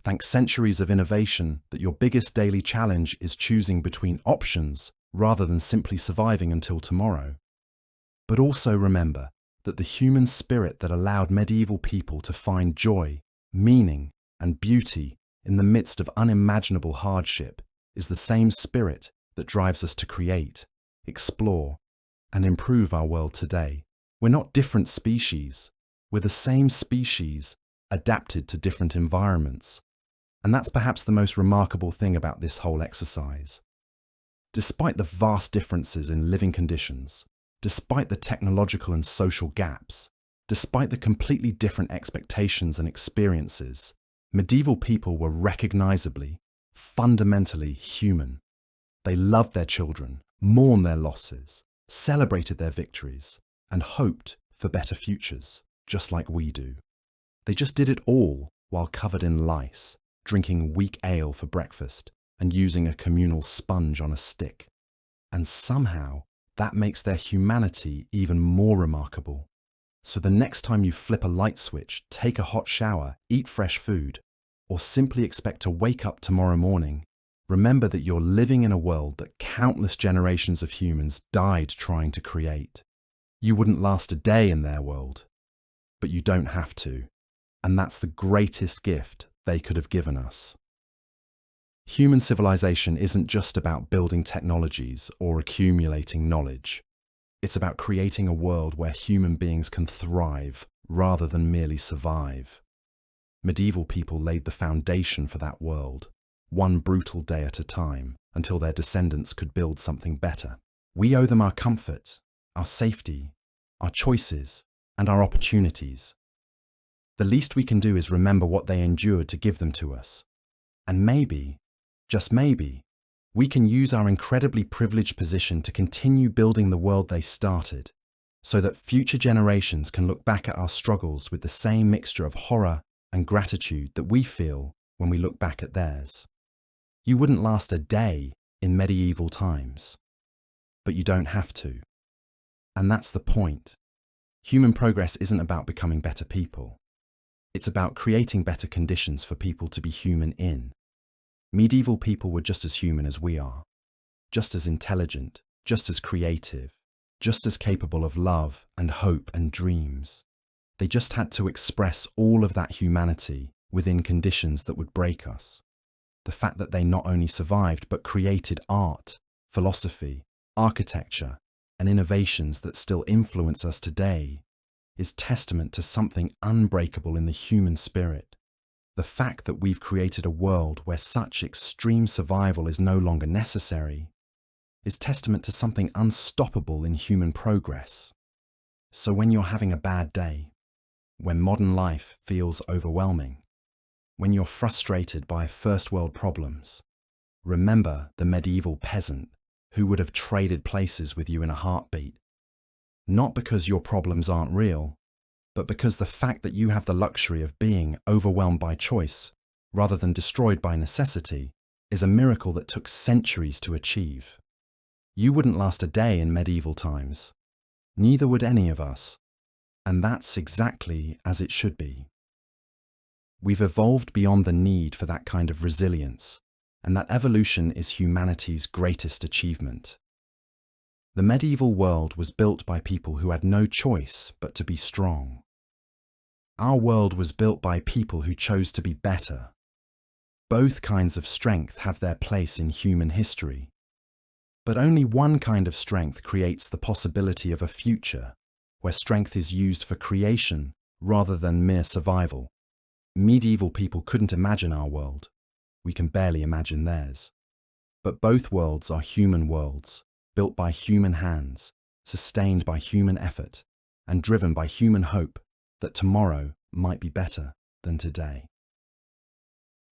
Thank centuries of innovation that your biggest daily challenge is choosing between options rather than simply surviving until tomorrow. But also remember that the human spirit that allowed medieval people to find joy, meaning, and beauty in the midst of unimaginable hardship is the same spirit that drives us to create, explore, and improve our world today. We're not different species. We're the same species adapted to different environments. And that's perhaps the most remarkable thing about this whole exercise. Despite the vast differences in living conditions, despite the technological and social gaps, despite the completely different expectations and experiences, medieval people were recognizably, fundamentally human. They loved their children, mourned their losses, celebrated their victories, and hoped for better futures, just like we do. They just did it all while covered in lice, drinking weak ale for breakfast, and using a communal sponge on a stick. And somehow, that makes their humanity even more remarkable. So the next time you flip a light switch, take a hot shower, eat fresh food, or simply expect to wake up tomorrow morning, remember that you're living in a world that countless generations of humans died trying to create. You wouldn't last a day in their world, but you don't have to, and that's the greatest gift they could have given us. Human civilization isn't just about building technologies or accumulating knowledge. It's about creating a world where human beings can thrive rather than merely survive. Medieval people laid the foundation for that world, one brutal day at a time, until their descendants could build something better. We owe them our comfort, our safety, our choices, and our opportunities. The least we can do is remember what they endured to give them to us. And maybe, just maybe, we can use our incredibly privileged position to continue building the world they started, so that future generations can look back at our struggles with the same mixture of horror and gratitude that we feel when we look back at theirs. You wouldn't last a day in medieval times, but you don't have to. And that's the point. Human progress isn't about becoming better people. It's about creating better conditions for people to be human in. Medieval people were just as human as we are, just as intelligent, just as creative, just as capable of love and hope and dreams. They just had to express all of that humanity within conditions that would break us. The fact that they not only survived but created art, philosophy, architecture, and innovations that still influence us today is testament to something unbreakable in the human spirit. The fact that we've created a world where such extreme survival is no longer necessary is testament to something unstoppable in human progress. So when you're having a bad day, when modern life feels overwhelming, when you're frustrated by first world problems, remember the medieval peasant who would have traded places with you in a heartbeat. Not because your problems aren't real, but because the fact that you have the luxury of being overwhelmed by choice, rather than destroyed by necessity, is a miracle that took centuries to achieve. You wouldn't last a day in medieval times. Neither would any of us. And that's exactly as it should be. We've evolved beyond the need for that kind of resilience, and that evolution is humanity's greatest achievement. The medieval world was built by people who had no choice but to be strong. Our world was built by people who chose to be better. Both kinds of strength have their place in human history. But only one kind of strength creates the possibility of a future where strength is used for creation rather than mere survival. Medieval people couldn't imagine our world. We can barely imagine theirs. But both worlds are human worlds, built by human hands, sustained by human effort, and driven by human hope that tomorrow might be better than today.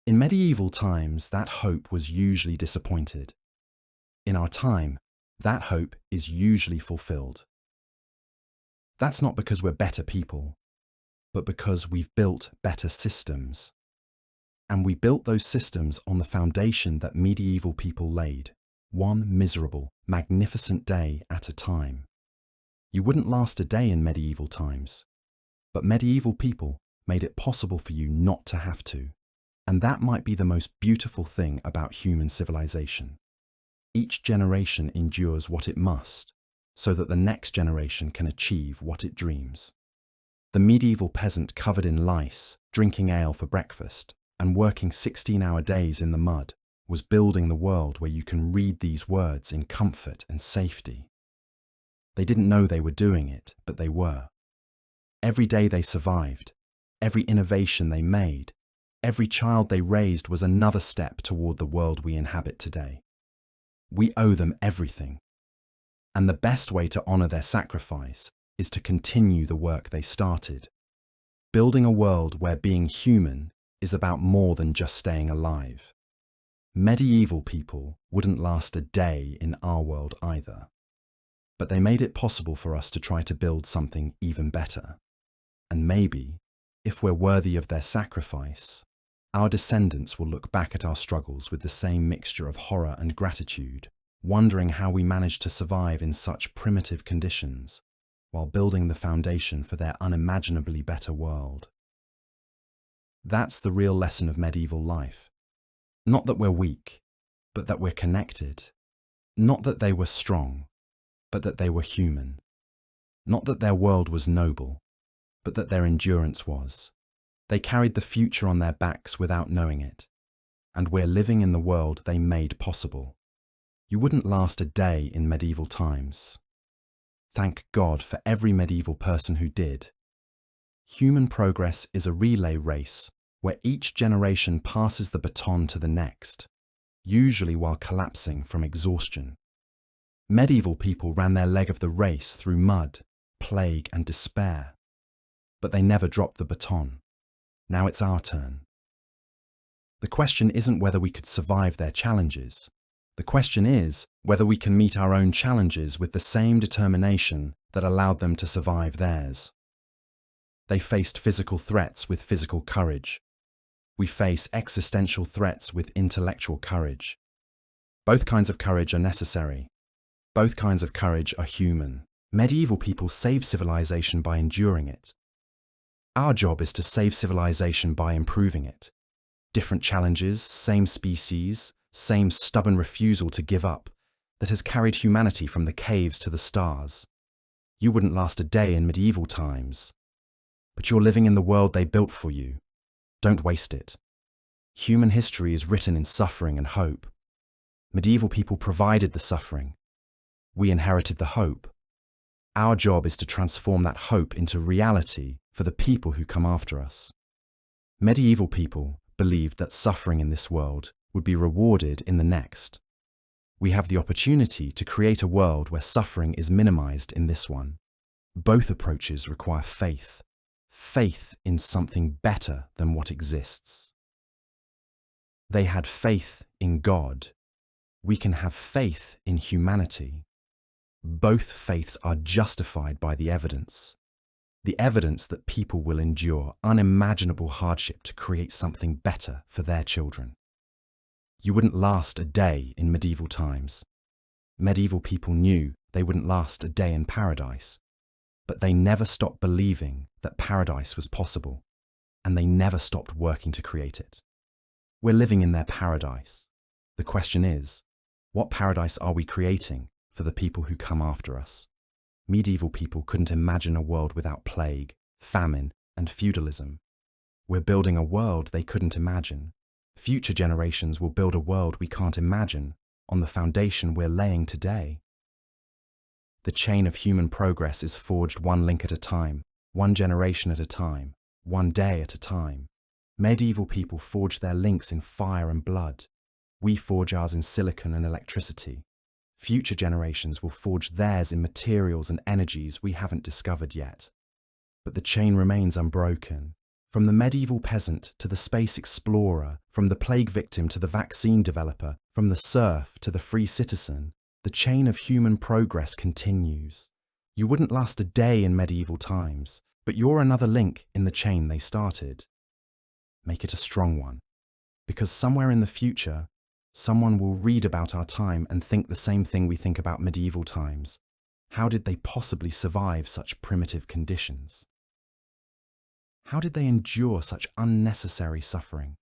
In medieval times, that hope was usually disappointed. In our time, that hope is usually fulfilled. That's not because we're better people, but because we've built better systems. And we built those systems on the foundation that medieval people laid, one miserable, magnificent day at a time. You wouldn't last a day in medieval times, but medieval people made it possible for you not to have to. And that might be the most beautiful thing about human civilization. Each generation endures what it must, so that the next generation can achieve what it dreams. The medieval peasant covered in lice, drinking ale for breakfast, and working 16-hour days in the mud, was building the world where you can read these words in comfort and safety. They didn't know they were doing it, but they were. Every day they survived, every innovation they made, every child they raised was another step toward the world we inhabit today. We owe them everything. And the best way to honor their sacrifice is to continue the work they started. Building a world where being human is about more than just staying alive. Medieval people wouldn't last a day in our world either. But they made it possible for us to try to build something even better. And maybe, if we're worthy of their sacrifice, our descendants will look back at our struggles with the same mixture of horror and gratitude, wondering how we managed to survive in such primitive conditions, while building the foundation for their unimaginably better world. That's the real lesson of medieval life. Not that we're weak, but that we're connected. Not that they were strong, but that they were human. Not that their world was noble, but that their endurance was. They carried the future on their backs without knowing it, and we're living in the world they made possible. You wouldn't last a day in medieval times. Thank God for every medieval person who did. Human progress is a relay race where each generation passes the baton to the next, usually while collapsing from exhaustion. Medieval people ran their leg of the race through mud, plague, and despair, but they never dropped the baton. Now it's our turn. The question isn't whether we could survive their challenges. The question is whether we can meet our own challenges with the same determination that allowed them to survive theirs. They faced physical threats with physical courage. We face existential threats with intellectual courage. Both kinds of courage are necessary. Both kinds of courage are human. Medieval people saved civilization by enduring it. Our job is to save civilization by improving it. Different challenges, same species, same stubborn refusal to give up that has carried humanity from the caves to the stars. You wouldn't last a day in medieval times, but you're living in the world they built for you. Don't waste it. Human history is written in suffering and hope. Medieval people provided the suffering. We inherited the hope. Our job is to transform that hope into reality for the people who come after us. Medieval people believed that suffering in this world would be rewarded in the next. We have the opportunity to create a world where suffering is minimized in this one. Both approaches require faith. Faith in something better than what exists. They had faith in God. We can have faith in humanity. Both faiths are justified by the evidence that people will endure unimaginable hardship to create something better for their children. You wouldn't last a day in medieval times. Medieval people knew they wouldn't last a day in paradise, but they never stopped believing that paradise was possible, and they never stopped working to create it. We're living in their paradise. The question is, what paradise are we creating for the people who come after us? Medieval people couldn't imagine a world without plague, famine, and feudalism. We're building a world they couldn't imagine. Future generations will build a world we can't imagine on the foundation we're laying today. The chain of human progress is forged one link at a time, one generation at a time, one day at a time. Medieval people forged their links in fire and blood. We forge ours in silicon and electricity. Future generations will forge theirs in materials and energies we haven't discovered yet. But the chain remains unbroken. From the medieval peasant to the space explorer, from the plague victim to the vaccine developer, from the serf to the free citizen, the chain of human progress continues. You wouldn't last a day in medieval times, but you're another link in the chain they started. Make it a strong one, because somewhere in the future, someone will read about our time and think the same thing we think about medieval times. How did they possibly survive such primitive conditions? How did they endure such unnecessary suffering?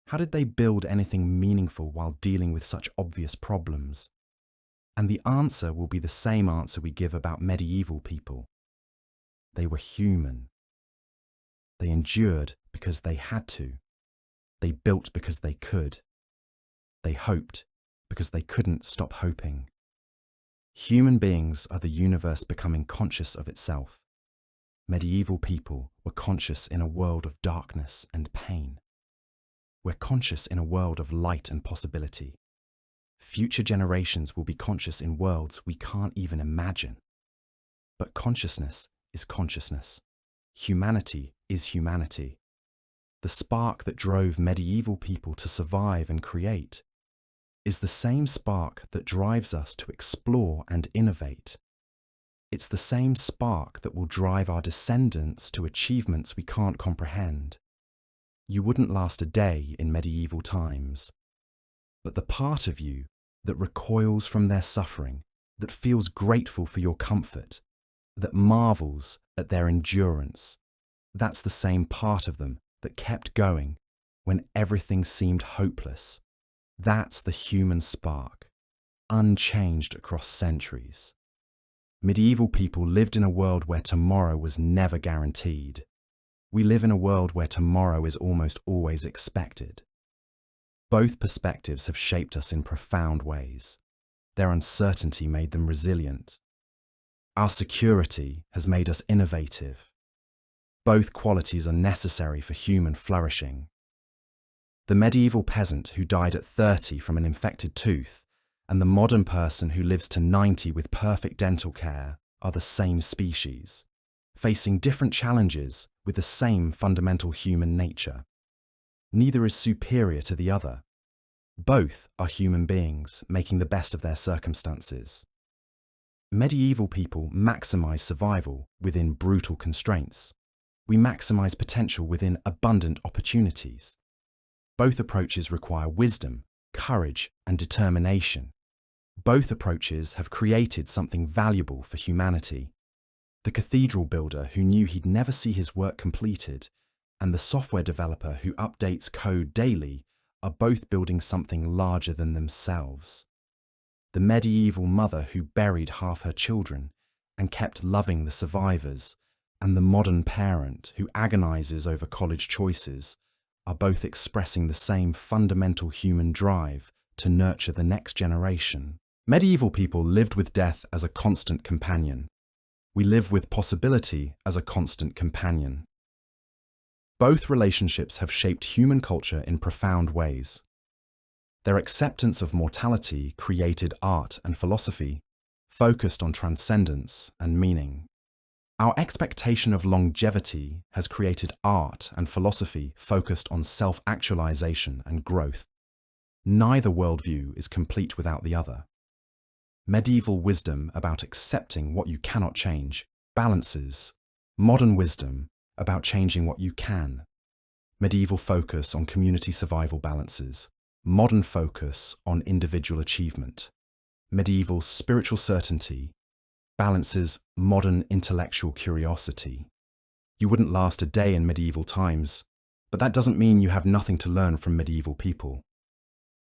How did they build anything meaningful while dealing with such obvious problems? And the answer will be the same answer we give about medieval people. They were human. They endured because they had to. They built because they could. They hoped because they couldn't stop hoping. Human beings are the universe becoming conscious of itself. Medieval people were conscious in a world of darkness and pain. We're conscious in a world of light and possibility. Future generations will be conscious in worlds we can't even imagine. But consciousness is consciousness. Humanity is humanity. The spark that drove medieval people to survive and create is the same spark that drives us to explore and innovate. It's the same spark that will drive our descendants to achievements we can't comprehend. You wouldn't last a day in medieval times, but the part of you that recoils from their suffering, that feels grateful for your comfort, that marvels at their endurance. That's the same part of them that kept going when everything seemed hopeless. That's the human spark, unchanged across centuries. Medieval people lived in a world where tomorrow was never guaranteed. We live in a world where tomorrow is almost always expected. Both perspectives have shaped us in profound ways. Their uncertainty made them resilient. Our security has made us innovative. Both qualities are necessary for human flourishing. The medieval peasant who died at 30 from an infected tooth and the modern person who lives to 90 with perfect dental care are the same species, facing different challenges with the same fundamental human nature. Neither is superior to the other. Both are human beings making the best of their circumstances. Medieval people maximize survival within brutal constraints. We maximize potential within abundant opportunities. Both approaches require wisdom, courage, and determination. Both approaches have created something valuable for humanity. The cathedral builder who knew he'd never see his work completed, and the software developer who updates code daily are both building something larger than themselves. The medieval mother who buried half her children and kept loving the survivors, and the modern parent who agonizes over college choices are both expressing the same fundamental human drive to nurture the next generation. Medieval people lived with death as a constant companion. We live with possibility as a constant companion. Both relationships have shaped human culture in profound ways. Their acceptance of mortality created art and philosophy, focused on transcendence and meaning. Our expectation of longevity has created art and philosophy focused on self-actualization and growth. Neither worldview is complete without the other. Medieval wisdom about accepting what you cannot change balances modern wisdom about changing what you can. Medieval focus on community survival balances modern focus on individual achievement. Medieval spiritual certainty balances modern intellectual curiosity. You wouldn't last a day in medieval times, but that doesn't mean you have nothing to learn from medieval people.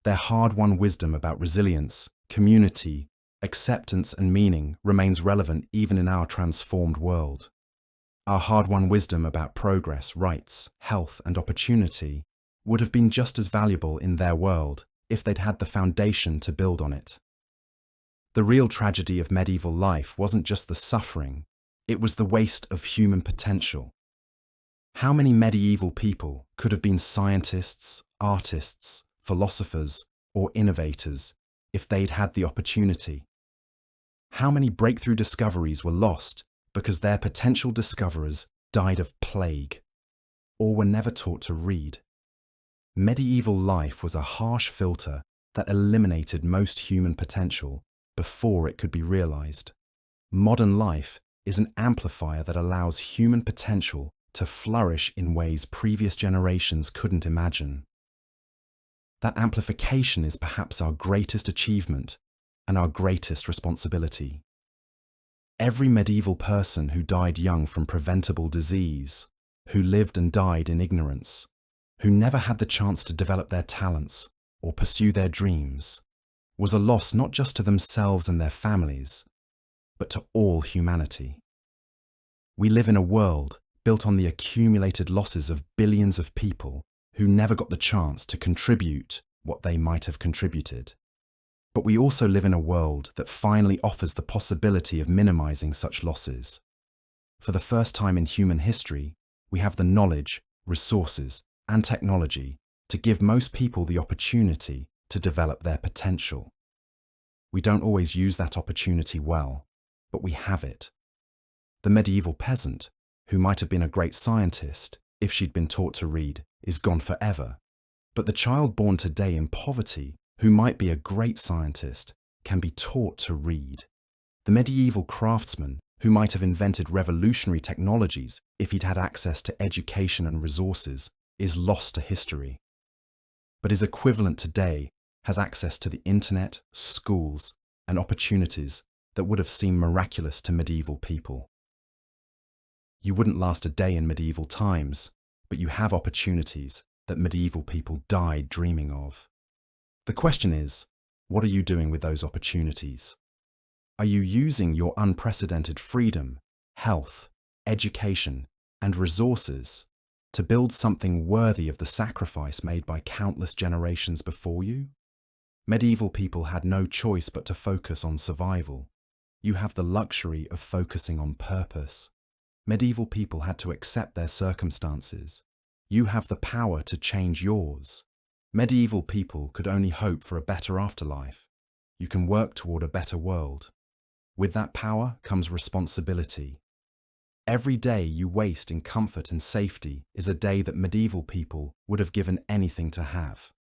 Their hard-won wisdom about resilience, community, acceptance and meaning remains relevant even in our transformed world. Our hard-won wisdom about progress, rights, health and opportunity would have been just as valuable in their world if they'd had the foundation to build on it. The real tragedy of medieval life wasn't just the suffering, it was the waste of human potential. How many medieval people could have been scientists, artists, philosophers, or innovators if they'd had the opportunity? How many breakthrough discoveries were lost because their potential discoverers died of plague, or were never taught to read? Medieval life was a harsh filter that eliminated most human potential before it could be realized. Modern life is an amplifier that allows human potential to flourish in ways previous generations couldn't imagine. That amplification is perhaps our greatest achievement and our greatest responsibility. Every medieval person who died young from preventable disease, who lived and died in ignorance, who never had the chance to develop their talents or pursue their dreams, was a loss not just to themselves and their families, but to all humanity. We live in a world built on the accumulated losses of billions of people who never got the chance to contribute what they might have contributed. But we also live in a world that finally offers the possibility of minimizing such losses. For the first time in human history, we have the knowledge, resources, and technology to give most people the opportunity to develop their potential. We don't always use that opportunity well, but we have it. The medieval peasant, who might have been a great scientist if she'd been taught to read, is gone forever. But the child born today in poverty, who might be a great scientist, can be taught to read. The medieval craftsman, who might have invented revolutionary technologies if he'd had access to education and resources, is lost to history. But his equivalent today has access to the internet, schools, and opportunities that would have seemed miraculous to medieval people. You wouldn't last a day in medieval times, but you have opportunities that medieval people died dreaming of. The question is, what are you doing with those opportunities? Are you using your unprecedented freedom, health, education, and resources to build something worthy of the sacrifice made by countless generations before you? Medieval people had no choice but to focus on survival. You have the luxury of focusing on purpose. Medieval people had to accept their circumstances. You have the power to change yours. Medieval people could only hope for a better afterlife. You can work toward a better world. With that power comes responsibility. Every day you waste in comfort and safety is a day that medieval people would have given anything to have.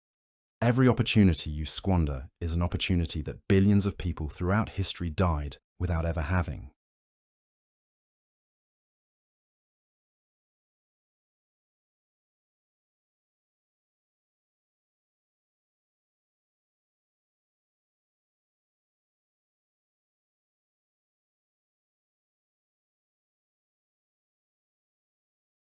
Every opportunity you squander is an opportunity that billions of people throughout history died without ever having.